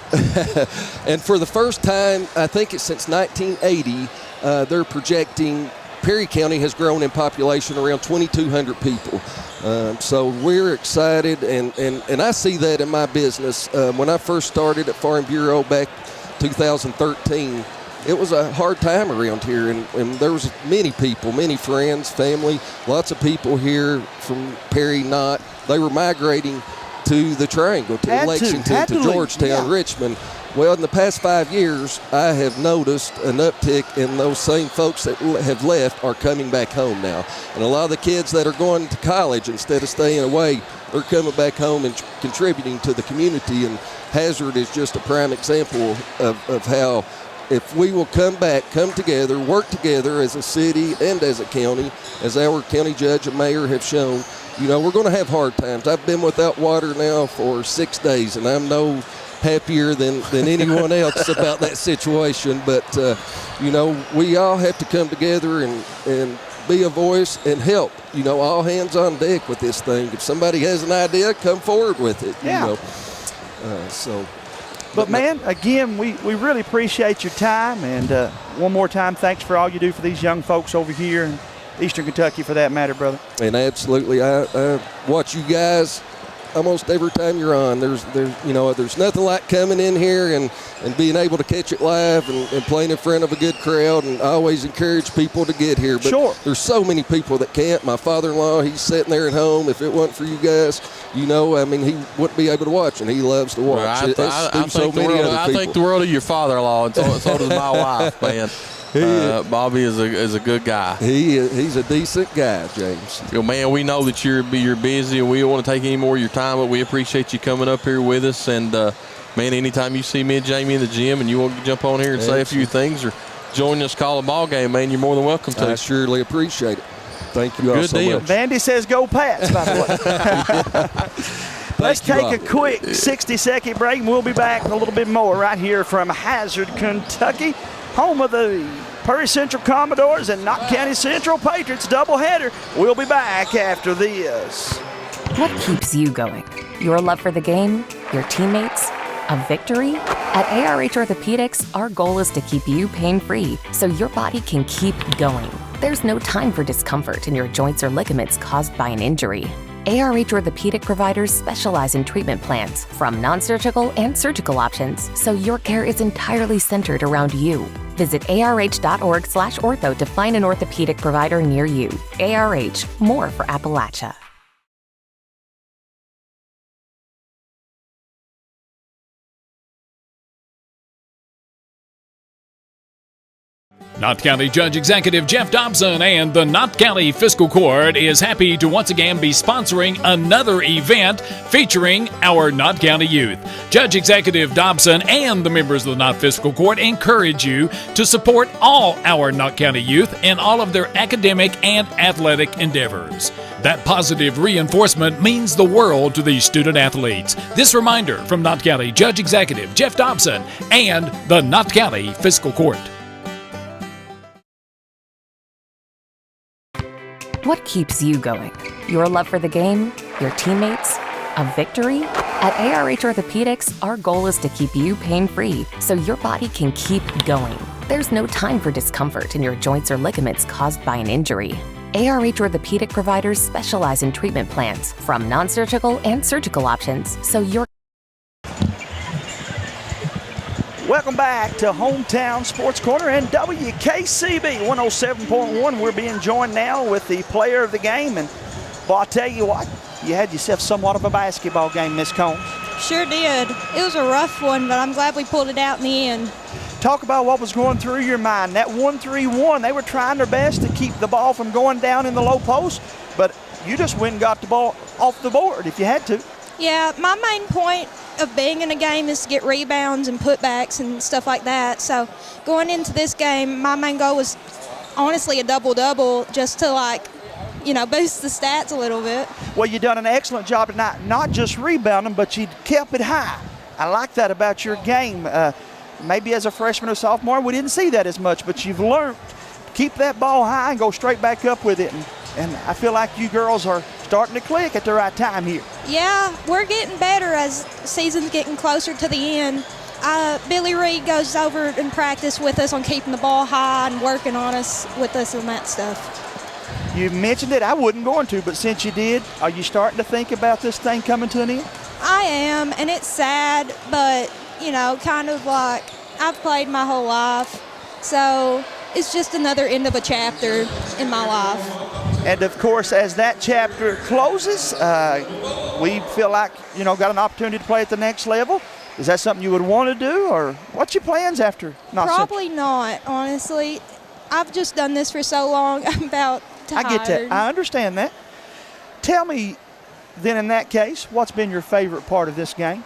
And for the first time, I think it's since 1980, they're projecting Perry County has grown in population around 2,200 people. So we're excited, and I see that in my business. When I first started at Farm Bureau back 2013, it was a hard time around here, and there was many people, many friends, family, lots of people here from Perry, Knott. They were migrating to the Triangle, to Lexington, to Georgetown, Richmond. Well, in the past 5 years, I have noticed an uptick in those same folks that have left are coming back home now. And a lot of the kids that are going to college, instead of staying away, they're coming back home and contributing to the community. And Hazard is just a prime example of how, if we will come together, work together as a city and as a county, as our county judge and mayor have shown, we're going to have hard times. I've been without water now for 6 days, and I know happier than anyone else about that situation. But, we all have to come together and be a voice and help. All hands on deck with this thing. If somebody has an idea, come forward with it. Yeah. But, man, again, we really appreciate your time. And one more time, thanks for all you do for these young folks over here in Eastern Kentucky, for that matter, brother. And absolutely, I watch you guys almost every time you're on. There's nothing like coming in here and being able to catch it live and playing in front of a good crowd. And I always encourage people to get here. But sure. There's so many people that can't. My father-in-law, he's sitting there at home. If it wasn't for you guys, he wouldn't be able to watch, and he loves to watch. Well, I think the world of your father-in-law, and so does my wife, man. Bobby is a good guy. He's a decent guy, James. Man, we know that you're busy, and we don't want to take any more of your time, but we appreciate you coming up here with us. And, man, anytime you see me and Jamie in the gym and you want to jump on here and say a few things or join us, call a ball game, man, you're more than welcome to. I surely appreciate it. Thank you all so much. Vandy says go Pats, by the way. Let's take a quick 60-second break, and we'll be back a little bit more right here from Hazard, Kentucky, home of the Perry Central Commodores and Knott County Central Patriots doubleheader. We'll be back after this. What keeps you going? Your love for the game? Your teammates? A victory? At ARH Orthopedics, our goal is to keep you pain-free so your body can keep going. There's no time for discomfort in your joints or ligaments caused by an injury. ARH Orthopedic providers specialize in treatment plans, from non-surgical and surgical options, so your care is entirely centered around you. Visit arh.org/ortho to find an orthopedic provider near you. ARH, more for Appalachia. Knott County Judge Executive Jeff Dobson and the Knott County Fiscal Court is happy to once again be sponsoring another event featuring our Knott County youth. Judge Executive Dobson and the members of the Knott Fiscal Court encourage you to support all our Knott County youth in all of their academic and athletic endeavors. That positive reinforcement means the world to these student athletes. This reminder from Knott County Judge Executive Jeff Dobson and the Knott County Fiscal Court. What keeps you going? Your love for the game? Your teammates? A victory? At ARH Orthopedics, our goal is to keep you pain-free so your body can keep going. There's no time for discomfort in your joints or ligaments caused by an injury. ARH Orthopedic providers specialize in treatment plans, from non-surgical and surgical options, so your Welcome back to Hometown Sports Corner and WKCB 107.1. We're being joined now with the player of the game. And, well, I'll tell you what, you had yourself somewhat of a basketball game, Miss Combs. Sure did. It was a rough one, but I'm glad we pulled it out in the end. Talk about what was going through your mind. That 1-3-1, they were trying their best to keep the ball from going down in the low post, but you just went and got the ball off the board if you had to. Yeah, my main point of being in a game is to get rebounds and putbacks and stuff like that. So going into this game, my main goal was honestly a double-double, just to boost the stats a little bit. Well, you done an excellent job tonight, not just rebounding, but you kept it high. I like that about your game. Maybe as a freshman or sophomore, we didn't see that as much, but you've learned to keep that ball high and go straight back up with it. And I feel like you girls are starting to click at the right time here. Yeah, we're getting better as the season's getting closer to the end. Billy Reed goes over and practice with us on keeping the ball high and working on us with us and that stuff. You mentioned it. I wasn't going to, but since you did, are you starting to think about this thing coming to an end? I am, and it's sad, but, kind of like I've played my whole life. So it's just another end of a chapter in my life. And, of course, as that chapter closes, we feel like, got an opportunity to play at the next level. Is that something you would want to do, or what's your plans after? Probably not, honestly. I've just done this for so long, I'm about tired. I get that. I understand that. Tell me, then, in that case, what's been your favorite part of this game?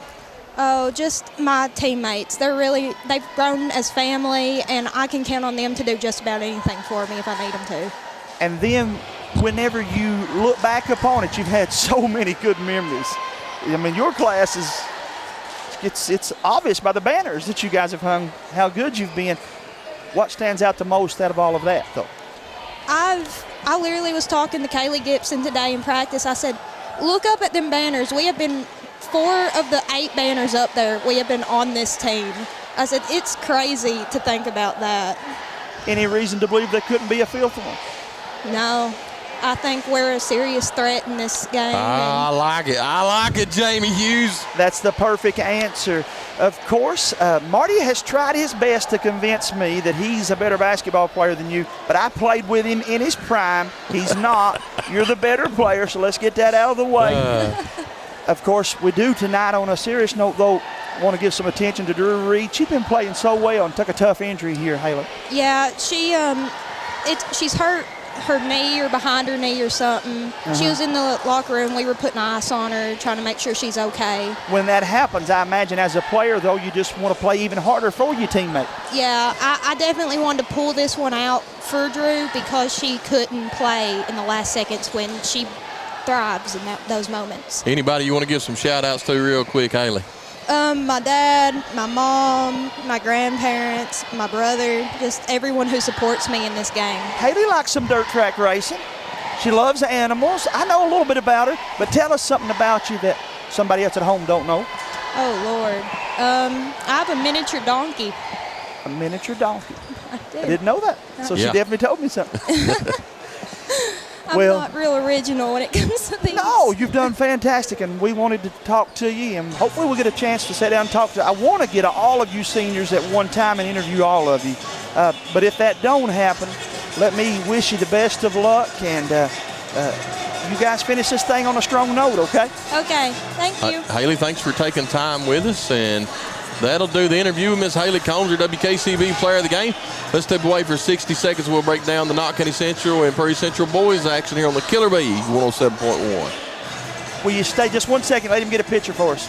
Oh, just my teammates. They've grown as family, and I can count on them to do just about anything for me if I need them to. And then whenever you look back upon it, you've had so many good memories. I mean, your class is it's obvious by the banners that you guys have hung how good you've been. What stands out the most out of all of that, though? I literally was talking to Kaylee Gibson today in practice. I said, look up at them banners. We have been 4 of the 8 banners up there. We have been on this team. I said, it's crazy to think about that. Any reason to believe there couldn't be a 5th one? No. I think we're a serious threat in this game. I like it. I like it, Jamie Hughes. That's the perfect answer. Of course, Marty has tried his best to convince me that he's a better basketball player than you, but I played with him in his prime. He's not. You're the better player, so let's get that out of the way. Of course, we do tonight on a serious note, though. I want to give some attention to Drew Reed. She's been playing so well and took a tough injury here, Haley. Yeah, she's hurt her knee or behind her knee or something. She was in the locker room. We were putting ice on her, trying to make sure she's okay. When that happens, I imagine as a player, though, you just want to play even harder for your teammate. Yeah, I definitely wanted to pull this one out for Drew because she couldn't play in the last seconds when she thrives in those moments. Anybody you want to give some shout-outs to real quick, Haley? My dad, my mom, my grandparents, my brother, just everyone who supports me in this game. Haley likes some dirt track racing. She loves animals. I know a little bit about her, but tell us something about you that somebody else at home don't know. Oh, Lord. I have a miniature donkey. A miniature donkey? I didn't know that. No. So she definitely told me something. I'm not real original when it comes to these. No, you've done fantastic, and we wanted to talk to you, and hopefully we'll get a chance to sit down and talk to you. I want to get all of you seniors at one time and interview all of you. But if that don't happen, let me wish you the best of luck, and you guys finish this thing on a strong note, okay? Okay, thank you. Haley, thanks for taking time with us, and that'll do the interview with Miss Haley Combs, your WKCB Player of the Game. Let's step away for 60 seconds. We'll break down the Knott County Central and Prairie Central boys action here on the Killer Bees 107.1. Will you stay just 1 second? Let him get a picture for us.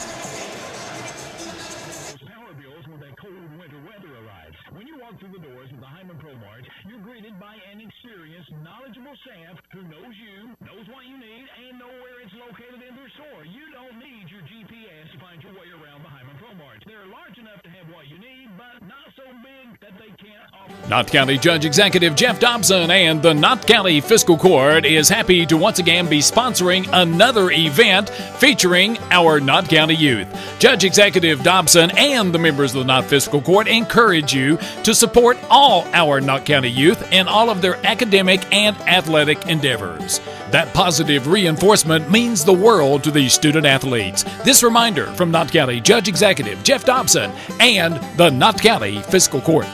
Power bills when that cold winter weather arrives. When you walk through the doors of the Hyman Pro Mart, you're greeted by an experienced, knowledgeable staff who knows you, knows what you need, and know where it's located in their store. You don't need your GPS to find your way around the Hyman Pro Mart. They're large enough to have what you need, but not so big that they can't offer. Knott County Judge Executive Jeff Dobson and the Knott County Fiscal Court is happy to once again be sponsoring another event featuring our Knott County youth. Judge Executive Dobson and the members of the Knott Fiscal Court encourage you to support all our Knott County youth in all of their academic and athletic endeavors. That positive reinforcement means the world to these student athletes. This reminder from Knott County Judge Executive Jeff Dobson and the Knott County Fiscal Court.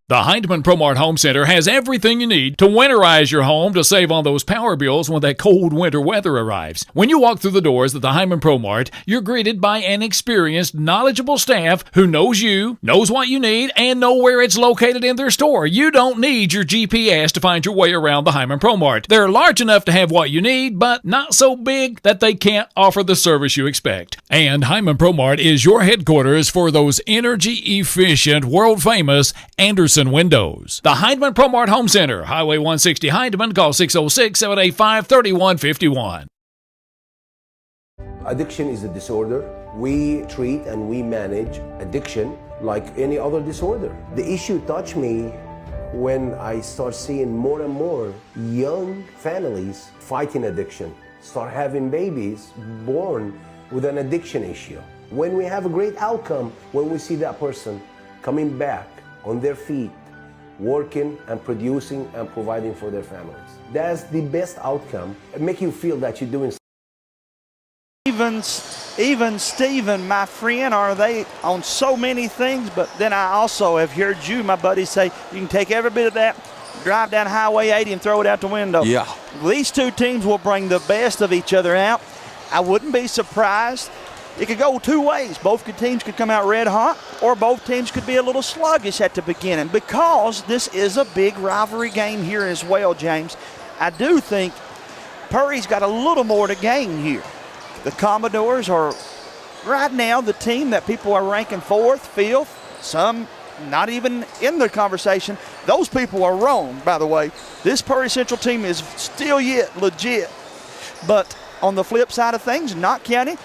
The Hindman ProMart Home Center has everything you need to winterize your home to save on those power bills when that cold winter weather arrives. When you walk through the doors at the Hindman ProMart, you're greeted by an experienced, knowledgeable staff who knows you, knows what you need, and know where it's located in their store. You don't need your GPS to find your way around the Hindman ProMart. They're large enough to have what you need, but not so big that they can't offer the service you expect. And Hindman ProMart is your headquarters for those energy-efficient, world-famous Anderson windows. The Hindman ProMart Home Center, Highway 160 Hindman. Call 606-785-3151. Addiction is a disorder. We treat and we manage addiction like any other disorder. The issue touched me when I start seeing more and more young families fighting addiction, start having babies born with an addiction issue. When we have a great outcome, when we see that person coming back on their feet, working and producing and providing for their families. That's the best outcome. It makes you feel that you're doing Even Stephen, my friend, are they on so many things, but then I also have heard you, my buddy, say you can take every bit of that, drive down Highway 80 and throw it out the window. Yeah. These two teams will bring the best of each other out. I wouldn't be surprised. It could go two ways. Both teams could come out red hot, or both teams could be a little sluggish at the beginning, because this is a big rivalry game here as well, James. I do think Purry's got a little more to gain here. The Commodores are right now the team that people are ranking 4th, 5th, some not even in the conversation. Those people are wrong, by the way. This Prairie Central team is still yet legit. But on the flip side of things, Knott County,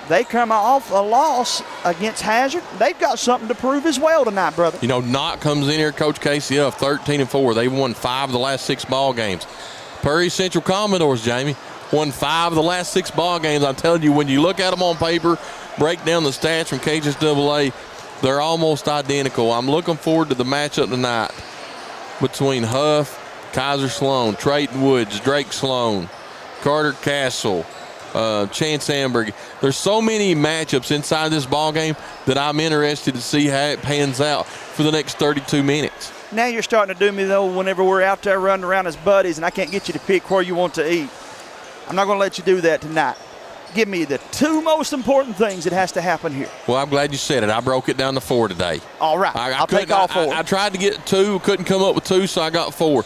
They come off a loss against Hazard. They've got something to prove as well tonight, brother. You know, Knott comes in here, Coach Casey up 13-4. They've won 5 of the last 6 ball games. Prairie Central Commodores, Jamie, won 5 of the last 6 ball games. I'm telling you, when you look at them on paper, break down the stats from KHSAA, they're almost identical. I'm looking forward to the matchup tonight between Huff, Kaiser Sloan, Trayton Woods, Drake Sloan, Carter Castle, Chance Amberg. There's so many matchups inside this ball game that I'm interested to see how it pans out for the next 32 minutes. Now you're starting to do me, though, whenever we're out there running around as buddies and I can't get you to pick where you want to eat. I'm not going to let you do that tonight. Give me the 2 most important things that has to happen here. Well, I'm glad you said it. I broke it down to 4 today. All right. I'll take all 4. I tried to get 2, couldn't come up with 2, so I got 4.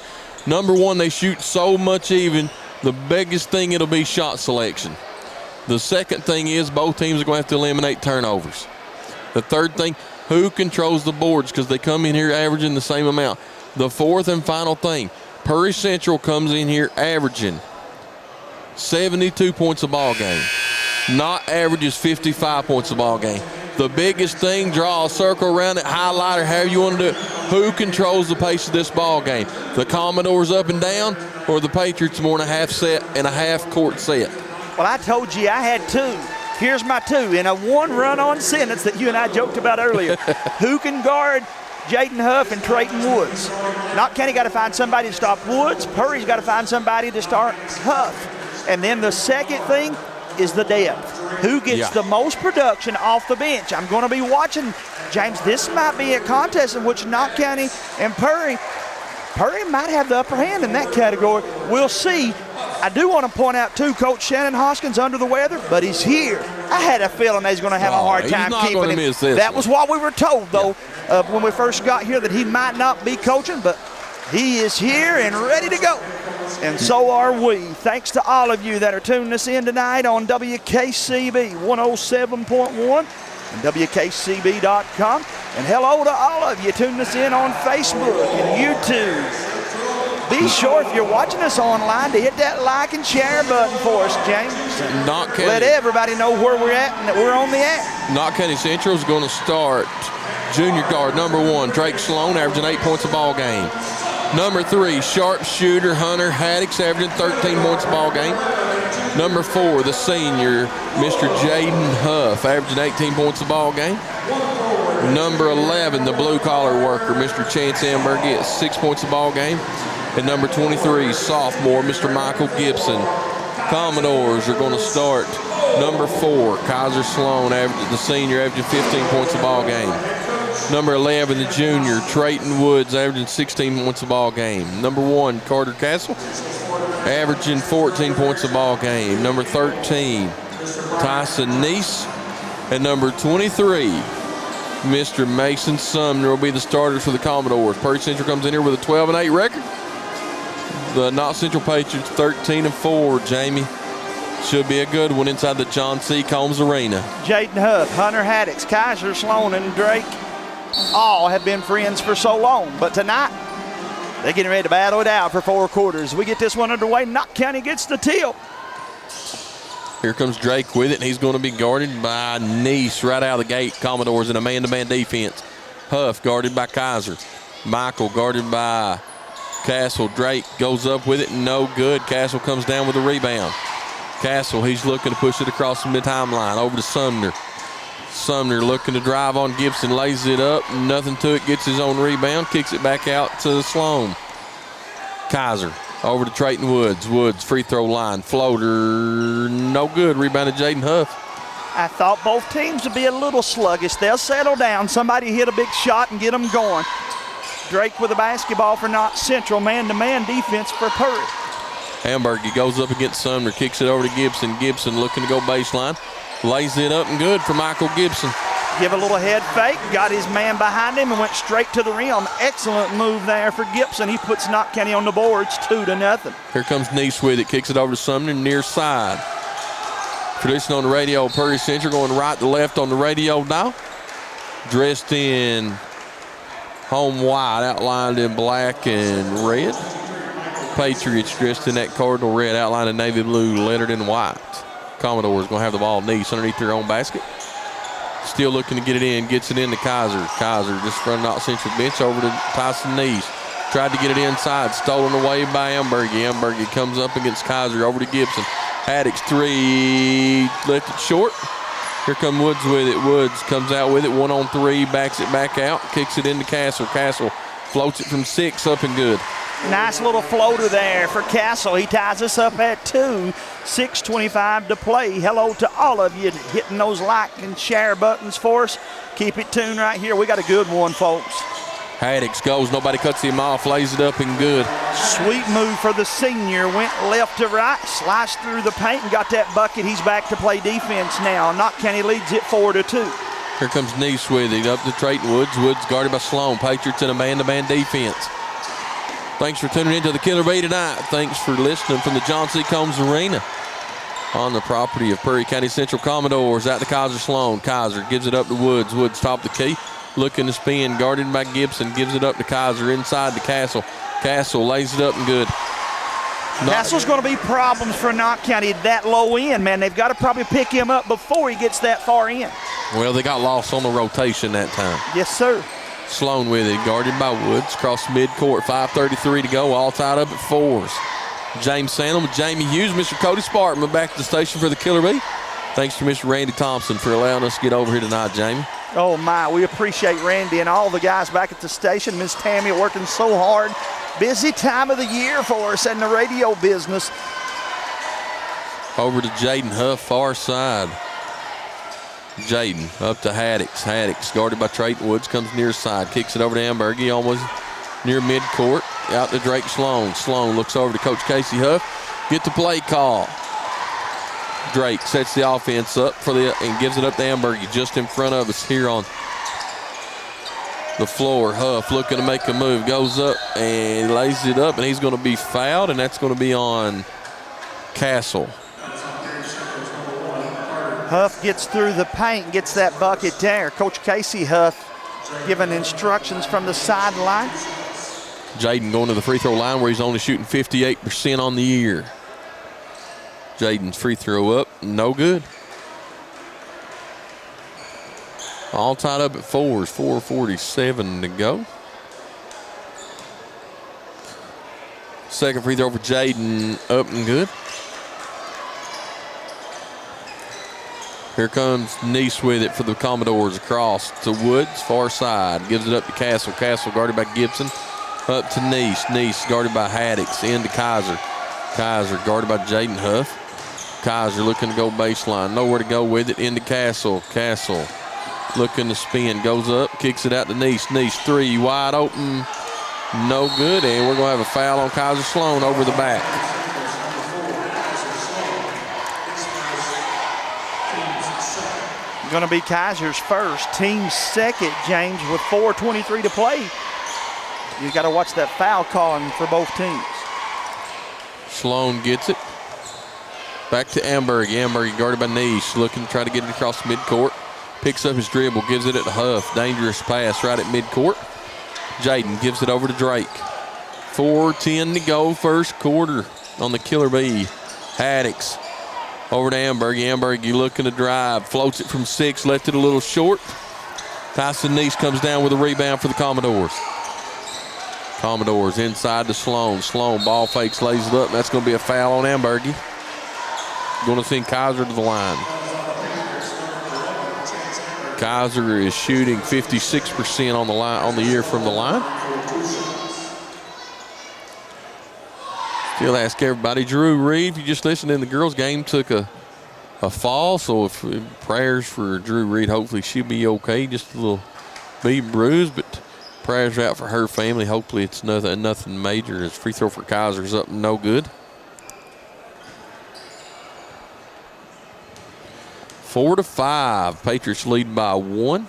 Number 1, they shoot so much even. The biggest thing, it'll be shot selection. The second thing is both teams are going to have to eliminate turnovers. The third thing, who controls the boards, because they come in here averaging the same amount. The fourth and final thing, Prairie Central comes in here averaging 72 points a ball game. Knott averages 55 points a ball game. The biggest thing, draw a circle around it, highlight or however you want to do it. Who controls the pace of this ball game? The Commodores up and down, or the Patriots more in a half set and a half court set? Well, I told you I had 2. Here's my 2 in a 1 run-on sentence that you and I joked about earlier. Who can guard Jaden Huff and Trayton Woods? Knott County got to find somebody to stop Woods. Purry's got to find somebody to start Huff. And then the second thing is the depth. Who gets the most production off the bench? I'm going to be watching, James. This might be a contest in which Knott County and Purry might have the upper hand in that category. We'll see. I do want to point out, too, Coach Shannon Hoskins under the weather, but he's here. I had a feeling he's going to have a hard time keeping him. That was what we were told, though, when we first got here, that he might not be coaching, but he is here and ready to go. And so are we. Thanks to all of you that are tuning us in tonight on WKCB 107.1 and WKCB.com. And hello to all of you tuning us in on Facebook and YouTube. Be sure, if you're watching us online, to hit that like and share button for us, James. Let everybody know where we're at and that we're on the air. Knott County Central is going to start junior guard number 1, Drake Sloan, averaging 8 points a ball game. Number 3, sharpshooter Hunter Haddix, averaging 13 points a ball game. Number 4, the senior, Mr. Jaden Huff, averaging 18 points a ball game. Number 11, the blue-collar worker, Mr. Chance Amberg, gets 6 points a ball game. And number 23, sophomore, Mr. Michael Gibson. Commodores are going to start number 4, Kaiser Sloan, the senior, averaging 15 points a ball game. Number 11, the junior, Trayton Woods, averaging 16 points a ball game. Number 1, Carter Castle, averaging 14 points a ball game. Number 13, Tyson Neese. And number 23, Mr. Mason Sumner will be the starters for the Commodores. Prairie Central comes in here with a 12-8 record. The Knott Central Patriots 13-4, Jamie. Should be a good one inside the John C. Combs Arena. Jaden Huff, Hunter Haddix, Kaiser Sloan, and Drake all have been friends for so long. But tonight, they're getting ready to battle it out for 4 quarters. We get this one underway. Knott County gets the tip. Here comes Drake with it, and he's going to be guarded by Neese right out of the gate. Commodores in a man-to-man defense. Huff guarded by Kaiser. Michael guarded by Castle. Drake goes up with it, no good. Castle comes down with a rebound. Castle, he's looking to push it across the mid-timeline over to Sumner. Sumner looking to drive on Gibson, lays it up, nothing to it, gets his own rebound, kicks it back out to Sloan. Kaiser over to Trayton Woods. Woods, free throw line, floater, no good. Rebounded Jaden Huff. I thought both teams would be a little sluggish. They'll settle down. Somebody hit a big shot and get them going. Drake with the basketball for Knott Central. Man-to-man defense for Purry. Amberg, he goes up against Sumner, kicks it over to Gibson. Gibson looking to go baseline. Lays it up and good for Michael Gibson. Give a little head fake, got his man behind him and went straight to the rim. Excellent move there for Gibson. He puts Knott County on the boards 2-0. Here comes Neese with it, kicks it over to Sumner near side. Tradition on the radio, Prairie Central going right to left on the radio now. Dressed in home white, outlined in black and red. Patriots dressed in that cardinal red, outlined in navy blue, lettered in white. Commodores going to have the ball. Neese underneath their own basket. Still looking to get it in. Gets it into Kaiser. Kaiser just running out central bench over to Tyson Neese. Tried to get it inside. Stolen away by Ambergy. Ambergy comes up against Kaiser. Over to Gibson. Haddix 3. Left it short. Here come Woods with it. Woods comes out with it. 1-on-3. Backs it back out. Kicks it into Castle. Castle floats it from 6. Up and good. Nice little floater there for Castle. He ties us up at 2. 6:25 to play. Hello to all of you hitting those like and share buttons for us. Keep it tuned right here. We got a good one, folks. Haddix goes. Nobody cuts him off. Lays it up and good. Sweet move for the senior. Went left to right. Sliced through the paint and got that bucket. He's back to play defense now. Knott County leads it 4-2. Here comes Neese with it. Up to Trayton Woods. Woods guarded by Sloan. Patriots in a man-to-man defense. Thanks for tuning in to the Killer Bee tonight. Thanks for listening from the John C. Combs Arena on the property of Prairie County Central Commodores. Out to Kaiser Sloan. Kaiser gives it up to Woods. Woods top the key. Looking to spin. Guarded by Gibson. Gives it up to Kaiser inside to Castle. Castle lays it up and good. Castle's going to be problems for Knott County that low end, man. They've got to probably pick him up before he gets that far in. Well, they got lost on the rotation that time. Yes, sir. Sloan with it, guarded by Woods. Across midcourt, 5:33 to go, all tied up at 4s. James Sandham, Jamie Hughes, Mr. Cody Spartman back to the station for the Killer Bee. Thanks to Mr. Randy Thompson for allowing us to get over here tonight, Jamie. Oh, my, we appreciate Randy and all the guys back at the station. Miss Tammy working so hard. Busy time of the year for us in the radio business. Over to Jaden Huff, far side. Jaden up to Haddix. Haddix guarded by Trayton Woods, comes near side, kicks it over to Ambergy, almost near midcourt. Out to Drake Sloan. Sloan looks over to Coach Casey Huff. Get the play call. Drake sets the offense up and gives it up to Ambergy just in front of us here on the floor. Huff looking to make a move, goes up and lays it up, and he's going to be fouled, and that's going to be on Castle. Huff gets through the paint, gets that bucket there. Coach Casey Huff giving instructions from the sideline. Jaden going to the free throw line where he's only shooting 58% on the year. Jaden's free throw up, no good. All tied up at 4s, 4:47 to go. Second free throw for Jaden, up and good. Here comes Neese with it for the Commodores across to Woods, far side. Gives it up to Castle. Castle guarded by Gibson. Up to Neese. Neese guarded by Haddix. Into Kaiser. Kaiser guarded by Jaden Huff. Kaiser looking to go baseline. Nowhere to go with it. Into Castle. Castle looking to spin. Goes up. Kicks it out to Neese. Neese 3 wide open. No good. And we're going to have a foul on Kaiser Sloan over the back. Going to be Kaiser's first, team's second, James, with 4:23 to play. You got to watch that foul calling for both teams. Sloan gets it. Back to Ambergy. Ambergy guarded by Neese, looking to try to get it across midcourt. Picks up his dribble, gives it at Huff. Dangerous pass right at midcourt. Jaden gives it over to Drake. 4:10 to go, first quarter on the Killer Bee. Haddix over to Ambergy. Ambergy looking to drive. Floats it from 6. Left it a little short. Tyson Neese comes down with a rebound for the Commodores. Commodores inside to Sloan. Sloan ball fakes, lays it up. And that's going to be a foul on Ambergy. Going to send Kaiser to the line. Kaiser is shooting 56% on the line on the year from the line. Still ask everybody, Drew Reed, if you just listened in, the girls' game took a fall, so if prayers for Drew Reed, hopefully she'll be okay. Just a little bruised, but prayers out for her family. Hopefully it's nothing major. His free throw for Kaiser's up, no good. 4-5. Patriots lead by 1.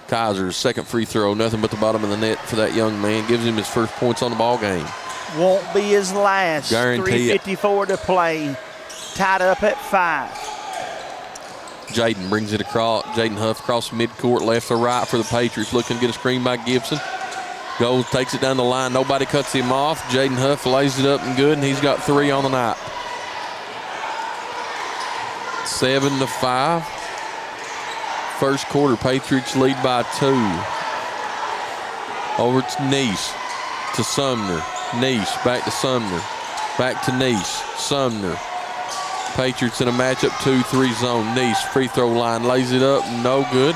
Kaiser's second free throw, nothing but the bottom of the net for that young man. Gives him his first points on the ball game. Won't be his last. Guarantee 3:54 to play. Tied up at 5. Jaden brings it across. Jaden Huff across midcourt, left to right for the Patriots. Looking to get a screen by Gibson. Goes, takes it down the line. Nobody cuts him off. Jaden Huff lays it up and good, and he's got 3 on the night. 7-5. First quarter, Patriots lead by 2. Over to Nice, to Sumner. Nice, back to Sumner. Back to Nice, Sumner. Patriots in a matchup 2-3 zone. Nice, free throw line, lays it up, no good.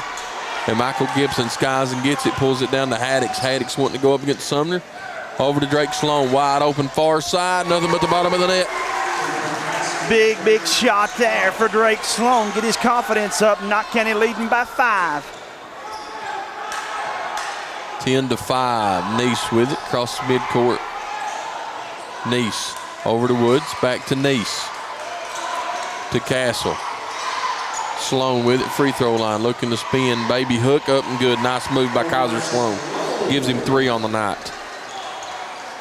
And Michael Gibson skies and gets it, pulls it down to Haddix. Haddix wanting to go up against Sumner. Over to Drake Sloan, wide open far side, nothing but the bottom of the net. Big shot there for Drake Sloan. Get his confidence up. Knott County leading by 5. 10-5. Nice with it, across midcourt. Nice over to Woods, back to Nice. To Castle. Sloan with it, free throw line, looking to spin. Baby hook up and good. Nice move by Kaiser Sloan. Gives him 3 on the night.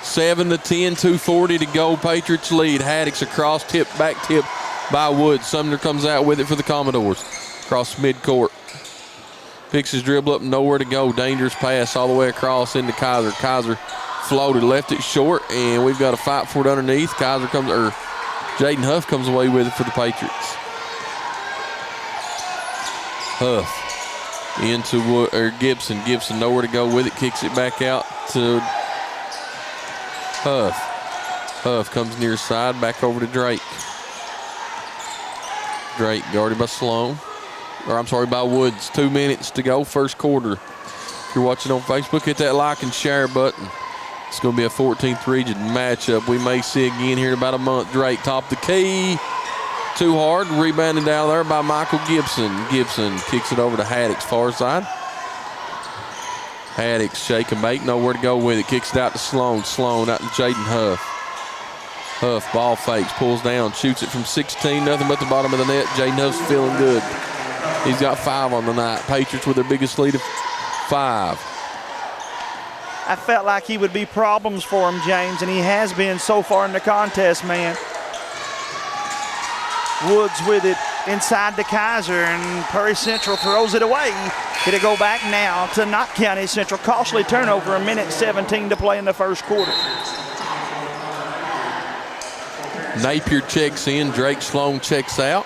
7-10, 2:40 to go. Patriots lead. Haddix across, tip, back tip by Woods. Sumner comes out with it for the Commodores. Across midcourt. Picks his dribble up, nowhere to go. Dangerous pass all the way across into Kaiser. Kaiser floated, left it short, and we've got a fight for it underneath. Kaiser comes, Jaden Huff comes away with it for the Patriots. Huff into Gibson. Gibson nowhere to go with it. Kicks it back out to Huff. Huff comes near side, back over to Drake. Drake guarded by Sloan. By Woods. 2 minutes to go, first quarter. If you're watching on Facebook, hit that like and share button. It's going to be a 14th region matchup. We may see again here in about a month. Drake top the key. Too hard. Rebounded down there by Michael Gibson. Gibson kicks it over to Haddix, far side. Haddix shake and bake. Nowhere to go with it. Kicks it out to Sloan. Sloan out to Jaden Huff. Huff ball fakes. Pulls down. Shoots it from 16. Nothing but the bottom of the net. Jaden Huff's feeling good. He's got 5 on the night. Patriots with their biggest lead of 5. I felt like he would be problems for him, James, and he has been so far in the contest, man. Woods with it inside to Kaiser, and Prairie Central throws it away. It'll go back now to Knott County Central. Costly turnover, 1:17 to play in the first quarter. Napier checks in. Drake Sloan checks out.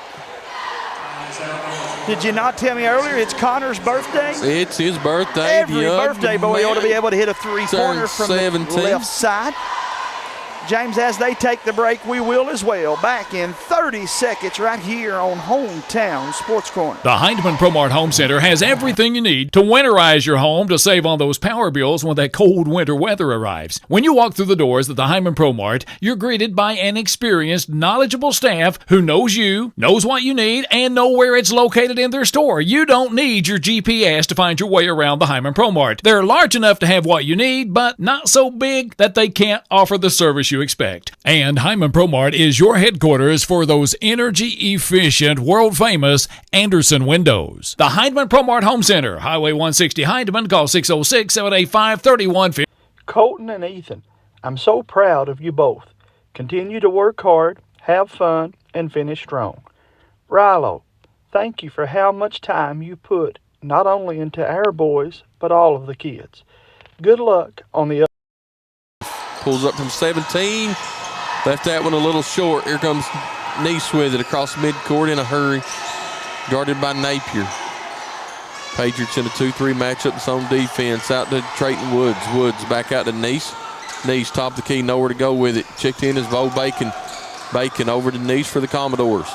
Did you not tell me earlier it's Connor's birthday? It's his birthday. Every birthday boy ought to be able to hit a three-pointer from the left side. James, as they take the break, we will as well. Back in 30 seconds right here on Hometown Sports Corner. The Heinemann ProMart Home Center has everything you need to winterize your home to save on those power bills when that cold winter weather arrives. When you walk through the doors at the Heinemann ProMart, you're greeted by an experienced, knowledgeable staff who knows you, knows what you need, and know where it's located in their store. You don't need your GPS to find your way around the Heinemann ProMart. They're large enough to have what you need, but not so big that they can't offer the service you expect. And Heinemann ProMart is your headquarters for those energy-efficient, world-famous Anderson windows. The Heinemann ProMart Home Center, Highway 160 Heinemann, call 606-785-3150. Colton and Ethan, I'm so proud of you both. Continue to work hard, have fun, and finish strong. Rilo, thank you for how much time you put not only into our boys, but all of the kids. Good luck on the Pulls up from 17. Left that one a little short. Here comes Nice with it across midcourt in a hurry. Guarded by Napier. Patriots in a 2-3 matchup. It's on defense. Out to Trayton Woods. Woods back out to Nice. Nice top the key. Nowhere to go with it. Checked in as Bo Bacon. Bacon over to Nice for the Commodores.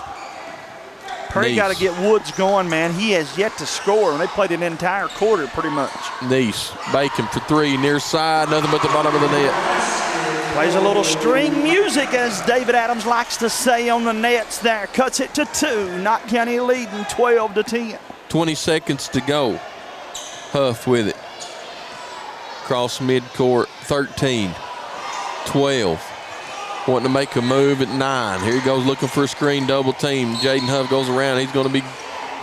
Purdy got to get Woods going, man. He has yet to score, and they played an entire quarter pretty much. Nice. Bacon for 3. Near side. Nothing but the bottom of the net. Plays a little string music, as David Adams likes to say, on the nets there. Cuts it to 2. Knott County leading 12-10. 20 seconds to go. Huff with it. Cross midcourt. 13. 12. Wanting to make a move at 9. Here he goes looking for a screen, double team. Jaden Huff goes around. He's going to be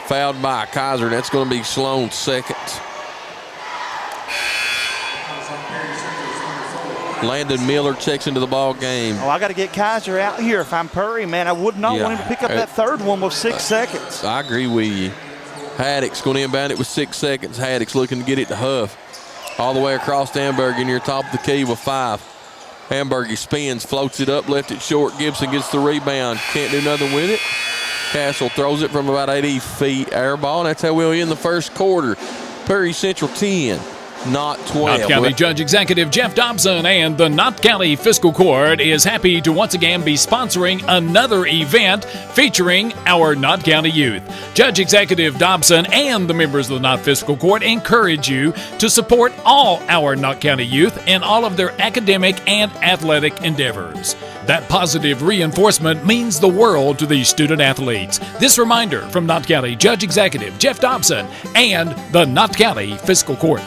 fouled by Kaiser. That's going to be Sloan's second. Landon Miller checks into the ball game. Oh, I got to get Kaiser out here. If I'm Purry, man, I would not want him to pick up that third one with 6 seconds. I agree with you. Haddix going to inbound it with 6 seconds. Haddix looking to get it to Huff. All the way across to Amberg near top of the key with 5. Amberg spins, floats it up, left it short. Gibson gets the rebound. Can't do nothing with it. Castle throws it from about 80 feet. Air ball, and that's how we'll end the first quarter. Perry Central 10, Knott 12. Knott County Judge Executive Jeff Dobson and the Knott County Fiscal Court is happy to once again be sponsoring another event featuring our Knott County youth. Judge Executive Dobson and the members of the Knott Fiscal Court encourage you to support all our Knott County youth in all of their academic and athletic endeavors. That positive reinforcement means the world to these student athletes. This reminder from Knott County Judge Executive Jeff Dobson and the Knott County Fiscal Court.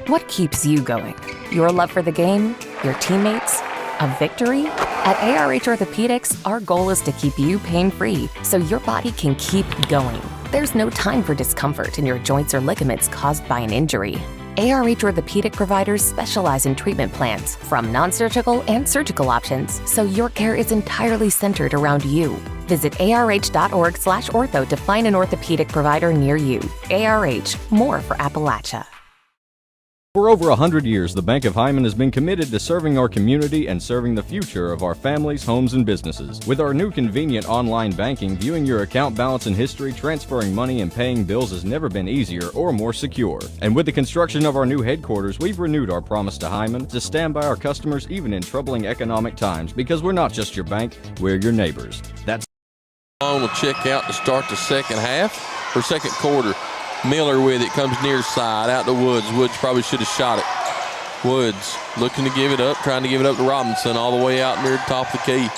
What keeps you going? Your love for the game? Your teammates? A victory? At ARH Orthopedics, our goal is to keep you pain-free so your body can keep going. There's no time for discomfort in your joints or ligaments caused by an injury. ARH Orthopedic providers specialize in treatment plans, from non-surgical and surgical options, so your care is entirely centered around you. Visit arh.org/ortho to find an orthopedic provider near you. ARH, more for Appalachia. For over 100 years, the Bank of Hyman has been committed to serving our community and serving the future of our families, homes, and businesses. With our new convenient online banking, viewing your account balance and history, transferring money, and paying bills has never been easier or more secure. And with the construction of our new headquarters, we've renewed our promise to Hyman to stand by our customers even in troubling economic times, because we're not just your bank, we're your neighbors. That's will check out to start the second half or second quarter. Miller with it, comes near side, out to Woods. Woods probably should have shot it. Woods looking to give it up, trying to give it up to Robinson all the way out near the top of the key.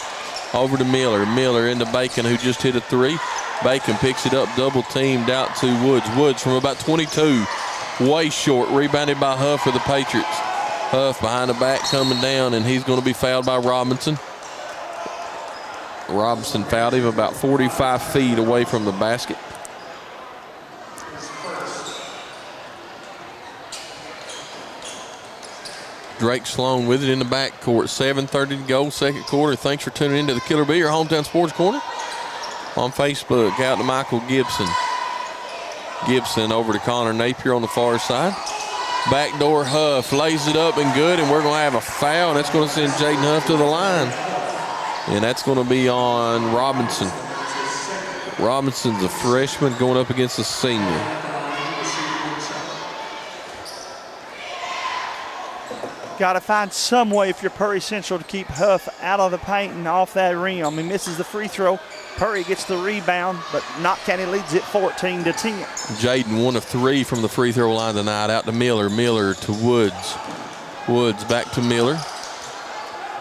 Over to Miller. Miller into Bacon, who just hit a three. Bacon picks it up, double teamed out to Woods. Woods from about 22, way short, rebounded by Huff for the Patriots. Huff behind the back coming down, and he's going to be fouled by Robinson. Robinson fouled him about 45 feet away from the basket. Drake Sloan with it in the backcourt. 7:30 to go, second quarter. Thanks for tuning in to the Killer Bee, your hometown sports corner. On Facebook, out to Michael Gibson. Gibson over to Connor Napier on the far side. Backdoor Huff lays it up and good, and we're going to have a foul, and that's going to send Jaden Huff to the line. And that's going to be on Robinson. Robinson's a freshman going up against a senior. Got to find some way if you're Perry Central to keep Huff out of the paint and off that rim. He misses the free throw. Perry gets the rebound, but Knott County leads it 14-10. Jaden 1 of 3 from the free throw line tonight. Out to Miller. Miller to Woods. Woods back to Miller.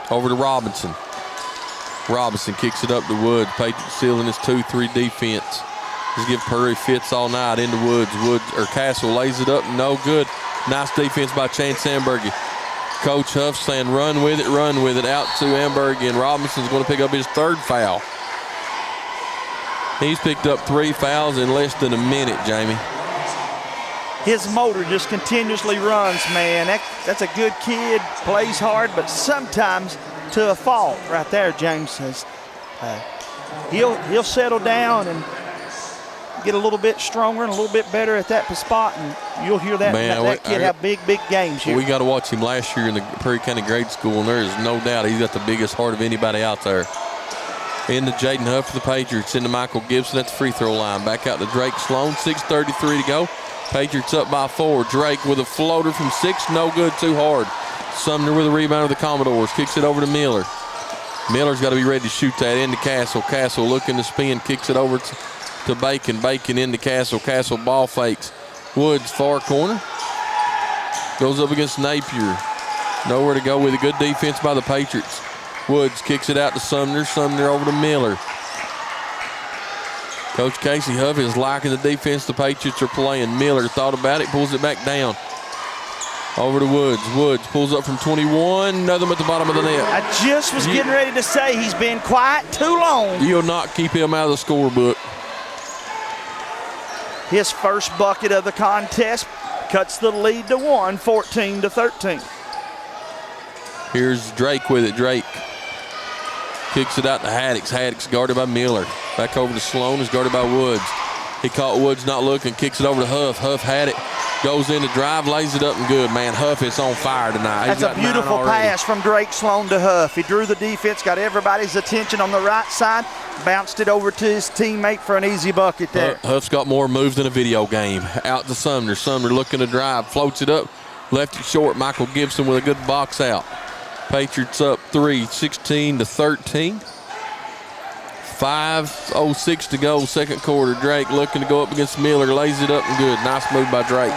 Over to Robinson. Robinson kicks it up to Woods. Patriots sealing his 2-3 defense. Just give Perry fits all night into Woods. Woods or Castle lays it up. No good. Nice defense by Chance Sandberg. Coach Huff saying run with it, out to Amberg, and Robinson's going to pick up his third foul. He's picked up 3 fouls in less than a minute, Jamie. His motor just continuously runs, man. That's a good kid, plays hard, but sometimes to a fault right there, James says. He'll settle down and get a little bit stronger and a little bit better at that spot, and you'll hear that, that kid have big games here. We got to watch him last year in the Perry County grade school, and there is no doubt he's got the biggest heart of anybody out there. Into Jaden Huff for the Patriots, into Michael Gibson at the free throw line. Back out to Drake Sloan, 6:33 to go. Patriots up by 4. Drake with a floater from 6, no good, too hard. Sumner with a rebound of the Commodores, kicks it over to Miller. Miller's got to be ready to shoot that into Castle. Castle looking to spin, kicks it over to Bacon. Bacon into Castle. Castle ball fakes. Woods far corner. Goes up against Napier. Nowhere to go with a good defense by the Patriots. Woods kicks it out to Sumner. Sumner over to Miller. Coach Casey Huff is liking the defense the Patriots are playing. Miller thought about it, pulls it back down. Over to Woods. Woods pulls up from 21. Nothing at the bottom of the net. I just was getting ready to say he's been quiet too long. You'll not keep him out of the scorebook. His first bucket of the contest cuts the lead to 1, 14-13. Here's Drake with it. Drake kicks it out to Haddix. Haddix guarded by Miller. Back over to Sloan, is guarded by Woods. He caught Woods not looking, kicks it over to Huff. Huff had it, goes in to drive, lays it up and good. Man, Huff is on fire tonight. That's a beautiful pass from Drake Sloan to Huff. He drew the defense, got everybody's attention on the right side, Bounced it over to his teammate for an easy bucket there. Huff's got more moves than a video game. Out to Sumner. Sumner looking to drive. Floats it up. Left it short. Michael Gibson with a good box out. Patriots up 3, 16-13. 5:06 to go, second quarter. Drake looking to go up against Miller. Lays it up and good. Nice move by Drake.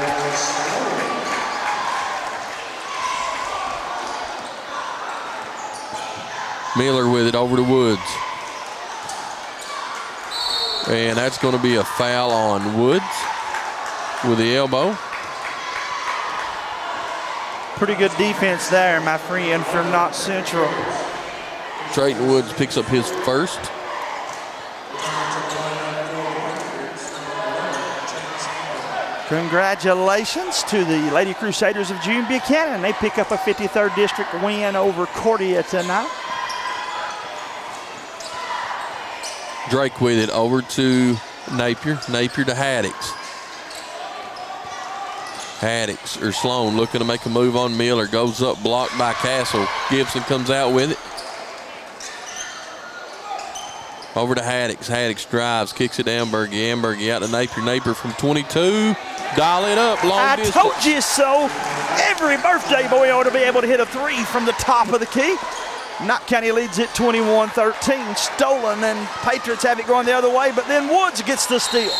Miller with it over to Woods. And that's going to be a foul on Woods with the elbow. Pretty good defense there, my friend, from Knott Central. Trayton Woods picks up his first. Congratulations to the Lady Crusaders of June Buchanan. They pick up a 53rd District win over Cordia tonight. Drake with it over to Napier. Napier to Haddix. Haddix or Sloan looking to make a move on Miller. Goes up, blocked by Castle. Gibson comes out with it. Over to Haddix. Haddix drives, kicks it to Ambergy. Ambergy out to Napier. Napier from 22. Dial it up, long distance. I told you so. Every birthday boy ought to be able to hit a three from the top of the key. Knott County leads it 21-13. Stolen, and Patriots have it going the other way, but then Woods gets the steal.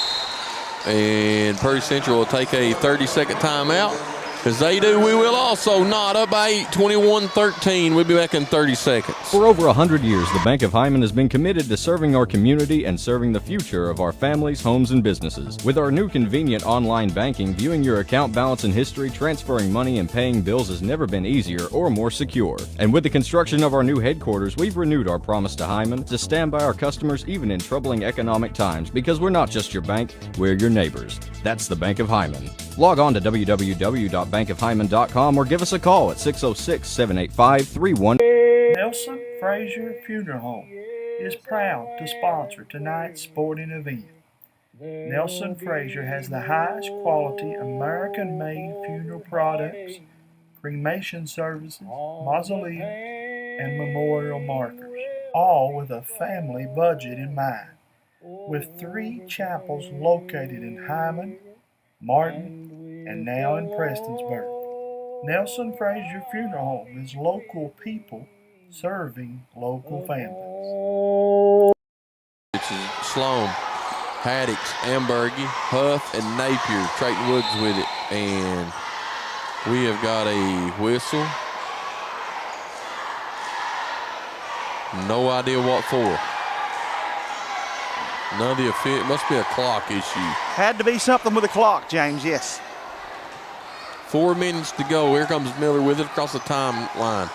And Prairie Central will take a 30-second timeout. As they do, we will also. Knott up by 8, 21-13. We'll be back in 30 seconds. For over 100 years, the Bank of Hyman has been committed to serving our community and serving the future of our families, homes, and businesses. With our new convenient online banking, viewing your account balance and history, transferring money, and paying bills has never been easier or more secure. And with the construction of our new headquarters, we've renewed our promise to Hyman to stand by our customers even in troubling economic times, because we're not just your bank, we're your neighbors. That's the Bank of Hyman. Log on to www.bankofhyman.com or give us a call at 606-785-31. Nelson Frazier Funeral Home is proud to sponsor tonight's sporting event. Nelson Frazier has the highest quality American-made funeral products, cremation services, mausoleums, and memorial markers, all with a family budget in mind. With 3 chapels located in Hyman, Martin, and now in Prestonsburg. Nelson Frazier Funeral Home is local people serving local families. It's Sloan, Haddix, Ambergy, Huff, and Napier. Trayton Woods with it. And we have got a whistle. No idea what for. None of the it must be a clock issue. Had to be something with a clock, James, yes. 4 minutes to go. Here comes Miller with it across the timeline.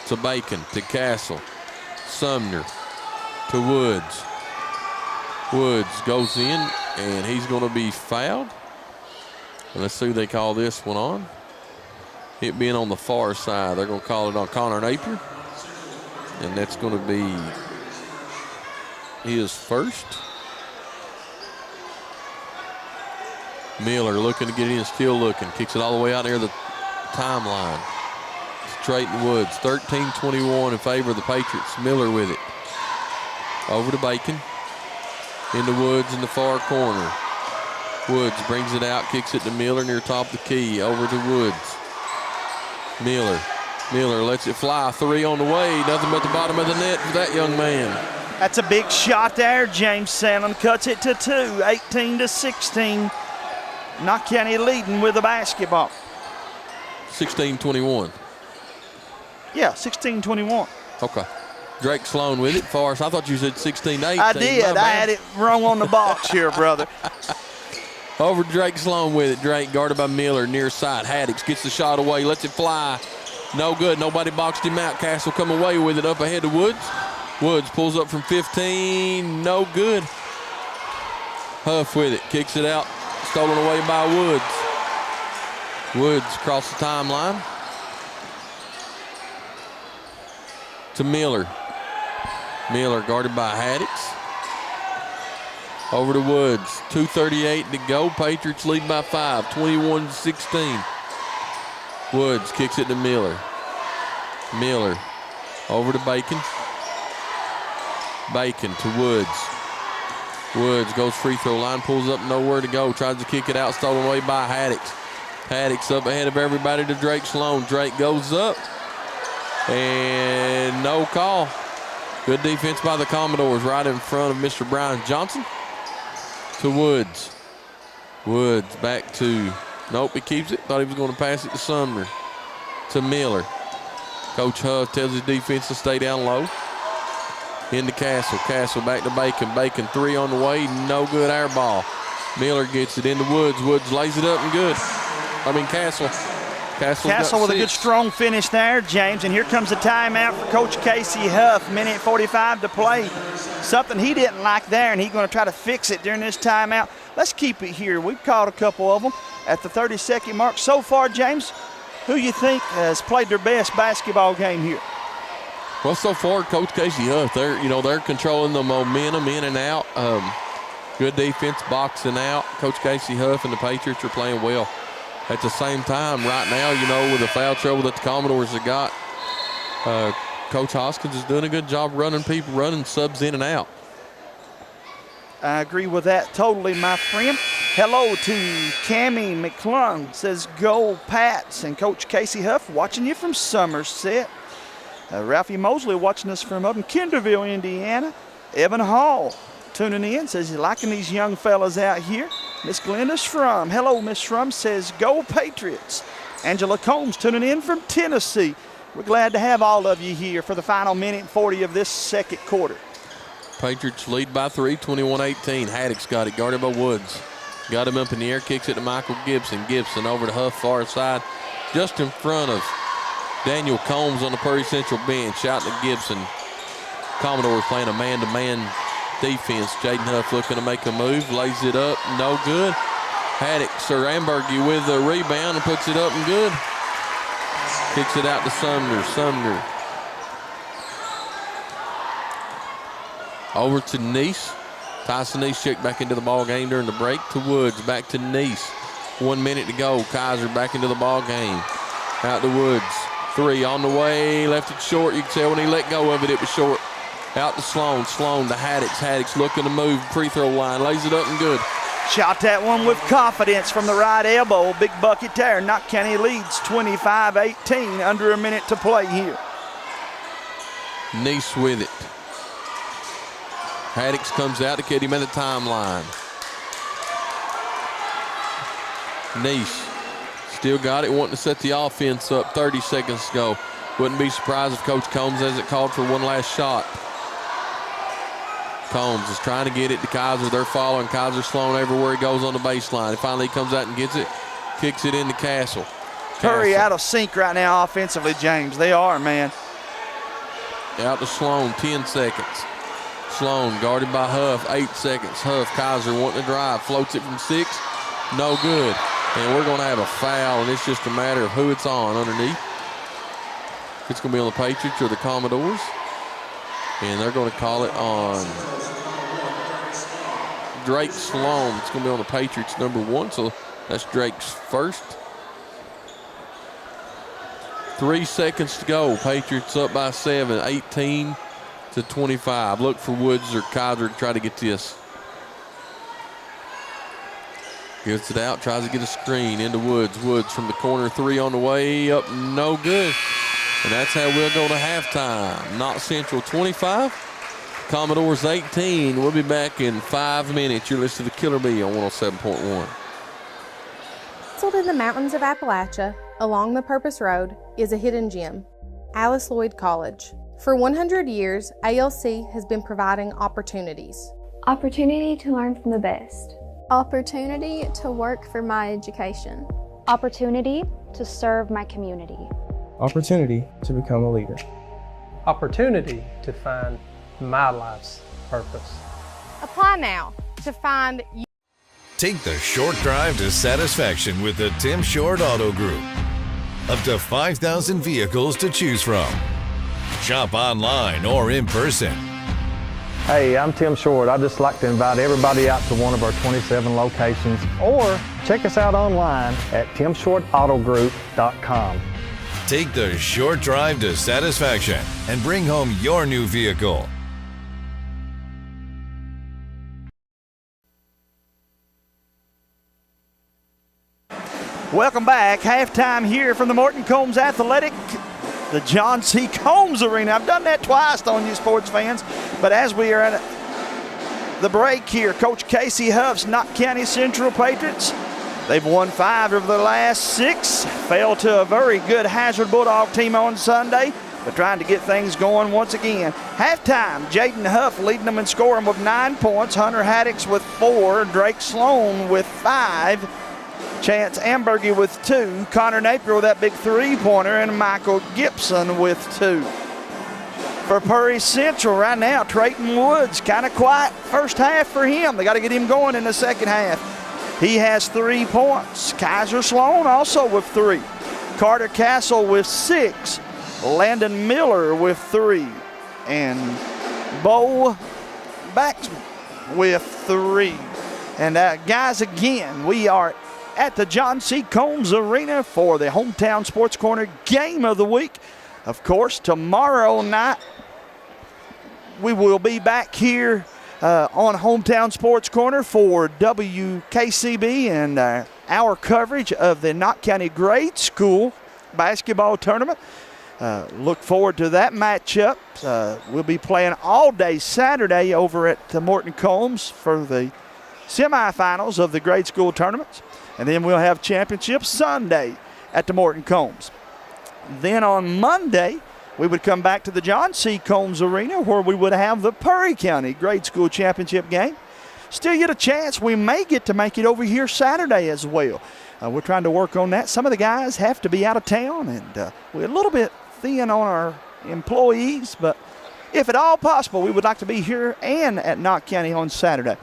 To Bacon, to Castle. Sumner, to Woods. Woods goes in, and he's going to be fouled. And let's see who they call this one on. It being on the far side, they're going to call it on Connor Napier. And that's going to be his first. Miller looking to get in, still looking. Kicks it all the way out near the timeline. It's Trayton Woods, 13-21 in favor of the Patriots. Miller with it. Over to Bacon. Into Woods in the far corner. Woods brings it out, kicks it to Miller near top of the key. Over to Woods. Miller lets it fly. 3 on the way. Nothing but the bottom of the net for that young man. That's a big shot there. James Salem cuts it to 2, 18-16. Knott County leading with the basketball. 16-21. Yeah, 16-21. Okay. Drake Sloan with it. Far as I thought you said 16-18. I did. I had it wrong on the box here, brother. Over to Drake Sloan with it. Drake guarded by Miller near side. Haddix gets the shot away, lets it fly. No good. Nobody boxed him out. Castle come away with it up ahead to Woods. Woods pulls up from 15. No good. Huff with it. Kicks it out. Stolen away by Woods. Woods across the timeline. To Miller. Miller guarded by Haddix. Over to Woods. 2:38 to go. Patriots lead by 5. 21-16. Woods kicks it to Miller. Miller over to Bacon. Bacon to Woods. Woods goes free throw line, pulls up, nowhere to go. Tries to kick it out, stolen away by Haddix. Haddix up ahead of everybody to Drake Sloan. Drake goes up, and no call. Good defense by the Commodores right in front of Mr. Brian Johnson. To Woods. Woods back to, nope, he keeps it. Thought he was going to pass it to Sumner. To Miller. Coach Huff tells his defense to stay down low. Into Castle. Castle back to Bacon. Bacon three on the way. No good, air ball. Miller gets it into Woods. Woods lays it up and good. Castle. Castle with a good strong finish there, James. And here comes a timeout for Coach Casey Huff. Minute 45 to play. Something he didn't like there, and he's going to try to fix it during this timeout. Let's keep it here. We've called a couple of them at the 30-second mark. So far, James, who you think has played their best basketball game here? Well, so far, Coach Casey Huff, they're controlling the momentum in and out. Good defense, boxing out. Coach Casey Huff and the Patriots are playing well. At the same time, right now, with the foul trouble that the Commodores have got, Coach Hoskins is doing a good job running subs in and out. I agree with that totally, my friend. Hello to Cammie McClung, says go Pats. And Coach Casey Huff watching you from Somerset. Ralphie Mosley watching us from up in Kinderville, Indiana. Evan Hall tuning in, says he's liking these young fellas out here. Miss Glenda Schrum, hello Miss Schrum, says go Patriots. Angela Combs tuning in from Tennessee. We're glad to have all of you here for the final minute 40 of this second quarter. Patriots lead by 3, 21-18. Haddix got it, guarded by Woods. Got him up in the air, kicks it to Michael Gibson. Gibson over to Huff, far side, just in front of Daniel Combs on the Prairie Central bench. Out to Gibson. Commodores playing a man-to-man defense. Jaden Huff looking to make a move, lays it up, no good. Haddix or Ambergy with the rebound and puts it up and good. Kicks it out to Sumner. Sumner over to Neese. Tyson Neese checked back into the ball game during the break. To Woods, back to Neese. 1 minute to go. Kaiser back into the ball game. Out to Woods. Three on the way. Left it short. You can tell when he let go of it, it was short. Out to Sloan. Sloan to Haddix. Haddix looking to move. Free throw line. Lays it up and good. Shot that one with confidence from the right elbow. Big bucket there. Knott County leads 25-18. Under a minute to play here. Neese with it. Haddix comes out to get him at the timeline. Neese still got it, wanting to set the offense up 30 seconds to go. Wouldn't be surprised if Coach Combs has it called for one last shot. Combs is trying to get it to Kaiser. They're following Kaiser Sloan everywhere he goes on the baseline. He finally comes out and gets it, kicks it into Castle. Curry out of sync right now offensively, James. They are, man. Out to Sloan, 10 seconds. Sloan guarded by Huff, 8 seconds. Huff, Kaiser wanting to drive, floats it from 6, no good. And we're going to have a foul, and it's just a matter of who it's on underneath. It's going to be on the Patriots or the Commodores. And they're going to call it on Drake Sloan. It's going to be on the Patriots number 1, so that's Drake's first. 3 seconds to go. Patriots up by 7, 18-25. Look for Woods or Kaiser to try to get this. Gets it out, tries to get a screen into Woods. Woods from the corner, 3 on the way, up, no good. And that's how we'll go to halftime. Knott Central 25, Commodores 18. We'll be back in 5 minutes. You're listening to Killer Bee on 107.1. Nestled in the mountains of Appalachia, along the Purpose Road, is a hidden gem, Alice Lloyd College. For 100 years, ALC has been providing opportunities. Opportunity to learn from the best. Opportunity to work for my education. Opportunity to serve my community. Opportunity to become a leader. Opportunity to find my life's purpose. Apply now to find you. Take the short drive to satisfaction with the Tim Short Auto Group. Up to 5,000 vehicles to choose from. Shop online or in person. Hey, I'm Tim Short. I'd just like to invite everybody out to one of our 27 locations, or check us out online at timshortautogroup.com. Take the short drive to satisfaction and bring home your new vehicle. Welcome back. Halftime here from the Morton Combs Athletic, the John C. Combs Arena. I've done that twice on you sports fans, but as we are at the break here, Coach Casey Huff's Knott County Central Patriots, they've won 5 of the last 6, fell to a very good Hazard Bulldog team on Sunday, but trying to get things going once again. Halftime, Jaden Huff leading them in scoring with 9 points, Hunter Haddix with 4, Drake Sloan with 5, Chance Ambergy with 2, Connor Napier with that big 3-pointer, and Michael Gibson with 2. For Perry Central right now, Trayton Woods, kind of quiet first half for him. They got to get him going in the second half. He has 3 points. Kaiser Sloan also with 3. Carter Castle with 6. Landon Miller with 3. And Bo Baxman with 3. And guys, again, we are at the John C. Combs Arena for the Hometown Sports Corner Game of the Week. Of course, tomorrow night, we will be back here on Hometown Sports Corner for WKCB and our coverage of the Knott County Grade School basketball tournament. Look forward to that matchup. We'll be playing all day Saturday over at the Morton Combs for the semifinals of the grade school tournaments. And then we'll have championship Sunday at the Morton Combs. Then on Monday, we would come back to the John C. Combs Arena where we would have the Perry County Grade School Championship game. Still yet a chance we may get to make it over here Saturday as well. We're trying to work on that. Some of the guys have to be out of town, and we're a little bit thin on our employees, but if at all possible, we would like to be here and at Knott County on Saturday.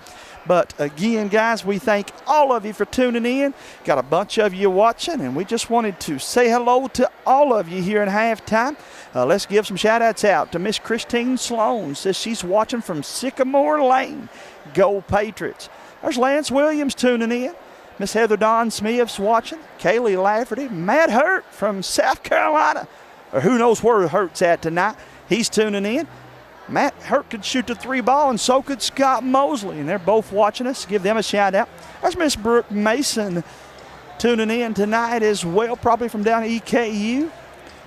But again, guys, we thank all of you for tuning in. Got a bunch of you watching, and we just wanted to say hello to all of you here in halftime. Let's give some shout-outs out to Miss Christine Sloan. Says she's watching from Sycamore Lane. Go Patriots. There's Lance Williams tuning in. Miss Heather Dawn Smith's watching. Kaylee Lafferty. Matt Hurt from South Carolina, or who knows where Hurt's at tonight. He's tuning in. Matt Hurt could shoot the 3 ball, and so could Scott Mosley, and they're both watching us. Give them a shout-out. There's Miss Brooke Mason tuning in tonight as well, probably from down at EKU.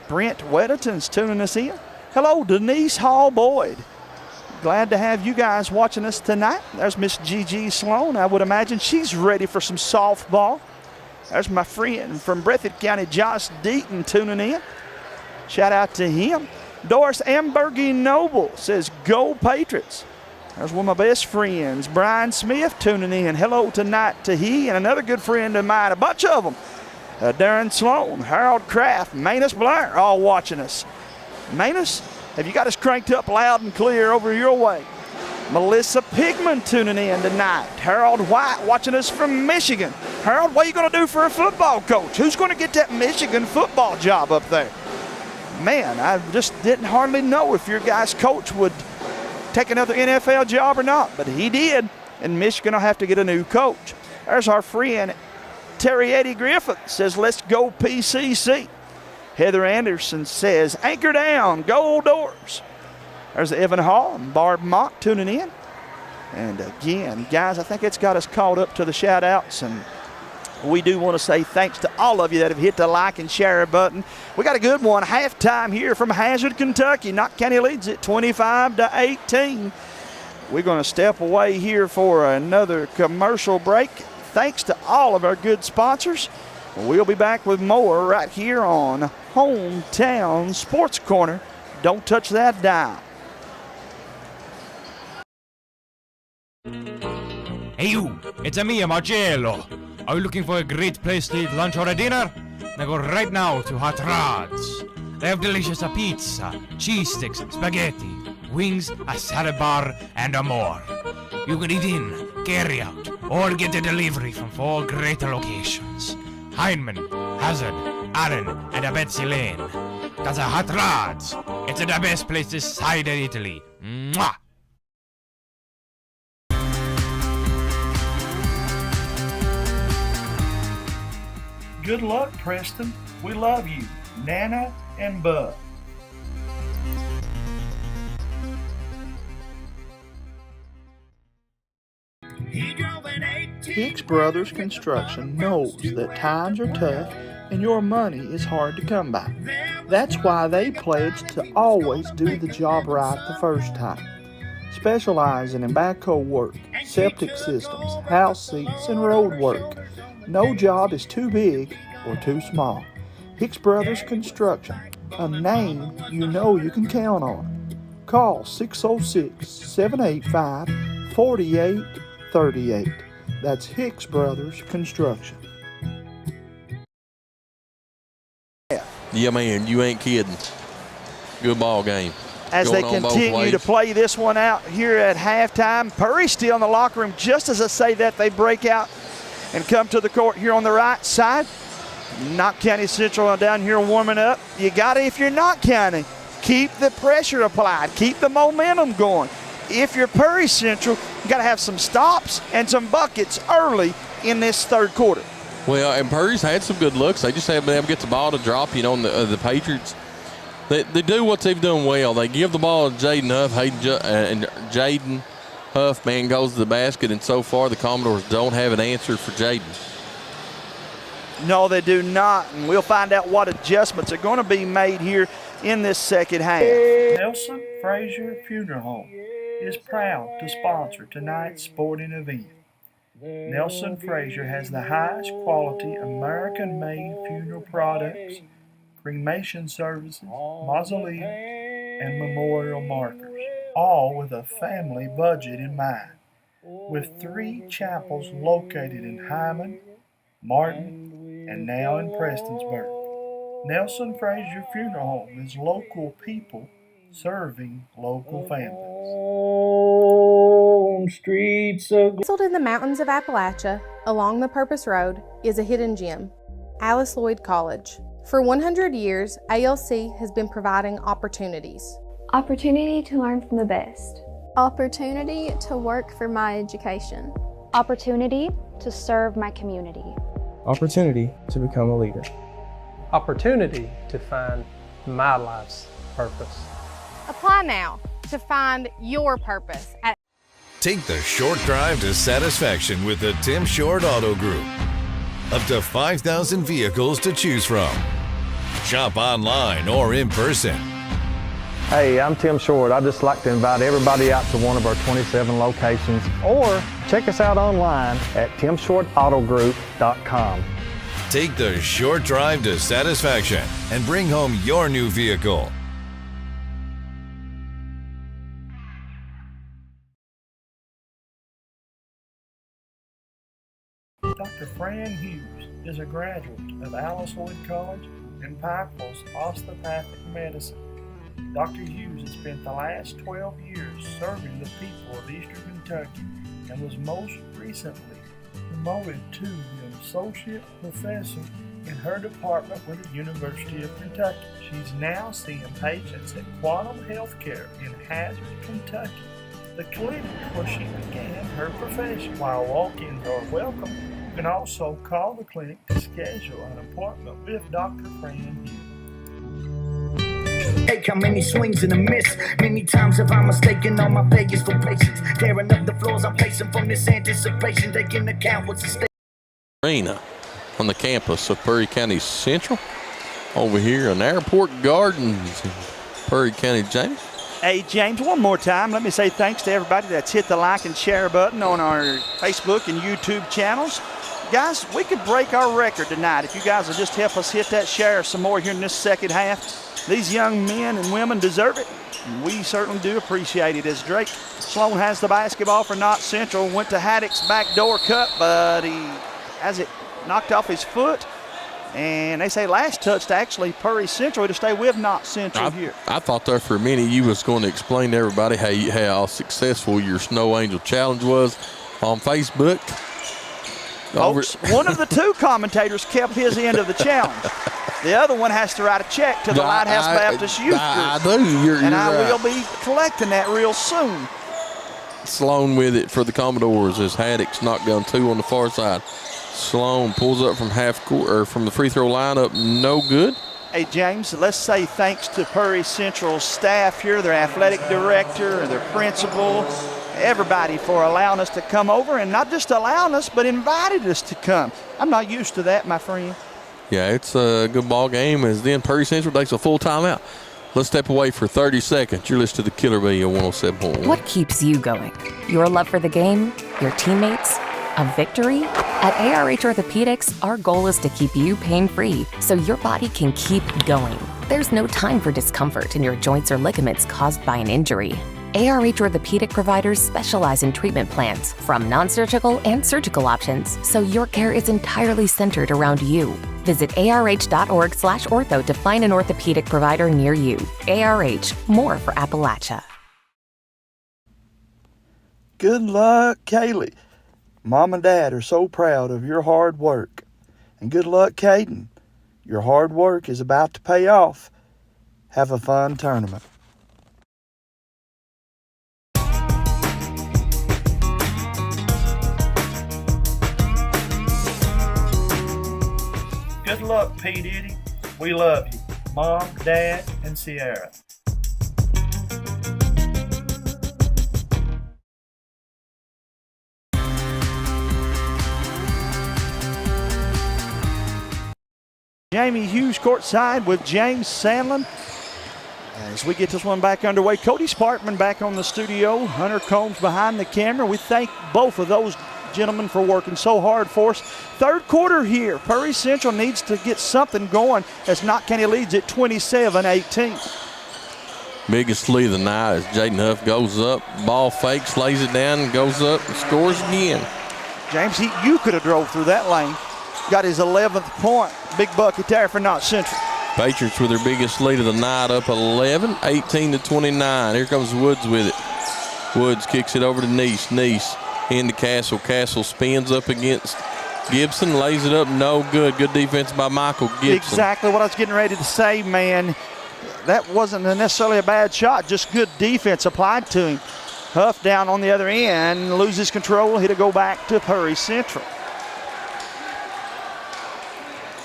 Brent Weddington's tuning us in. Hello, Denise Hall Boyd. Glad to have you guys watching us tonight. There's Miss Gigi Sloan. I would imagine she's ready for some softball. There's my friend from Breathitt County, Josh Deaton, tuning in. Shout out to him. Doris Ambergy Noble says, go Patriots. There's one of my best friends, Brian Smith, tuning in. Hello tonight to he and another good friend of mine, a bunch of them. Darren Sloan, Harold Kraft, Manus Blair, all watching us. Manus, have you got us cranked up loud and clear over your way? Melissa Pigman tuning in tonight. Harold White watching us from Michigan. Harold, what are you going to do for a football coach? Who's going to get that Michigan football job up there? Man, I just didn't hardly know if your guy's coach would take another NFL job or not, but he did, and Michigan will have to get a new coach. There's our friend Terry Eddie Griffith says, let's go PCC. Heather Anderson says, anchor down, go Doors. There's Evan Hall and Barb Mock tuning in. And again, guys, I think it's got us caught up to the shout-outs, and we do want to say thanks to all of you that have hit the like and share button. We got a good one. Halftime here from Hazard, Kentucky. Knott County leads it 25-18. We're going to step away here for another commercial break. Thanks to all of our good sponsors. We'll be back with more right here on Hometown Sports Corner. Don't touch that dial. Hey you, it's me, Marcello. Are you looking for a great place to eat lunch or a dinner? Then go right now to Hot Rods. They have delicious pizza, cheese sticks, spaghetti, wings, a salad bar, and more. You can eat in, carry out, or get a delivery from 4 great locations. Heineman, Hazard, Allen, and Betsy Lane. That's a Hot Rods. It's the best place this side of Italy. Mwah! Good luck, Preston. We love you. Nana and Bud. He drove an 18 Hicks Brothers Construction knows that times are tough and your money is hard to come by. That's why they pledge to always do the job right the first time. Specializing in backhoe work, septic systems, house seats, and road work. No job is too big or too small. Hicks Brothers Construction, a name you know you can count on. Call 606-785-4838. That's Hicks Brothers Construction. Yeah, man, you ain't kidding. Good ball game. As they Going on both continue ways. to play this one out here at halftime. Purry's still in the locker room. Just as I say that, they break out and come to the court here on the right side. Knott County Central down here warming up. You got to, if you're Knott County, keep the pressure applied. Keep the momentum going. If you're Purry Central, you got to have some stops and some buckets early in this third quarter. Well, and Purry's had some good looks. They just haven't been able to get the ball to drop, you know, on the Patriots. They do what they've done well. They give the ball to Jaden Huff, and Jaden Huff, man, goes to the basket, and so far the Commodores don't have an answer for Jaden. No, they do not, and we'll find out what adjustments are going to be made here in this second half. Nelson Frazier Funeral Home is proud to sponsor tonight's sporting event. Nelson Frazier has the highest quality American-made funeral products, cremation services, mausoleum, and memorial markers, all with a family budget in mind. With 3 chapels located in Hyman, Martin, and now in Prestonsburg, Nelson Frazier Funeral Home is local people serving local families. Nestled in the mountains of Appalachia, along the Purpose Road, is a hidden gem, Alice Lloyd College. For 100 years, ALC has been providing opportunities. Opportunity to learn from the best. Opportunity to work for my education. Opportunity to serve my community. Opportunity to become a leader. Opportunity to find my life's purpose. Apply now to find your purpose at Take the short drive to satisfaction with the Tim Short Auto Group. Up to 5,000 vehicles to choose from. Shop online or in person. Hey, I'm Tim Short. I'd just like to invite everybody out to one of our 27 locations, or check us out online at timshortautogroup.com. Take the short drive to satisfaction and bring home your new vehicle. Dr. Fran Hughes is a graduate of Alice Lloyd College and Pikeville's Osteopathic Medicine. Dr. Hughes has spent the last 12 years serving the people of Eastern Kentucky and was most recently promoted to the Associate Professor in her department with the University of Kentucky. She's now seeing patients at Quantum Healthcare in Hazard, Kentucky, the clinic where she began her profession. While walk-ins are welcome, you can also call the clinic to schedule an appointment with Dr. Fran Hughes. Hey, how many swings and a miss? Many times have I mistaken all my failures for patience. Tearing up the floors I'm placing from this anticipation, taking account what's at stake. Arena on the campus of Perry County Central. Over here in Airport Gardens in Perry County, James. Hey, James, one more time, let me say thanks to everybody that's hit the like and share button on our Facebook and YouTube channels. Guys, we could break our record tonight if you guys will just help us hit that share some more here in this second half. These young men and women deserve it, and we certainly do appreciate it. As Drake Sloan has the basketball for Knott Central, went to Haddock's backdoor cut, but he has it knocked off his foot. And they say last touch to actually Purry Central to stay with Knott Central here. I thought there for a minute you was going to explain to everybody how successful your Snow Angel Challenge was on Facebook. Folks, one of the 2 commentators kept his end of the challenge. The other one has to write a check to the Lighthouse Baptist Youth Group. I do. You're I right. will be collecting that real soon. Sloan with it for the Commodores as Haddock's knocked down 2 on the far side. Sloan pulls up from half court or from the free throw lineup, no good. Hey, James, let's say thanks to Purry Central staff here, their athletic director, their principal, everybody for allowing us to come over, and not just allowing us, but invited us to come. I'm not used to that, my friend. Yeah, it's a good ball game as then Prairie Central takes a full timeout. Let's step away for 30 seconds. You're listening to the Killer Bee on 107.1. What keeps you going? Your love for the game? Your teammates? A victory? At ARH Orthopedics, our goal is to keep you pain-free so your body can keep going. There's no time for discomfort in your joints or ligaments caused by an injury. ARH Orthopedic providers specialize in treatment plans, from non-surgical and surgical options, so your care is entirely centered around you. Visit arh.org/ortho to find an orthopedic provider near you. ARH, more for Appalachia. Good luck, Kaylee. Mom and Dad are so proud of your hard work. And good luck, Caden. Your hard work is about to pay off. Have a fun tournament. Good luck, P. Diddy. We love you. Mom, Dad, and Sierra. Jamie Hughes courtside with James Sandlin. As we get this one back underway, Cody Sparkman back on the studio. Hunter Combs behind the camera. We thank both of those gentlemen for working so hard for us. Third quarter here. Prairie Central needs to get something going as Knott County leads at 27-18. Biggest lead of the night as Jaden Huff goes up, ball fakes, lays it down, and goes up and scores again. James, you could have drove through that lane. Got his 11th point. Big bucket there for Knott Central. Patriots with their biggest lead of the night, up 11, 18-29. Here comes Woods with it. Woods kicks it over to Neese. Neese into Castle. Castle spins up against Gibson, lays it up, no good. Good defense by Michael Gibson. Exactly what I was getting ready to say, man. That wasn't necessarily a bad shot, just good defense applied to him. Huff down on the other end, loses control. It'll go back to Prairie Central.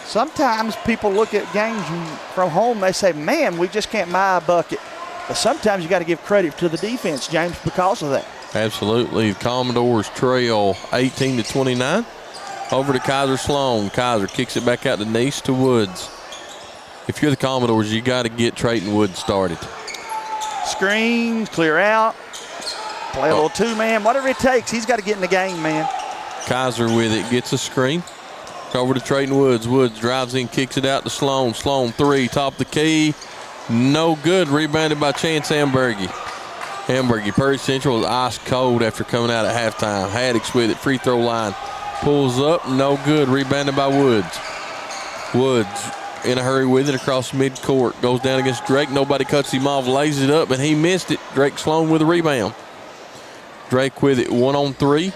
Sometimes people look at games from home, they say, man, we just can't buy a bucket. But sometimes you got to give credit to the defense, James, because of that. Absolutely. The Commodores trail 18-29. Over to Kaiser Sloan. Kaiser kicks it back out to Neese to Woods. If you're the Commodores, you got to get Trayton Woods started. Screens, clear out, play a little two-man, whatever it takes. He's got to get in the game, man. Kaiser with it, gets a screen. Over to Trayton Woods. Woods drives in, kicks it out to Sloan. Sloan three, top the key. No good. Rebounded by Chance Ambergy. Ambergy, Prairie Central is ice cold after coming out at halftime. Haddix with it, free throw line. Pulls up, no good. Rebounded by Woods. Woods in a hurry with it across midcourt. Goes down against Drake. Nobody cuts him off, lays it up, and he missed it. Drake Sloan with a rebound. Drake with it, 1-on-3.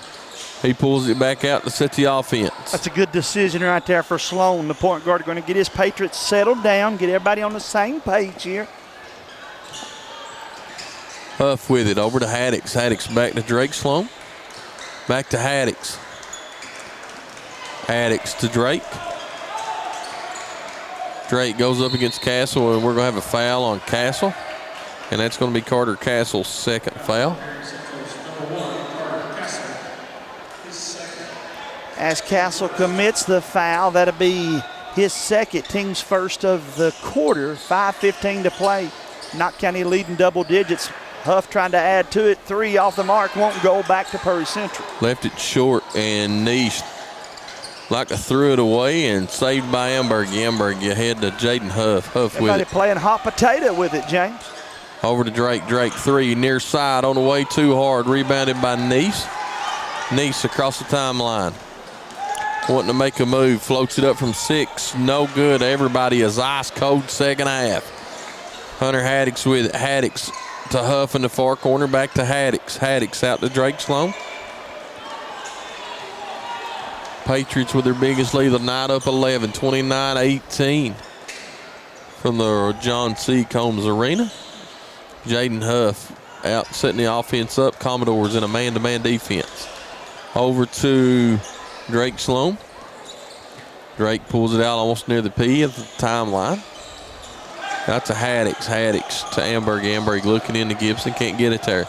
He pulls it back out to set the offense. That's a good decision right there for Sloan. The point guard going to get his Patriots settled down, get everybody on the same page here. Huff with it over to Haddix. Haddix back to Drake Sloan. Back to Haddix. Haddix to Drake. Drake goes up against Castle, and we're going to have a foul on Castle. And that's going to be Carter Castle's second foul. As Castle commits the foul, that'll be his second, team's first of the quarter. 5:15 to play. Knott County leading double digits. Huff trying to add to it. Three off the mark, won't go. Back to Prairie Central. Left it short, and Niche like threw it away and saved by Ambergy. Ambergy ahead to Jaden Huff. Huff Everybody with it. playing hot potato with it, James. Over to Drake. Drake three, near side, on the way too hard. Rebounded by Nice. Nice across the timeline. Wanting to make a move, floats it up from 6, no good. Everybody is ice cold second half. Hunter Haddix with it. Haddix to Huff in the far corner, back to Haddix. Haddix out to Drake Sloan. Patriots with their biggest lead of the night, up 11, 29-18 from the John C. Combs Arena. Jaden Huff out setting the offense up. Commodores in a man-to-man defense. Over to Drake Sloan. Drake pulls it out almost near the P of the timeline. That's a Haddix. Haddix to Amberg. Amberg looking into Gibson. Can't get it there.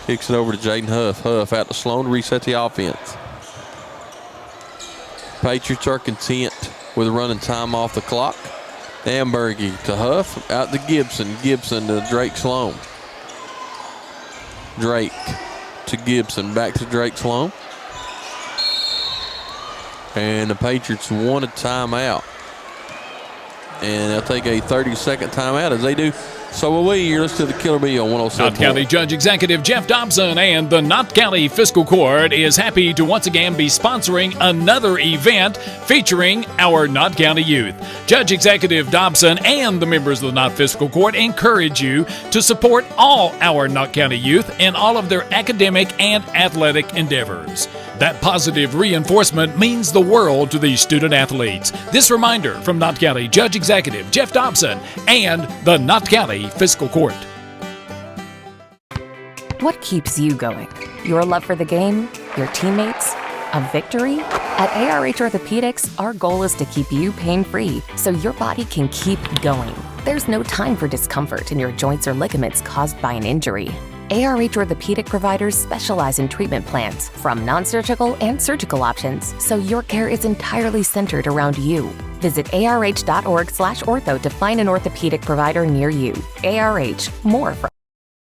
Kicks it over to Jaden Huff. Huff out to Sloan to reset the offense. Patriots are content with running time off the clock. Ambergy to Huff, out to Gibson. Gibson to Drake Sloan. Drake to Gibson, back to Drake Sloan. And the Patriots want a timeout. And they'll take a 30-second timeout as they do. So will we. You're listening to the Killer Bee on 107. Knott County Judge Executive Jeff Dobson and the Knott County Fiscal Court is happy to once again be sponsoring another event featuring our Knott County youth. Judge Executive Dobson and the members of the Knott Fiscal Court encourage you to support all our Knott County youth in all of their academic and athletic endeavors. That positive reinforcement means the world to these student athletes. This reminder from Knott County Judge Executive Jeff Dobson and the Knott County Fiscal Court. What keeps you going? Your love for the game? Your teammates? A victory? At ARH Orthopedics, our goal is to keep you pain-free so your body can keep going. There's no time for discomfort in your joints or ligaments caused by an injury. ARH Orthopedic providers specialize in treatment plans, from non-surgical and surgical options, so your care is entirely centered around you. Visit arh.org/ortho to find an orthopedic provider near you. ARH, more for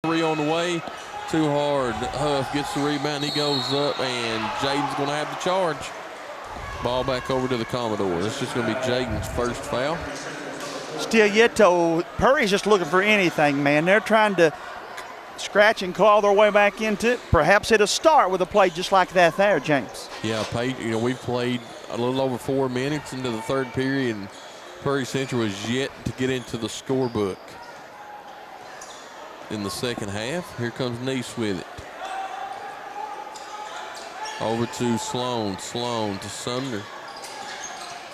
3 on the way. Too hard. Huff gets the rebound. He goes up, and Jaden's going to have the charge. Ball back over to the Commodores. It's just going to be Jaden's first foul. Still yet, though, Purry's just looking for anything, man. They're trying to scratch and claw their way back into it. Perhaps it'll start with a play just like that there, James. Yeah, we've played a little over 4 minutes into the third period, and Prairie Central is yet to get into the scorebook in the second half. Here comes Nice with it. Over to Sloan. Sloan to Sumner.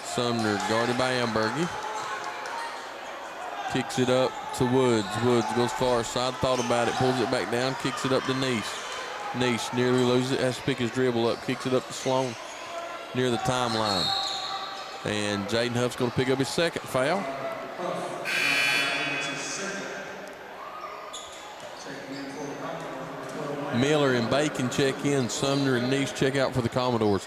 Sumner guarded by Ambergy. Kicks it up to Woods. Woods goes far side, thought about it, pulls it back down, kicks it up to Nice. Nice nearly loses it, has to pick his dribble up, kicks it up to Sloan near the timeline. And Jaden Huff's going to pick up his second foul. Miller and Bacon check in. Sumner and Nice check out for the Commodores.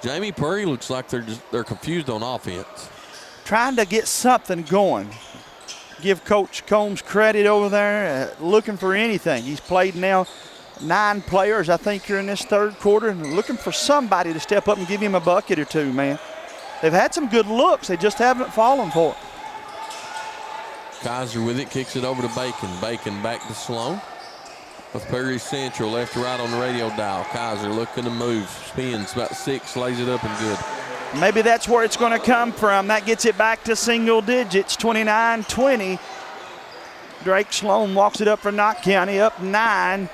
Jamie Purry looks like they're confused on offense. Trying to get something going. Give Coach Combs credit over there, looking for anything. He's played now 9 players, I think, here in this third quarter, and looking for somebody to step up and give him a bucket or two, man. They've had some good looks. They just haven't fallen for it. Kaiser with it, kicks it over to Bacon. Bacon back to Sloan. With Perry Central, left to right on the radio dial. Kaiser looking to move, spins about 6, lays it up and good. Maybe that's where it's going to come from. That gets it back to single digits, 29-20. Drake Sloan walks it up for Knott County, up 9.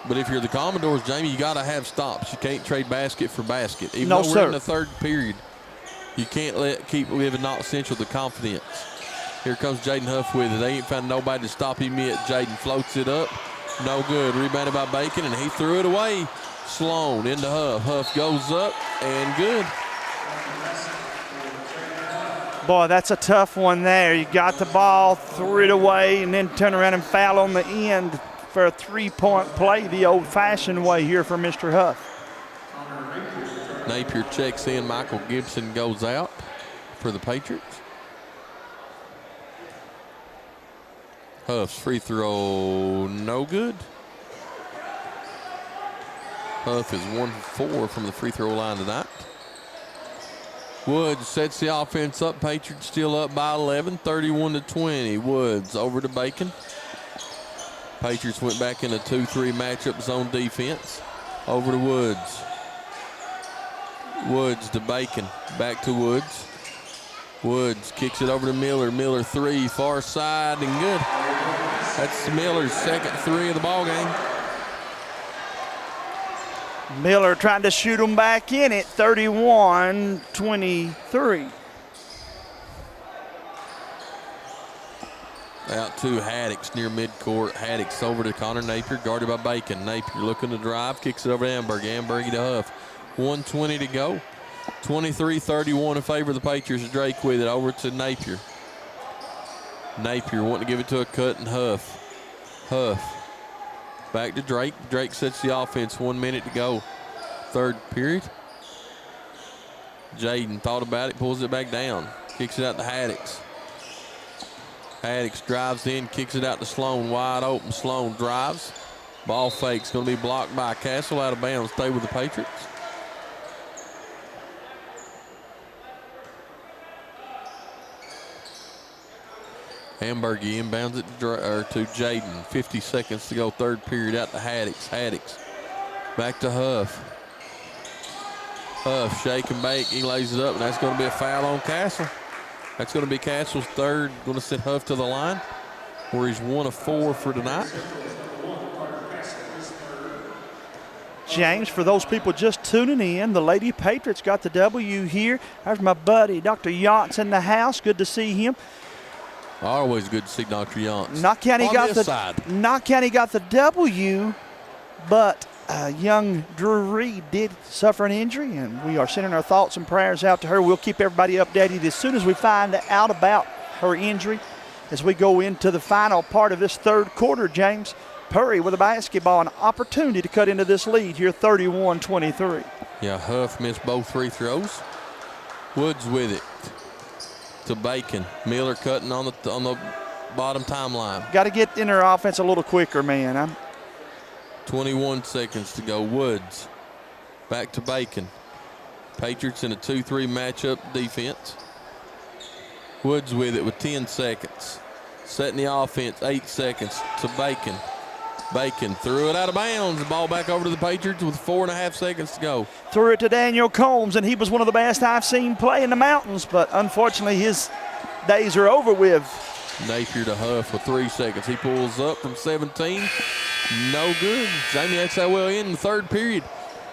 But if you're the Commodores, Jamie, you got to have stops. You can't trade basket for basket. Even No, though we're sir. in the third period, you can't keep giving Knott Central the confidence. Here comes Jaden Huff with it. They ain't found nobody to stop him yet. Jaden floats it up. No good. Rebounded by Bacon, and he threw it away. Sloan into Huff. Huff goes up and good. Boy, that's a tough one there. You got the ball, threw it away, and then turn around and foul on the end for a 3-point play the old-fashioned way here for Mr. Huff. Napier checks in. Michael Gibson goes out for the Patriots. Huff's free throw, no good. Huff is 1-for-4 from the free throw line tonight. Woods sets the offense up. Patriots still up by 11, 31-20. Woods over to Bacon. Patriots went back in a 2-3 matchup zone defense. Over to Woods. Woods to Bacon. Back to Woods. Woods kicks it over to Miller. Miller 3, far side and good. That's Miller's second 3 of the ball game. Miller trying to shoot them back in it, 31-23. Out to Haddix near midcourt. Haddix over to Connor Napier, guarded by Bacon. Napier looking to drive, kicks it over to Amberg. Amberg to Huff. 1:20 to go. 23-31 in favor of the Patriots. Drake with it over to Napier. Napier wanting to give it to a cut and Huff. Huff Back to Drake. Drake sets the offense. 1 minute to go. Third period. Jaden thought about it, pulls it back down. Kicks it out to Haddix. Haddix drives in, kicks it out to Sloan. Wide open. Sloan drives. Ball fake's going to be blocked by Castle, out of bounds. Stay with the Patriots. Hamburgie inbounds it to Jaden. 50 seconds to go. Third period out to Haddix. Haddix back to Huff. Huff, shake and bake. He lays it up, and that's going to be a foul on Castle. That's going to be Castle's third. Going to send Huff to the line, where he's 1 of 4 for tonight. James, for those people just tuning in, the Lady Patriots got the W here. There's my buddy, Dr. Yance, in the house. Good to see him. Always good to see Dr. Yance. Knott County on got this side. Knott County got the W, but young Drew Reed did suffer an injury, and we are sending our thoughts and prayers out to her. We'll keep everybody updated as soon as we find out about her injury as we go into the final part of this third quarter. James, Purry with a basketball, an opportunity to cut into this lead here, 31-23. Yeah, Huff missed both free throws. Woods with it to Bacon. Miller cutting on the bottom timeline. Got to get in her offense a little quicker, man. 21 seconds to go. Woods back to Bacon. Patriots in a 2-3 matchup defense. Woods with it with 10 seconds. Setting the offense, 8 seconds to Bacon. Bacon threw it out of bounds. The ball back over to the Patriots with 4.5 seconds to go. Threw it to Daniel Combs, and he was one of the best I've seen play in the mountains, but unfortunately his days are over with. Napier to Huff with 3 seconds. He pulls up from 17. No good. Jamie, that's how we'll end the third period.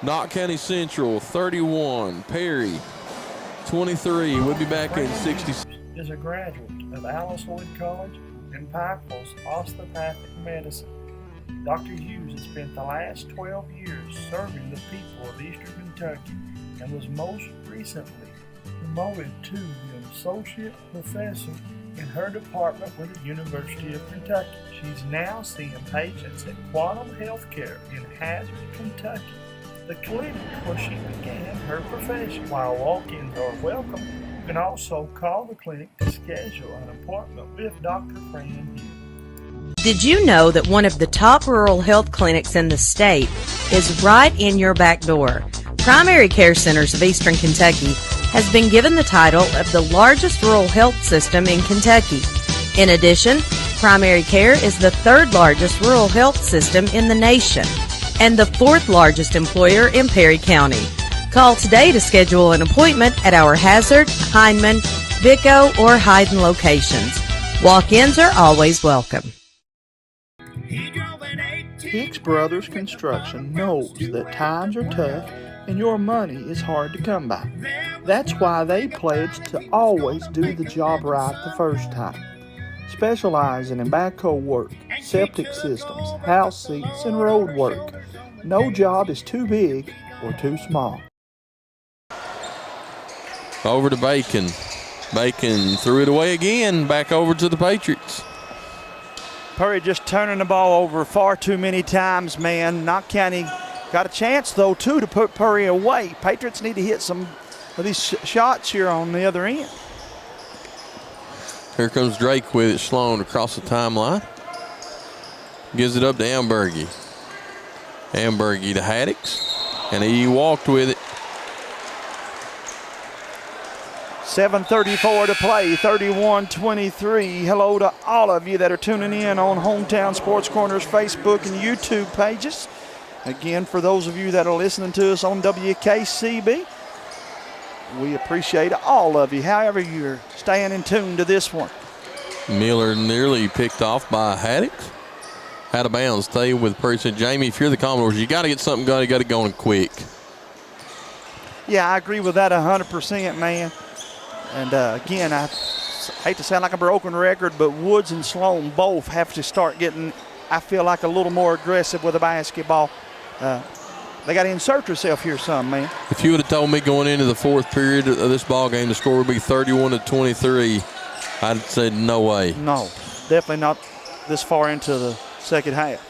Knott County Central 31, Perry 23. We'll be back in 60. Is a graduate of Alice Lloyd College and Pikeville's osteopathic medicine. Dr. Hughes has spent the last 12 years serving the people of Eastern Kentucky and was most recently promoted to the associate professor in her department with the University of Kentucky. She's now seeing patients at Quantum Healthcare in Hazard, Kentucky, the clinic where she began her profession. While walk-ins are welcome, you can also call the clinic to schedule an appointment with Dr. Fran Hughes. Did you know that one of the top rural health clinics in the state is right in your back door? Primary Care Centers of Eastern Kentucky has been given the title of the largest rural health system in Kentucky. In addition, Primary Care is the third largest rural health system in the nation and the fourth largest employer in Perry County. Call today to schedule an appointment at our Hazard, Hindman, Vico, or Hyden locations. Walk-ins are always welcome. Hicks Brothers Construction knows that times are tough and your money is hard to come by. That's why they pledge to always do the job right the first time. Specializing in backhoe work, septic systems, house seats, and road work. No job is too big or too small. Over to Bacon. Bacon threw it away again. Back over to the Patriots. Purry just turning the ball over far too many times, man. Knott County got a chance, though, too, to put Purry away. Patriots need to hit some of these shots here on the other end. Here comes Drake with it. Sloan across the timeline. Gives it up to Ambergy. Ambergy to Haddix. And he walked with it. 7:34 to play, 31-23. Hello to all of you that are tuning in on Hometown Sports Corner's Facebook and YouTube pages. Again, for those of you that are listening to us on WKCB, we appreciate all of you, however you're staying in tune to this one. Miller nearly picked off by Haddix. Out of bounds, stay with Person. Jamie, if you're the Commodores, you got to get something going. You got to go on quick. Yeah, I agree with that 100%, man. And again, I hate to sound like a broken record, but Woods and Sloan both have to start getting, I feel like, a little more aggressive with the basketball. They got to insert themselves here some, man. If you would have told me going into the fourth period of this ball game the score would be 31-23, I'd say no way. No, definitely not this far into the second half.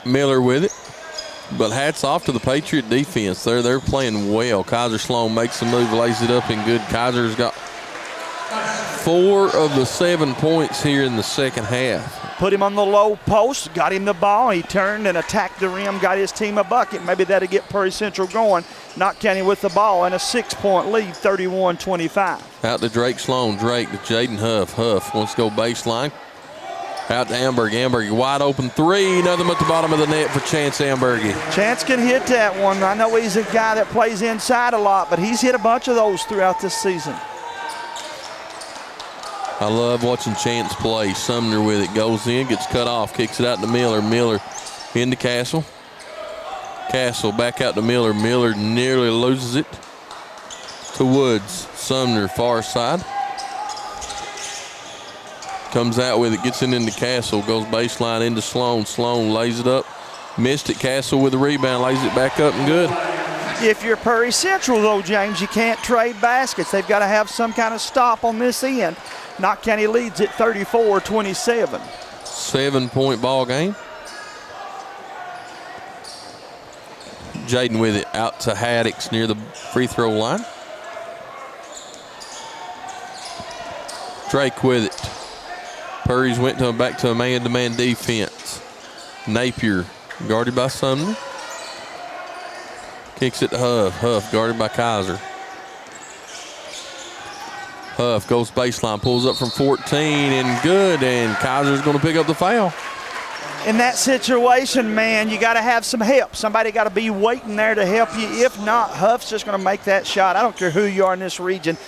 Miller with it. But hats off to the Patriot defense. They're playing well. Kaiser Sloan makes the move, lays it up in good. Kaiser's got 4 of the 7 points here in the second half. Put him on the low post, got him the ball. He turned and attacked the rim, got his team a bucket. Maybe that'll get Prairie Central going. Knott County with the ball and a 6-point lead, 31-25. Out to Drake Sloan. Drake to Jaden Huff. Huff wants to go baseline. Out to Amberg. Amberg, wide open three. Nothing but the bottom of the net for Chance Amberg. Chance can hit that one. I know he's a guy that plays inside a lot, but he's hit a bunch of those throughout this season. I love watching Chance play. Sumner with it. Goes in, gets cut off, kicks it out to Miller. Miller into Castle. Castle back out to Miller. Miller nearly loses it to Woods. Sumner far side. Comes out with it, gets it into Castle, goes baseline into Sloan. Sloan lays it up. Missed it. Castle with the rebound, lays it back up and good. If you're Prairie Central, though, James, you can't trade baskets. They've got to have some kind of stop on this end. Knott County leads at 34-27. 7-point ball game. Jaden with it out to Haddix near the free throw line. Drake with it. Purries went to him back to a man-to-man defense. Napier guarded by Sumner. Kicks it to Huff. Huff guarded by Kaiser. Huff goes baseline, pulls up from 14 and good, and Kaiser's going to pick up the foul. In that situation, man, you got to have some help. Somebody got to be waiting there to help you. If not, Huff's just going to make that shot. I don't care who you are in this region.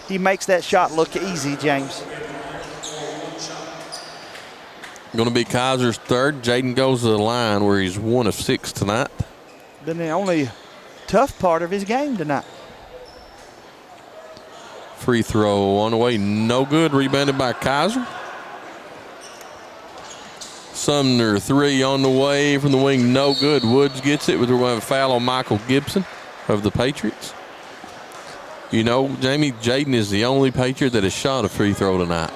He makes that shot look easy, James. Going to be Kaiser's third. Jaden goes to the line where he's 1 of 6 tonight. Been the only tough part of his game tonight. Free throw on the way, no good. Rebounded by Kaiser. Sumner, three on the way from the wing, no good. Woods gets it, but we're going to have a foul on Michael Gibson of the Patriots. You know, Jamie, Jaden is the only Patriot that has shot a free throw tonight.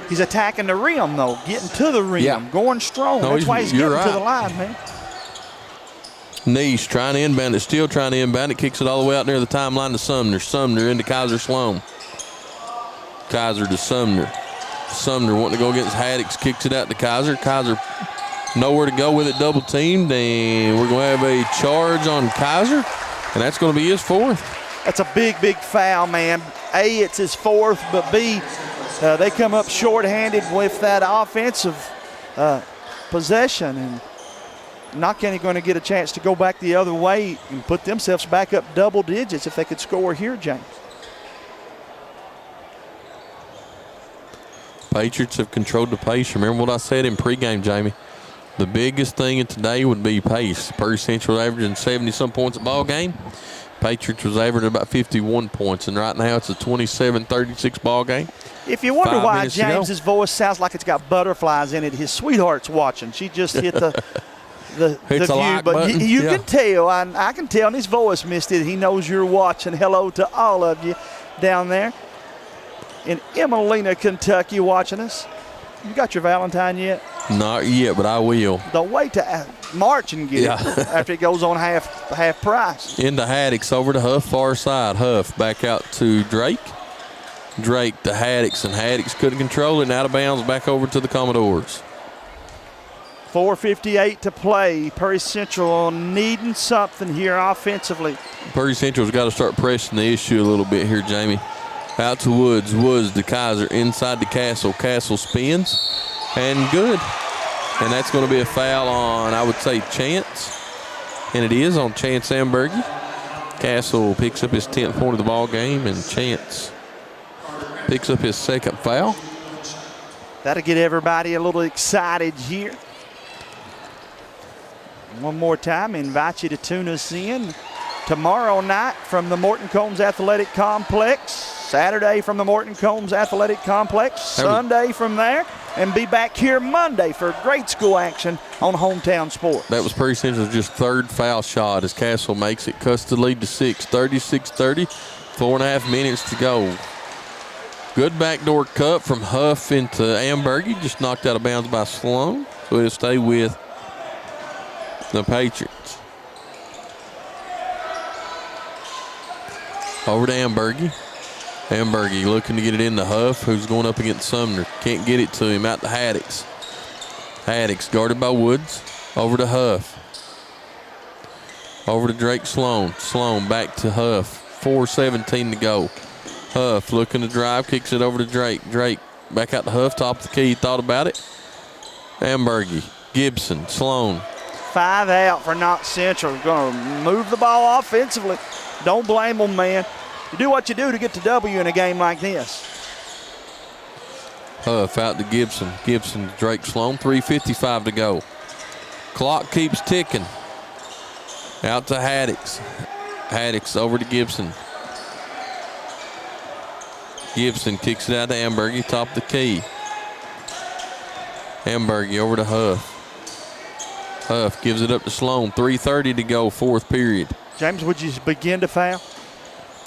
He's attacking the rim, though, getting to the rim, going strong. That's why he's getting to the line, man. Nice trying to inbound it, still trying to inbound it, kicks it all the way out near the timeline to Sumner. Sumner into Kaiser Sloan. Kaiser to Sumner. Sumner wanting to go against Haddix, kicks it out to Kaiser. Kaiser nowhere to go with it, double teamed, and we're going to have a charge on Kaiser, and that's going to be his 4th. That's a big, big foul, man. A, it's his 4th, but B, they come up short-handed with that offensive possession, and Knott County going to get a chance to go back the other way and put themselves back up double digits if they could score here, James. Patriots have controlled the pace. Remember what I said in pregame, Jamie? The biggest thing in today would be pace. Prairie Central averaging 70-some points a ball game. Patriots was averaging about 51 points, and right now it's a 27-36 ball game. If you wonder why James's voice sounds like it's got butterflies in it, his sweetheart's watching. She just hit the view, like but button. you can tell. I can tell in his voice, Misty, he knows you're watching. Hello to all of you down there in Emelina, Kentucky, watching us. You got your Valentine yet? Not yet, but I will. Don't wait to March and get it after it goes on half price. Into Haddix, over to Huff, far side. Huff back out to Drake. Drake to Haddix, and Haddix couldn't control it, and out of bounds back over to the Commodores. 4:58 to play. Prairie Central needing something here offensively. Prairie Central's got to start pressing the issue a little bit here, Jamie. Out to Woods. Woods to Kaiser. Inside to Castle. Castle spins. And good. And that's going to be a foul on, I would say, Chance. And it is on Chance Ambergy. Castle picks up his 10th point of the ball game, and Chance picks up his 2nd foul. That'll get everybody a little excited here. One more time, invite you to tune us in tomorrow night from the Morton Combs Athletic Complex, Saturday from the Morton Combs Athletic Complex, Sunday from there, and be back here Monday for grade school action on Hometown Sports. That was Prairie Central's just 3rd foul shot as Castle makes it, cuts the lead to 6, 36-30, 4.5 minutes to go. Good backdoor cut from Huff into Ambergy, just knocked out of bounds by Sloan. So it'll stay with the Patriots. Over to Ambergy. Ambergy looking to get it into Huff, who's going up against Sumner. Can't get it to him. Out to Haddix. Haddix guarded by Woods. Over to Huff. Over to Drake Sloan. Sloan back to Huff. 4:17 to go. Huff looking to drive, kicks it over to Drake. Drake back out to Huff, top of the key. Thought about it. Ambergy, Gibson, Sloan. 5 out for Knott Central. Going to move the ball offensively. Don't blame them, man. You do what you do to get the W in a game like this. Huff out to Gibson. Gibson to Drake Sloan. 3:55 to go. Clock keeps ticking. Out to Haddix. Haddix over to Gibson. Gibson kicks it out to Ambergy, top of the key. Ambergy over to Huff. Huff gives it up to Sloan. 3:30 to go, fourth period. James, would you begin to foul?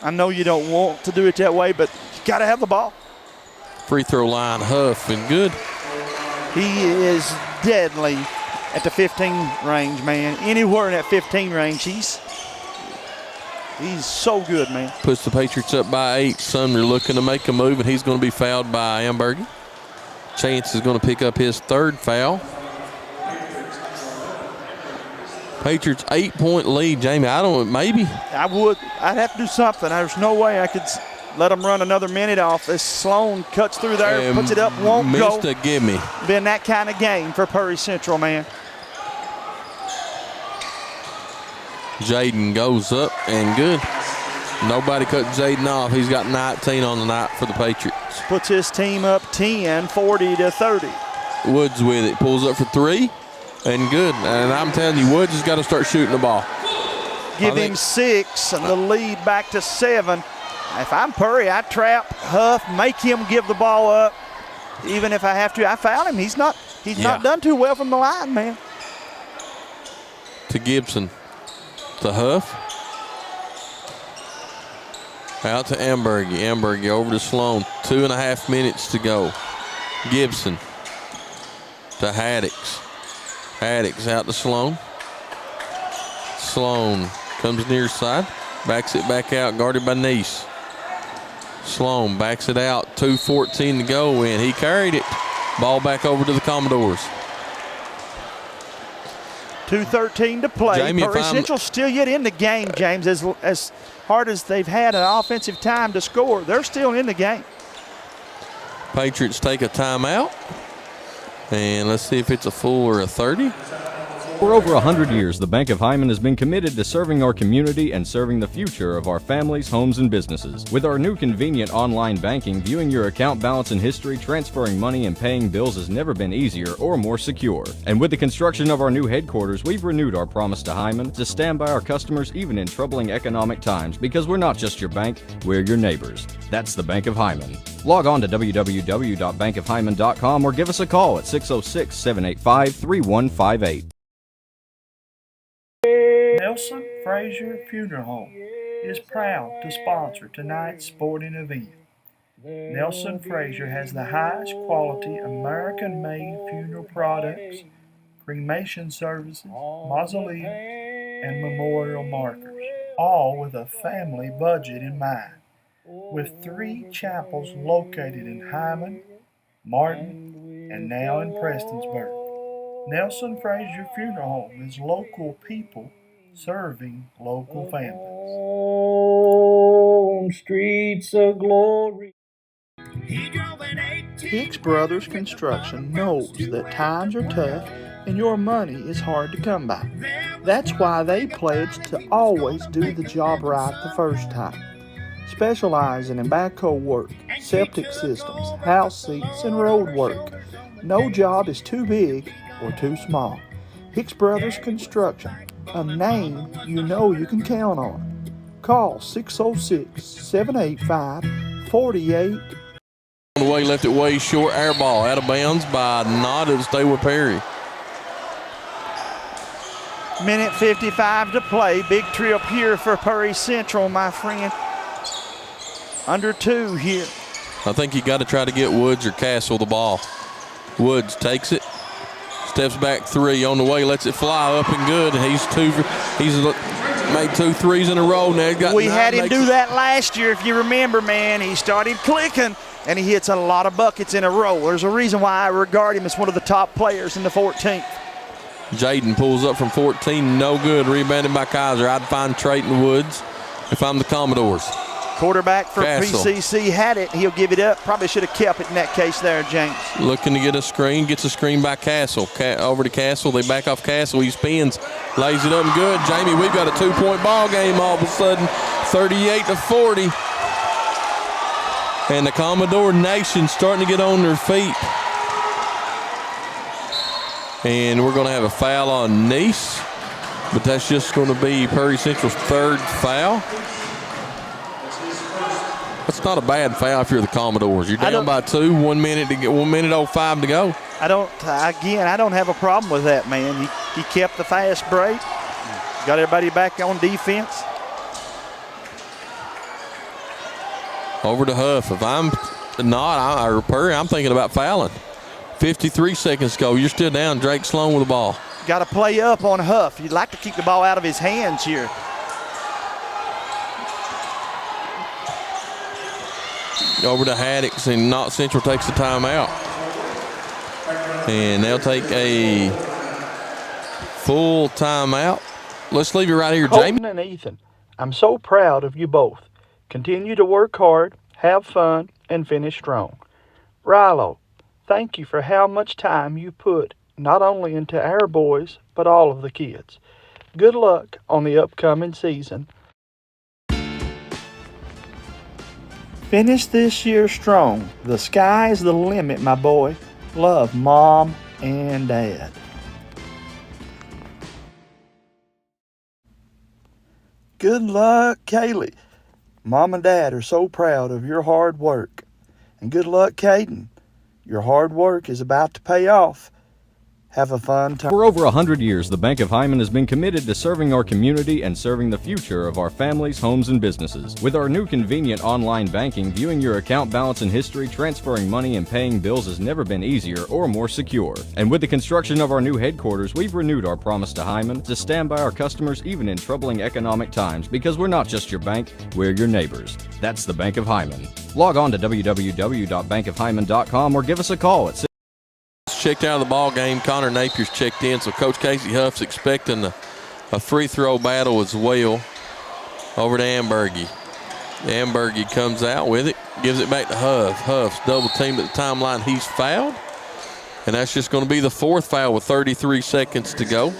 I know you don't want to do it that way, but you got to have the ball. Free throw line, Huff, and good. He is deadly at the 15 range, man. Anywhere in that 15 range, he's so good, man. Puts the Patriots up by 8. Sumner looking to make a move, and he's going to be fouled by Ambergy. Chance is going to pick up his third foul. Patriots 8-point lead, Jamie. Maybe. I'd have to do something. There's no way I could let them run another minute off. As Sloan cuts through there, and puts it up, won't go. Missed a gimme. Been that kind of game for Prairie Central, man. Jaden goes up and good. Nobody cut Jaden off. He's got 19 on the night for the Patriots. Puts his team up 10, 40-30. Woods with it. Pulls up for 3 and good. And I'm telling you, Woods has got to start shooting the ball. Give him 6 and the lead back to 7. If I'm Purry, I trap Huff, make him give the ball up. Even if I have to, I foul him. He's not done too well from the line, man. To Gibson. To Huff. Out to Ambergy. Ambergy over to Sloan. 2.5 minutes to go. Gibson to Haddix. Haddix out to Sloan. Sloan comes near side. Backs it back out. Guarded by Neese. Sloan backs it out. 2:14 to go, and he carried it. Ball back over to the Commodores. 2:13 to play. Jamie, Prairie Central still yet in the game, James. As hard as they've had an offensive time to score, they're still in the game. Patriots take a timeout. And let's see if it's a full or a 30. For over 100 years, the Bank of Hyman has been committed to serving our community and serving the future of our families, homes, and businesses. With our new convenient online banking, viewing your account balance and history, transferring money, and paying bills has never been easier or more secure. And with the construction of our new headquarters, we've renewed our promise to Hyman to stand by our customers even in troubling economic times, because we're not just your bank, we're your neighbors. That's the Bank of Hyman. Log on to www.bankofhyman.com or give us a call at 606-785-3158. Nelson Frazier Funeral Home is proud to sponsor tonight's sporting event. Nelson Frazier has the highest quality American-made funeral products, cremation services, mausoleums, and memorial markers, all with a family budget in mind. With 3 chapels located in Hyman, Martin, and now in Prestonsburg, Nelson Frazier Funeral Home is local people serving local families. On streets of glory. Hicks Brothers Construction knows that times are tough and your money is hard to come by. That's why they pledge to always do the job right the first time. Specializing in backhoe work, septic systems, house seats, and road work. No job is too big or too small. Hicks Brothers Construction, a name you know you can count on. Call 606-785-48. On the way, left it way short, air ball, out of bounds by Knott. It'll stay with Perry. Minute 55 to play. Big trip here for Prairie Central, my friend. Under 2 here. I think you got to try to get Woods or Castle the ball. Woods takes it. Steps back 3 on the way, lets it fly up and good. He's made 2 threes in a row now. We had him do that last year, if you remember, man. He started clicking, and he hits a lot of buckets in a row. There's a reason why I regard him as one of the top players in the 14th. Jaden pulls up from 14, no good. Rebounded by Kaiser. I'd find Trayton Woods if I'm the Commodores. Quarterback for Castle. PCC had it. He'll give it up. Probably should have kept it in that case there, James. Looking to get a screen. Gets a screen by Castle. Over to Castle. They back off Castle. He spins. Lays it up and good. Jamie, we've got a 2-point ball game all of a sudden. 38-40. And the Commodore Nation starting to get on their feet. And we're going to have a foul on Nice. But that's just going to be Prairie Central's 3rd foul. That's not a bad foul if you're the Commodores. You're down by 2, 1 minute to get 1:05 to go. I don't have a problem with that, man. He kept the fast break, got everybody back on defense. Over to Huff. If I'm not, or Perry, I'm thinking about fouling. 53 seconds to go. You're still down. Drake Sloan with the ball. Got to play up on Huff. You'd like to keep the ball out of his hands here. Over to Haddix, and Knott Central takes the timeout. And they'll take a full timeout. Let's leave it right here, Jamie. Colton and Ethan, I'm so proud of you both. Continue to work hard, have fun, and finish strong. Rilo, thank you for how much time you put not only into our boys, but all of the kids. Good luck on the upcoming season. Finish this year strong. The sky's the limit, my boy. Love, Mom and Dad. Good luck, Kaylee. Mom and Dad are so proud of your hard work. And good luck, Caden. Your hard work is about to pay off. Have a fun time. For over 100 years, the Bank of Hyman has been committed to serving our community and serving the future of our families, homes, and businesses. With our new convenient online banking, viewing your account balance and history, transferring money, and paying bills has never been easier or more secure. And with the construction of our new headquarters, we've renewed our promise to Hyman to stand by our customers even in troubling economic times, because we're not just your bank, we're your neighbors. That's the Bank of Hyman. Log on to www.bankofhyman.com or give us a call at Checked out of the ball game. Connor Napier's checked in, so Coach Casey Huff's expecting a free throw battle as well. Over to Ambergy. Ambergy comes out with it, gives it back to Huff. Huff's double teamed at the timeline. He's fouled, and that's just going to be the 4th foul with 33 seconds to go.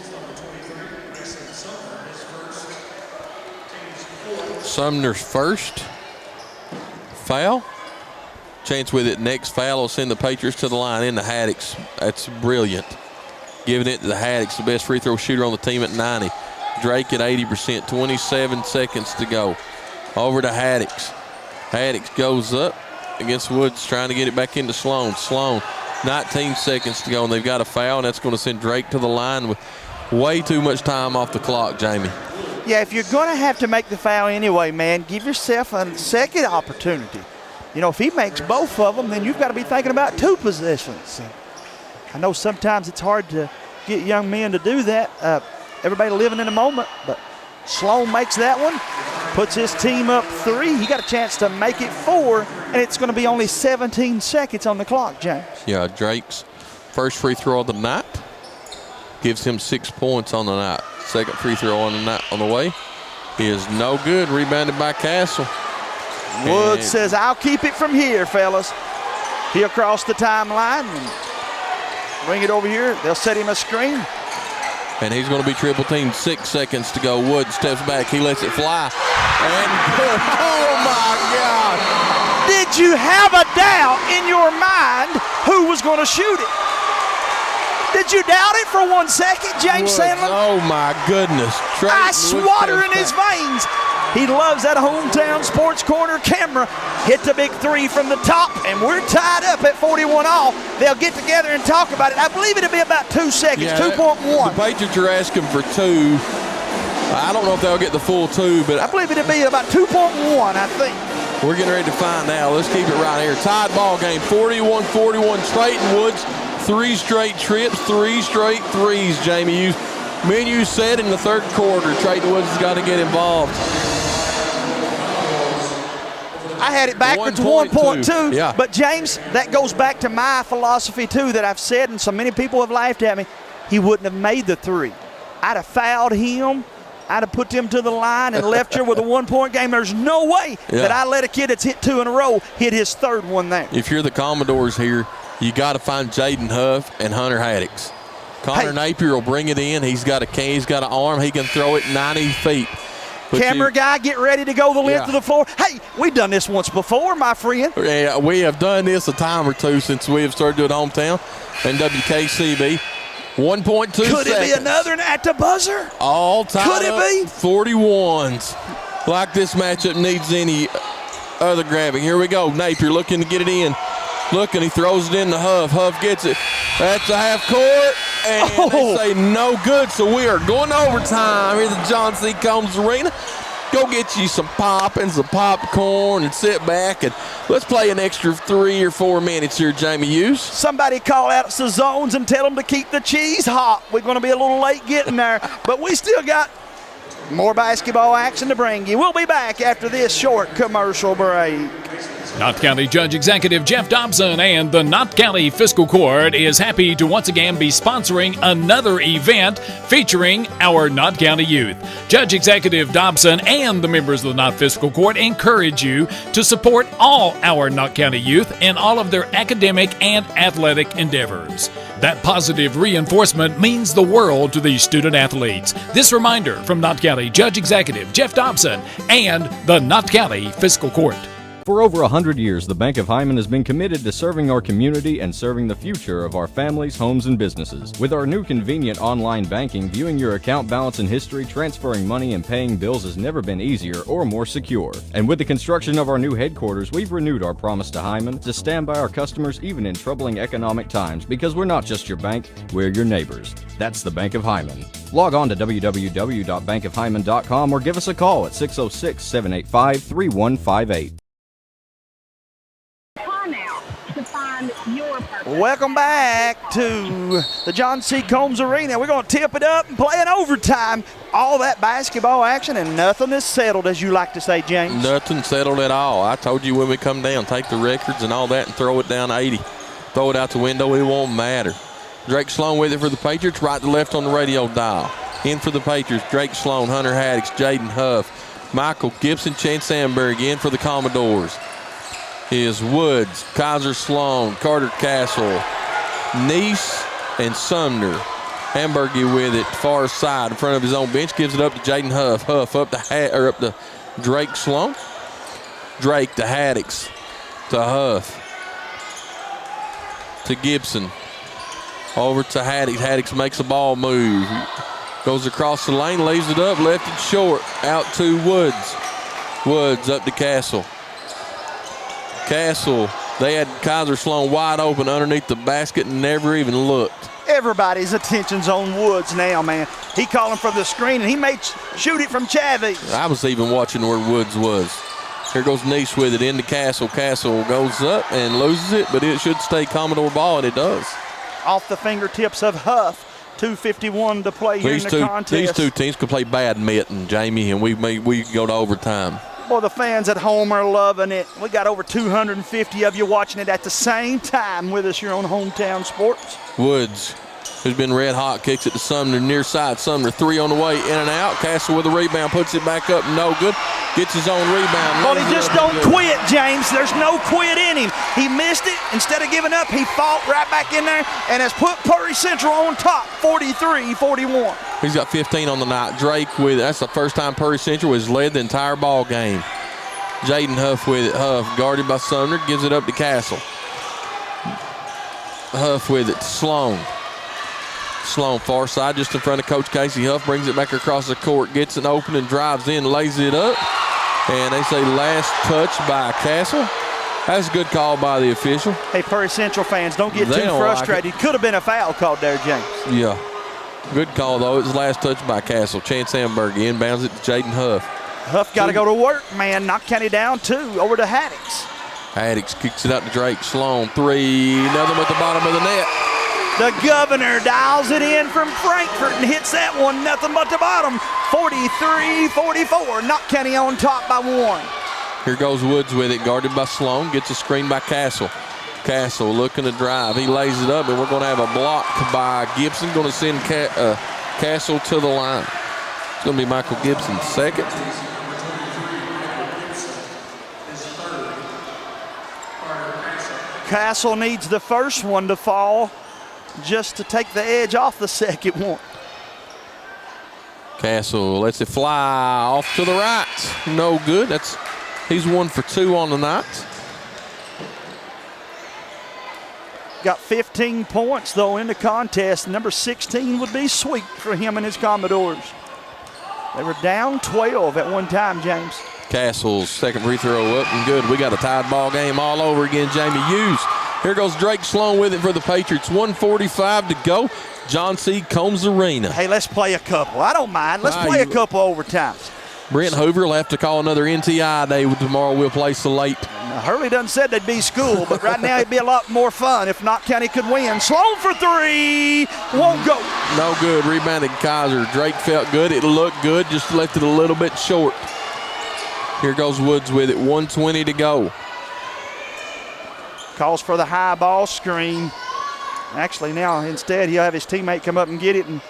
Sumner's first foul. Chance with it. Next foul will send the Patriots to the line into Haddix. That's brilliant. Giving it to the Haddix, the best free throw shooter on the team at 90. Drake at 80%. 27 seconds to go. Over to Haddix. Haddix goes up against Woods, trying to get it back into Sloan. Sloan, 19 seconds to go, and they've got a foul, and that's going to send Drake to the line with way too much time off the clock, Jamie. Yeah, if you're going to have to make the foul anyway, man, give yourself a second opportunity. You know, if he makes both of them, then you've got to be thinking about 2 possessions. I know sometimes it's hard to get young men to do that. Everybody living in the moment, but Sloan makes that one, puts his team up 3. He got a chance to make it 4, and it's going to be only 17 seconds on the clock, James. Yeah, Drake's first free throw of the night gives him 6 points on the night. Second free throw on the night on the way is no good. Rebounded by Castle. Woods says, I'll keep it from here, fellas. He'll cross the timeline and bring it over here. They'll set him a screen. And he's going to be triple teamed. 6 seconds to go. Woods steps back. He lets it fly. And good. Oh, my God. Did you have a doubt in your mind who was going to shoot it? Did you doubt it for 1 second, James Sandlin? Oh, my goodness. Ice water in his veins. He loves that hometown sports corner camera. Hit the big 3 from the top, and we're tied up at 41 all. They'll get together and talk about it. I believe it'll be about 2 seconds, 2.1. The Patriots are asking for 2. I don't know if they'll get the full 2, but I believe it'll be about 2.1, I think. We're getting ready to find out. Let's keep it right here. Tied ball game, 41-41. Trayton Woods 3 straight trips, 3 straight threes, Jamie. You said in the third quarter, Trayton Woods has got to get involved. I had it backwards, 1.2. Yeah. But, James, that goes back to my philosophy, too, that I've said, and so many people have laughed at me. He wouldn't have made the 3. I'd have fouled him. I'd have put him to the line and left here with a 1-point game. There's no way that I let a kid that's hit 2 in a row hit his 3rd one there. If you're the Commodores here, you got to find Jaden Huff and Hunter Haddix. Connor Napier will bring it in. He's got an arm. He can throw it 90 feet. Camera guy, get ready to go the length of the floor. Hey, we've done this once before, my friend. Yeah, we have done this a time or two since we have started doing hometown and WKCB. 1.2 Could seconds. It be another at the buzzer? All tied Could it up, be? 41s. Like this matchup needs any other grabbing. Here we go. Napier looking to get it in. Looking, he throws it in to Huff. Huff gets it. That's a half court. And they say no good, so we are going to overtime here at the John C. Combs Arena. Go get you some pop and some popcorn and sit back and let's play an extra 3 or 4 minutes here, Jamie Hughes. Somebody call out the zones and tell them to keep the cheese hot. We're going to be a little late getting there, but we still got more basketball action to bring you. We'll be back after this short commercial break. Knott County Judge Executive Jeff Dobson and the Knott County Fiscal Court is happy to once again be sponsoring another event featuring our Knott County youth. Judge Executive Dobson and the members of the Knott Fiscal Court encourage you to support all our Knott County youth in all of their academic and athletic endeavors. That positive reinforcement means the world to these student athletes. This reminder from Knott County Judge Executive Jeff Dobson and the Knott County Fiscal Court. For over 100 years, the Bank of Hyman has been committed to serving our community and serving the future of our families, homes, and businesses. With our new convenient online banking, viewing your account balance and history, transferring money, and paying bills has never been easier or more secure. And with the construction of our new headquarters, we've renewed our promise to Hyman to stand by our customers even in troubling economic times, because we're not just your bank, we're your neighbors. That's the Bank of Hyman. Log on to www.bankofhyman.com or give us a call at 606-785-3158. Welcome back to the John C. Combs Arena. We're going to tip it up and play in overtime. All that basketball action and nothing is settled, as you like to say, James. Nothing settled at all. I told you when we come down, take the records and all that and throw it down 80. Throw it out the window, it won't matter. Drake Sloan with it for the Patriots, right to left on the radio dial. In for the Patriots, Drake Sloan, Hunter Haddix, Jaden Huff, Michael Gibson, Chance Sandberg. In for the Commodores is Woods, Kaiser Sloan, Carter Castle, Neese, and Sumner. Hamburgie with it, far side in front of his own bench, gives it up to Jaden Huff. Huff up to Drake Sloan. Drake to Haddix, to Huff, to Gibson, over to Haddix. Haddix makes a ball move. Goes across the lane, leaves it up, left it short, out to Woods. Woods up to Castle. Castle, they had Kaiser Sloan wide open underneath the basket and never even looked. Everybody's attention's on Woods now, man. He calling from the screen, and he may shoot it from Chavez. I was even watching where Woods was. Here goes Neese with it into Castle. Castle goes up and loses it, but it should stay Commodore ball, and it does. Off the fingertips of Huff. 2:51 to play here in the contest. These two teams could play badminton, Jamie, and we go to overtime. Boy, the fans at home are loving it. We got over 250 of you watching it at the same time with us here on Hometown Sports. Woods, who's been red hot, kicks it to Sumner near side. Sumner, 3 on the way, in and out. Castle with a rebound, puts it back up, no good. Gets his own rebound. Well, he just don't quit, James. There's no quit in him. He missed it. Instead of giving up, he fought right back in there and has put Perry Central on top, 43-41. He's got 15 on the night. Drake with it. That's the first time Perry Central has led the entire ball game. Jaden Huff with it. Huff guarded by Sumner. Gives it up to Castle. Huff with it to Sloan. Sloan far side just in front of Coach Casey. Huff brings it back across the court. Gets it open and drives in. Lays it up. And they say last touch by Castle. That's a good call by the official. Hey, Perry Central fans, don't get too frustrated. Could have been a foul called there, James. Yeah. Good call, though. It was last touch by Castle. Chance Sandberg inbounds it to Jaden Huff. Huff got to go to work, man. Knott County down 2. Over to Haddix. Haddix kicks it out to Drake. Sloan, 3. Another at the bottom of the net. The governor dials it in from Frankfort and hits that one nothing but the bottom. 43-44. Knott County on top by 1. Here goes Woods with it, guarded by Sloan. Gets a screen by Castle. Castle looking to drive. He lays it up, and we're going to have a block by Gibson. Going to send Castle to the line. It's going to be Michael Gibson's second. Castle needs the first one to fall just to take the edge off the second one. Castle lets it fly off to the right. No good. He's 1 for 2 on the night. Got 15 points, though, in the contest. Number 16 would be sweet for him and his Commodores. They were down 12 at one time, James. Castle's second free throw up and good. We got a tied ball game all over again. Jamie Hughes. Here goes Drake Sloan with it for the Patriots. 1:45 to go. John C. Combs Arena. Hey, let's play a couple. I don't mind. Let's play a couple overtimes. Brent Hoover will have to call another NTI day tomorrow. We'll play so late. Now, Hurley done said they'd be school, but right now it'd be a lot more fun if Knott County could win. Sloan for 3. Won't go. No good. Rebounded Kaiser. Drake felt good. It looked good. Just left it a little bit short. Here goes Woods with it. 1:20 to go. Calls for the high ball screen. Actually, now instead he'll have his teammate come up and get it and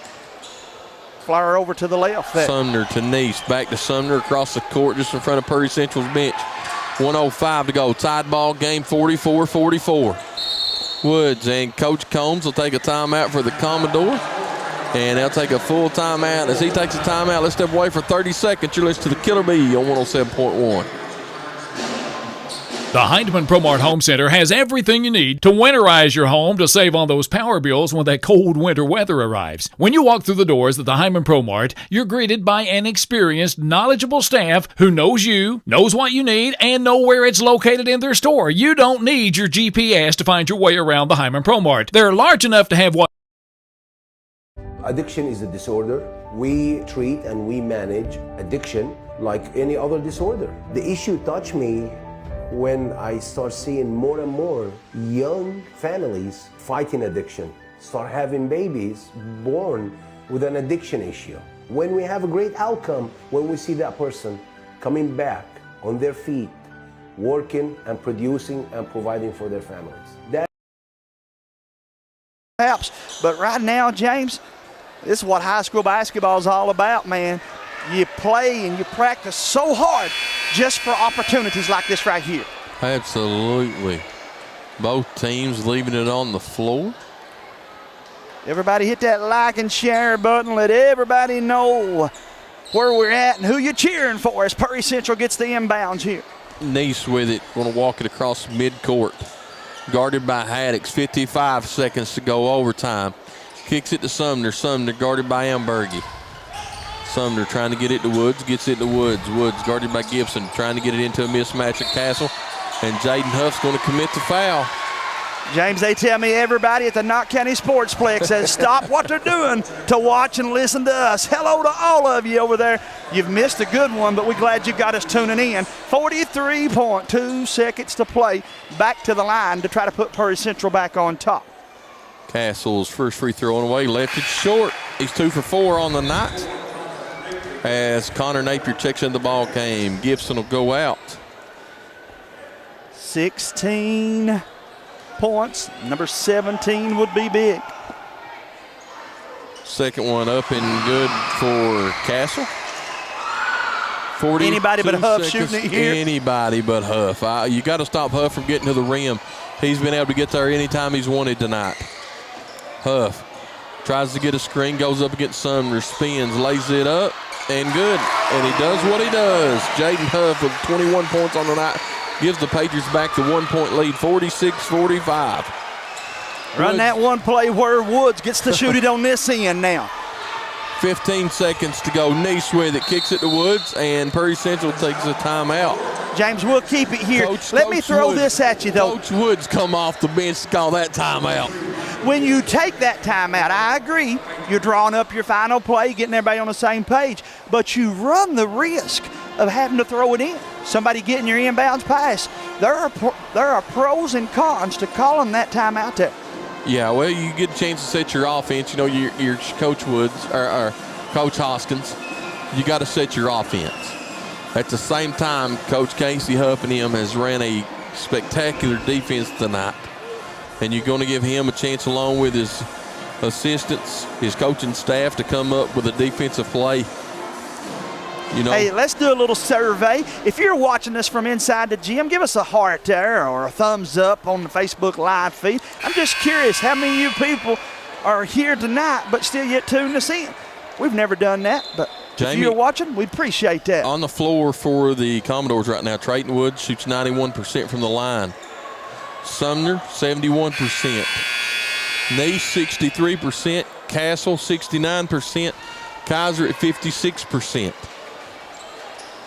fly her over to the left. Sumner to Neese. Back to Sumner across the court just in front of Prairie Central's bench. 1:05 to go. Tied ball game, 44-44. Woods and Coach Combs will take a timeout for the Commodore. And they'll take a full timeout. As he takes a timeout, let's step away for 30 seconds. You're listening to the Killer Bee on 107.1. The Heidemann Promart Home Center has everything you need to winterize your home to save on those power bills when that cold winter weather arrives. When you walk through the doors at the Heidemann Promart, you're greeted by an experienced, knowledgeable staff who knows you, knows what you need, and know where it's located in their store. You don't need your GPS to find your way around the Heidemann Promart. They're large enough to have what Addiction is a disorder. We treat and we manage addiction like any other disorder. The issue touched me when I start seeing more and more young families fighting addiction, start having babies born with an addiction issue. When we have a great outcome, when we see that person coming back on their feet, working and producing and providing for their families. Perhaps, but right now, James, this is what high school basketball is all about, man. You play and you practice so hard just for opportunities like this right here. Absolutely. Both teams leaving it on the floor. Everybody hit that like and share button. Let everybody know where we're at and who you're cheering for as Prairie Central gets the inbounds here. Neese with it. Going to walk it across midcourt. Guarded by Haddix. 55 seconds to go overtime. Kicks it to Sumner. Sumner guarded by Ambergy. Sumner trying to get it to Woods. Gets it to Woods. Woods guarded by Gibson. Trying to get it into a mismatch at Castle. And Jaden Huff's going to commit the foul. James, they tell me everybody at the Knott County Sportsplex has stopped what they're doing to watch and listen to us. Hello to all of you over there. You've missed a good one, but we're glad you got us tuning in. 43.2 seconds to play. Back to the line to try to put Prairie Central back on top. Castle's first free throw on the way. Left it short. He's 2 for 4 on the night. As Connor Napier checks in the ball game, Gibson will go out. 16 points. Number 17 would be big. Second one up and good for Castle. Anybody but Huff shooting it here. Anybody but Huff. You got to stop Huff from getting to the rim. He's been able to get there anytime he's wanted tonight. Huff tries to get a screen, goes up against Sumner, spins, lays it up, and good. And he does what he does. Jaden Huff with 21 points on the night gives the Patriots back the 1-point lead, 46-45. Run that one play where Woods gets to shoot it on this end now. 15 seconds to go. Neese with it, kicks it to Woods, and Prairie Central takes a timeout. James, we'll keep it here. Let me throw this at you, though. Coach Woods come off the bench to call that timeout. When you take that timeout, I agree, you're drawing up your final play, getting everybody on the same page, but you run the risk of having to throw it in. Somebody getting your inbounds pass. There are pros and cons to calling that timeout there. Yeah, well, you get a chance to set your offense. You know, your Coach Woods or Coach Hoskins, you got to set your offense. At the same time, Coach Casey Huff and him has ran a spectacular defense tonight, and you're going to give him a chance along with his assistants, his coaching staff, to come up with a defensive play. You know, hey, let's do a little survey. If you're watching this from inside the gym, give us a heart there or a thumbs up on the Facebook Live feed. I'm just curious how many of you people are here tonight but still yet tuned us in. We've never done that, but Jamie, if you're watching, we appreciate that. On the floor for the Commodores right now, Trayton Woods shoots 91% from the line. Sumner, 71%. Neese, 63%. Castle, 69%. Kaiser at 56%.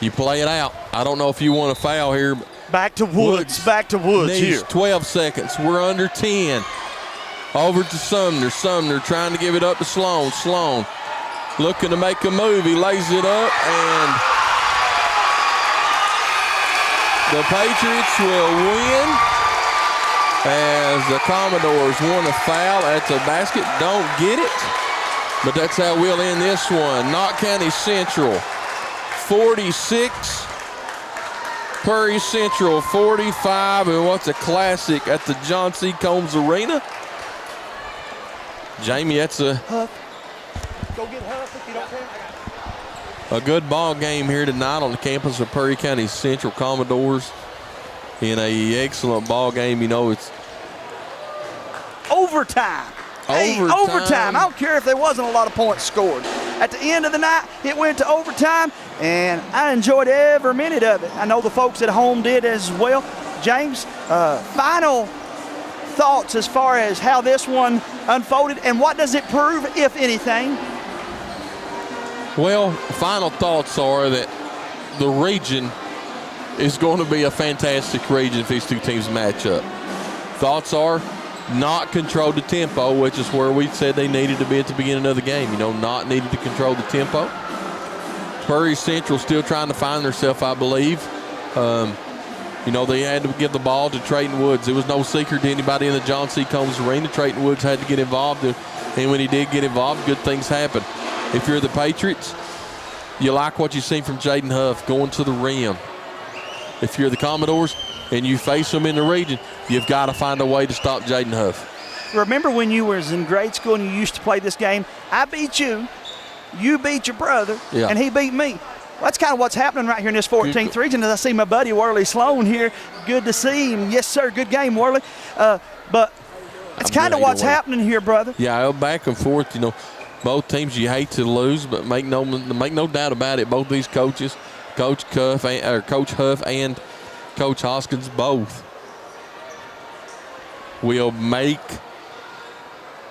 You play it out. I don't know if you want to foul here. Back to Woods. Back to Woods Neese, here. 12 seconds. We're under 10. Over to Sumner. Sumner trying to give it up to Sloan. Sloan looking to make a move. He lays it up, and the Patriots will win as the Commodores want a foul at the basket. Don't get it, but that's how we'll end this one. Knott County Central 46, Prairie Central 45, and what's a classic at the John C. Combs Arena? Jamie, that's Huff. Go get Huff if you don't care. a good ball game here tonight on the campus of Prairie County Central Commodores in a excellent ball game. You know, it's overtime. Hey, overtime. I don't care if there wasn't a lot of points scored. At the end of the night, it went to overtime, and I enjoyed every minute of it. I know the folks at home did as well. James, final thoughts as far as how this one unfolded, and what does it prove, if anything? Well, final thoughts are that the region is going to be a fantastic region if these two teams match up. Thoughts are not control the tempo, which is where we said they needed to be at the beginning of the game. You know, not needed to control the tempo. Prairie Central still trying to find themselves, I believe. You know, they had to give the ball to Trayton Woods. It was no secret to anybody in the John C. Combs Arena. Trayton Woods had to get involved, and when he did get involved, good things happened. If you're the Patriots, you like what you've seen from Jaden Huff going to the rim. If you're the Commodores and you face them in the region, you've got to find a way to stop Jaden Huff. Remember when you was in grade school and you used to play this game? I beat you, you beat your brother, and he beat me. Well, that's kind of what's happening right here in this 14th region. As I see my buddy Worley Sloan here, good to see him. Yes, sir, good game, Worley. But it's kind of what's happening here, brother. Yeah, back and forth. You know, both teams you hate to lose, but make no doubt about it. Both these coaches, Coach Huff and Coach Hoskins, both will make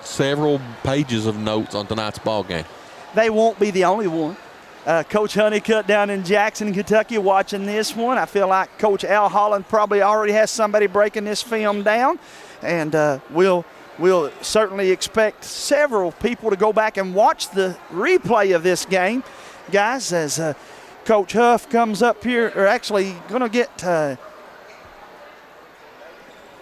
several pages of notes on tonight's ball game. They won't be the only one. Coach Honeycutt down in Jackson, Kentucky, watching this one. I feel like Coach Al Holland probably already has somebody breaking this film down, and we'll certainly expect several people to go back and watch the replay of this game, guys, as Coach Huff comes up here, or actually going to get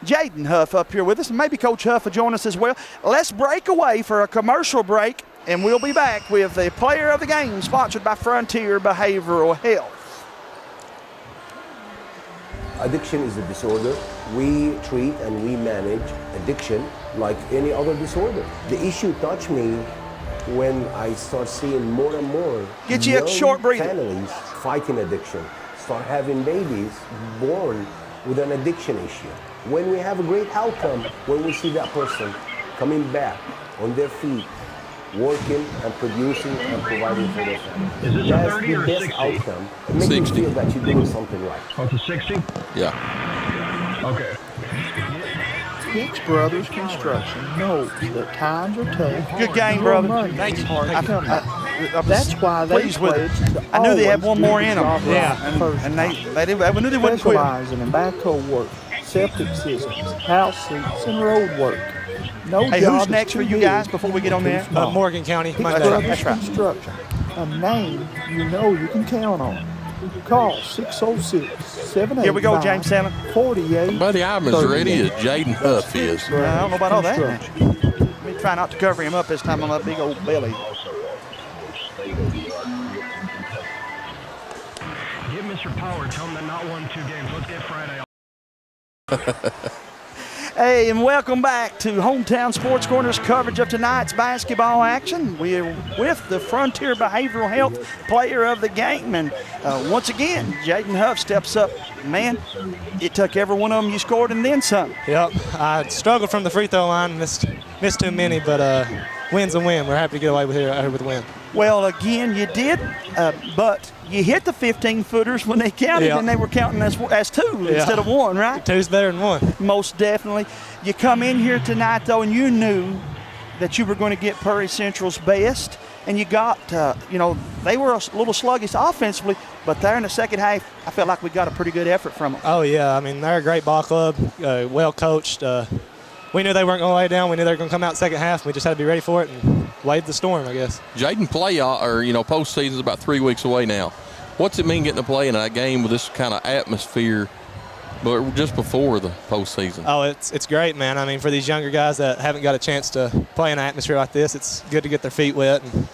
Jaden Huff up here with us, and maybe Coach Huff will join us as well. Let's break away for a commercial break, and we'll be back with the player of the game, sponsored by Frontier Behavioral Health. Addiction is a disorder. We treat and we manage addiction like any other disorder. The issue touched me when I start seeing more and more Get you a short breather. families fighting addiction, start having babies born with an addiction issue. When we have a great outcome, when we see that person coming back on their feet, working and producing and providing for their family. Is this a 30 or 60? Outcome. It makes you feel that you're doing something right. Oh, it's a 60? Yeah. Okay. Hicks Brothers Construction knows that times are tough. Good game, brother. Thank you. That's why they pleased with it. I knew they had one more in them. Yeah. And I knew they wouldn't quit. Specializing in backhoe work, septic systems, house seats, and road work. No hey, job who's next for you guys before we get on there? Morgan County. Hicks Brothers Construction, a name you know you can count on. Call 606-785-4838. Here we go, James Salmon. Buddy, I'm as ready as Jaden Huff is. I don't know about all that. Let me try not to cover him up this time on my big old belly. Give Mr. Power, tell him that not 1-2 games. Let's get Friday off. Hey, and welcome back to Hometown Sports Corner's coverage of tonight's basketball action. We're with the Frontier Behavioral Health Player of the Game. And once again, Jaden Huff steps up. Man, it took every one of them you scored and then some. Yep, I struggled from the free throw line, missed too many, but win's a win. We're happy to get away with here with a win. Well, again, you did, but you hit the 15-footers when they counted, and they were counting as two instead of one, right? Two's better than one. Most definitely. You come in here tonight, though, and you knew that you were going to get Prairie Central's best, and you got, they were a little sluggish offensively, but there in the second half, I felt like we got a pretty good effort from them. Oh, yeah. I mean, they're a great ball club, well coached. We knew they weren't going to lay down. We knew they were going to come out second half. We just had to be ready for it and wade the storm, I guess. Jaden, postseason is about 3 weeks away now. What's it mean getting to play in a game with this kind of atmosphere, but just before the postseason? Oh, it's great, man. I mean, for these younger guys that haven't got a chance to play in an atmosphere like this, it's good to get their feet wet. And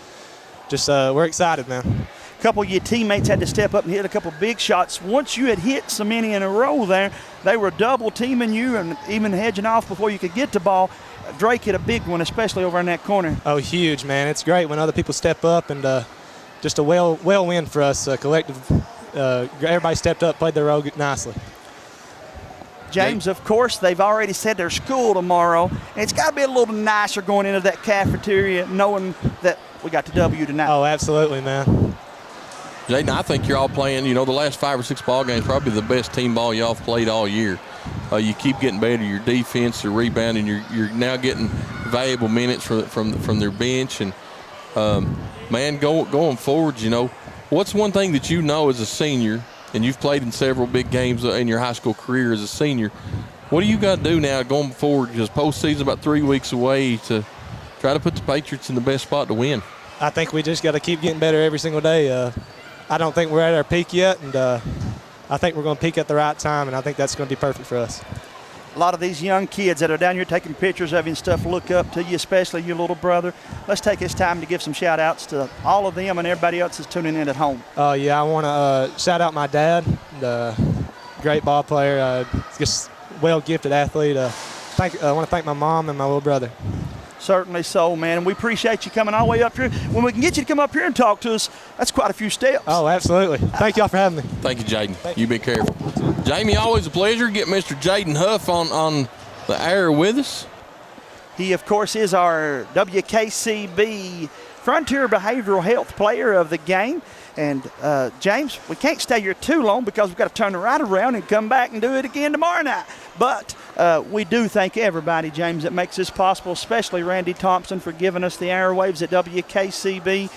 just we're excited, man. A couple of your teammates had to step up and hit a couple of big shots. Once you had hit so many in a row there, they were double teaming you and even hedging off before you could get the ball. Drake hit a big one, especially over in that corner. Oh, huge, man. It's great when other people step up, and just a well win for us, collective. Everybody stepped up, played their role nicely. James, of course, they've already said their school tomorrow, and it's got to be a little nicer going into that cafeteria knowing that we got the W tonight. Oh, absolutely, man. Jaden, I think you're all playing, the last 5 or 6 ball games, probably the best team ball y'all have played all year. You keep getting better. Your defense, your rebounding, you're now getting valuable minutes from their bench. And, man, going forward, what's one thing that you know as a senior, and you've played in several big games in your high school career as a senior, what do you got to do now going forward, because postseason about 3 weeks away, to try to put the Patriots in the best spot to win? I think we just got to keep getting better every single day. I don't think we're at our peak yet, and I think we're going to peak at the right time, and I think that's going to be perfect for us. A lot of these young kids that are down here taking pictures of you and stuff look up to you, especially your little brother. Let's take this time to give some shout-outs to all of them and everybody else that's tuning in at home. Yeah, I want to shout out my dad, the great ball player, just well-gifted athlete. I want to thank my mom and my little brother. Certainly so, man. And we appreciate you coming all the way up here. When we can get you to come up here and talk to us, that's quite a few steps. Oh, absolutely. Thank y'all for having me. Thank you, Jaden. You be careful. Jamie, always a pleasure. Get Mr. Jaden Huff on the air with us. He, of course, is our WKCB Frontier Behavioral Health Player of the Game. And, James, we can't stay here too long because we've got to turn right around and come back and do it again tomorrow night. But we do thank everybody, James, that makes this possible, especially Randy Thompson for giving us the airwaves at WKCB.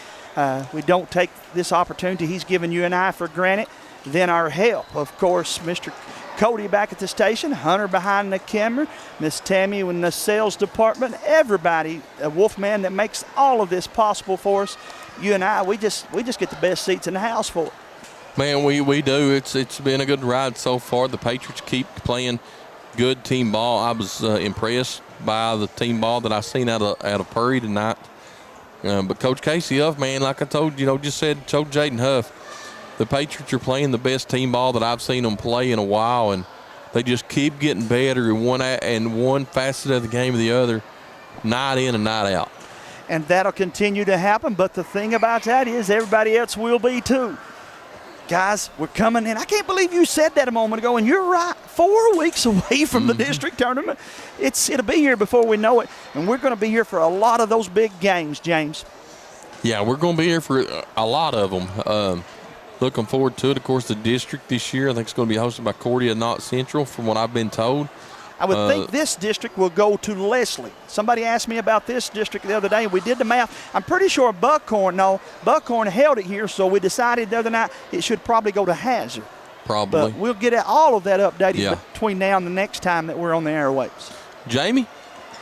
We don't take this opportunity he's given you and I for granted. Then our help, of course, Mr. Cody back at the station, Hunter behind the camera, Miss Tammy in the sales department, everybody, Wolfman, that makes all of this possible for us. You and I, we just get the best seats in the house for it. Man, we do. It's been a good ride so far. The Patriots keep playing good team ball. I was impressed by the team ball that I seen out of Prairie tonight. But Coach Casey Huff, man, like I told told Jaden Huff, the Patriots are playing the best team ball that I've seen them play in a while, and they just keep getting better in one facet of the game or the other, night in and night out. And that'll continue to happen, but the thing about that is everybody else will be too. Guys, we're coming in. I can't believe you said that a moment ago, and you're right. 4 weeks away from the district tournament. It'll be here before we know it, and we're going to be here for a lot of those big games, James. Yeah, we're going to be here for a lot of them. Looking forward to it. Of course, the district this year, I think it's going to be hosted by Cordia Knott Central, from what I've been told. I would think this district will go to Leslie. Somebody asked me about this district the other day. We did the math. I'm pretty sure Buckhorn held it here, so we decided the other night it should probably go to Hazard. Probably. But we'll get all of that updated between now and the next time that we're on the airwaves. Jamie,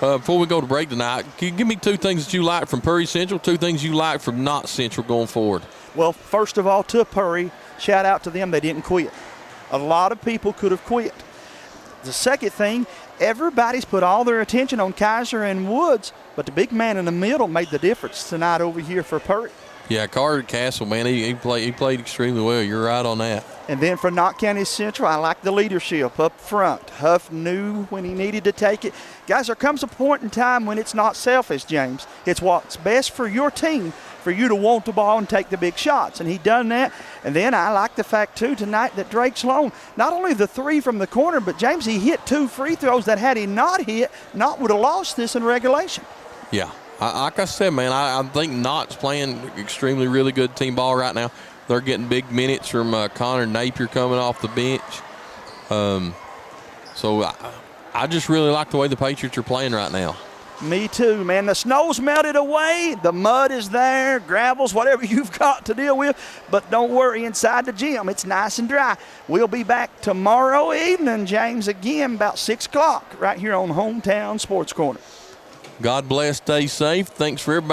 before we go to break tonight, can you give me 2 things that you like from Prairie Central, 2 things you like from Knott Central going forward? Well, first of all, to Prairie, shout out to them, they didn't quit. A lot of people could have quit. The second thing, everybody's put all their attention on Kaiser and Woods, but the big man in the middle made the difference tonight over here for Purdy. Yeah, Carter Castle, man, he played extremely well. You're right on that. And then for Knott County Central, I like the leadership up front. Huff knew when he needed to take it. Guys, there comes a point in time when it's not selfish, James. It's what's best for your team for you to want the ball and take the big shots. And he done that. And then I like the fact, too, tonight that Drake Sloan, not only the 3 from the corner, but, James, he hit 2 free throws that had he not hit, Knott would have lost this in regulation. Yeah. Like I said, man, I think Knott's playing extremely really good team ball right now. They're getting big minutes from Connor Napier coming off the bench. So I just really like the way the Patriots are playing right now. Me too, man. The snow's melted away. The mud is there, gravels, whatever you've got to deal with. But don't worry, inside the gym, it's nice and dry. We'll be back tomorrow evening, James, again about 6 o'clock right here on Hometown Sports Corner. God bless. Stay safe. Thanks for everybody.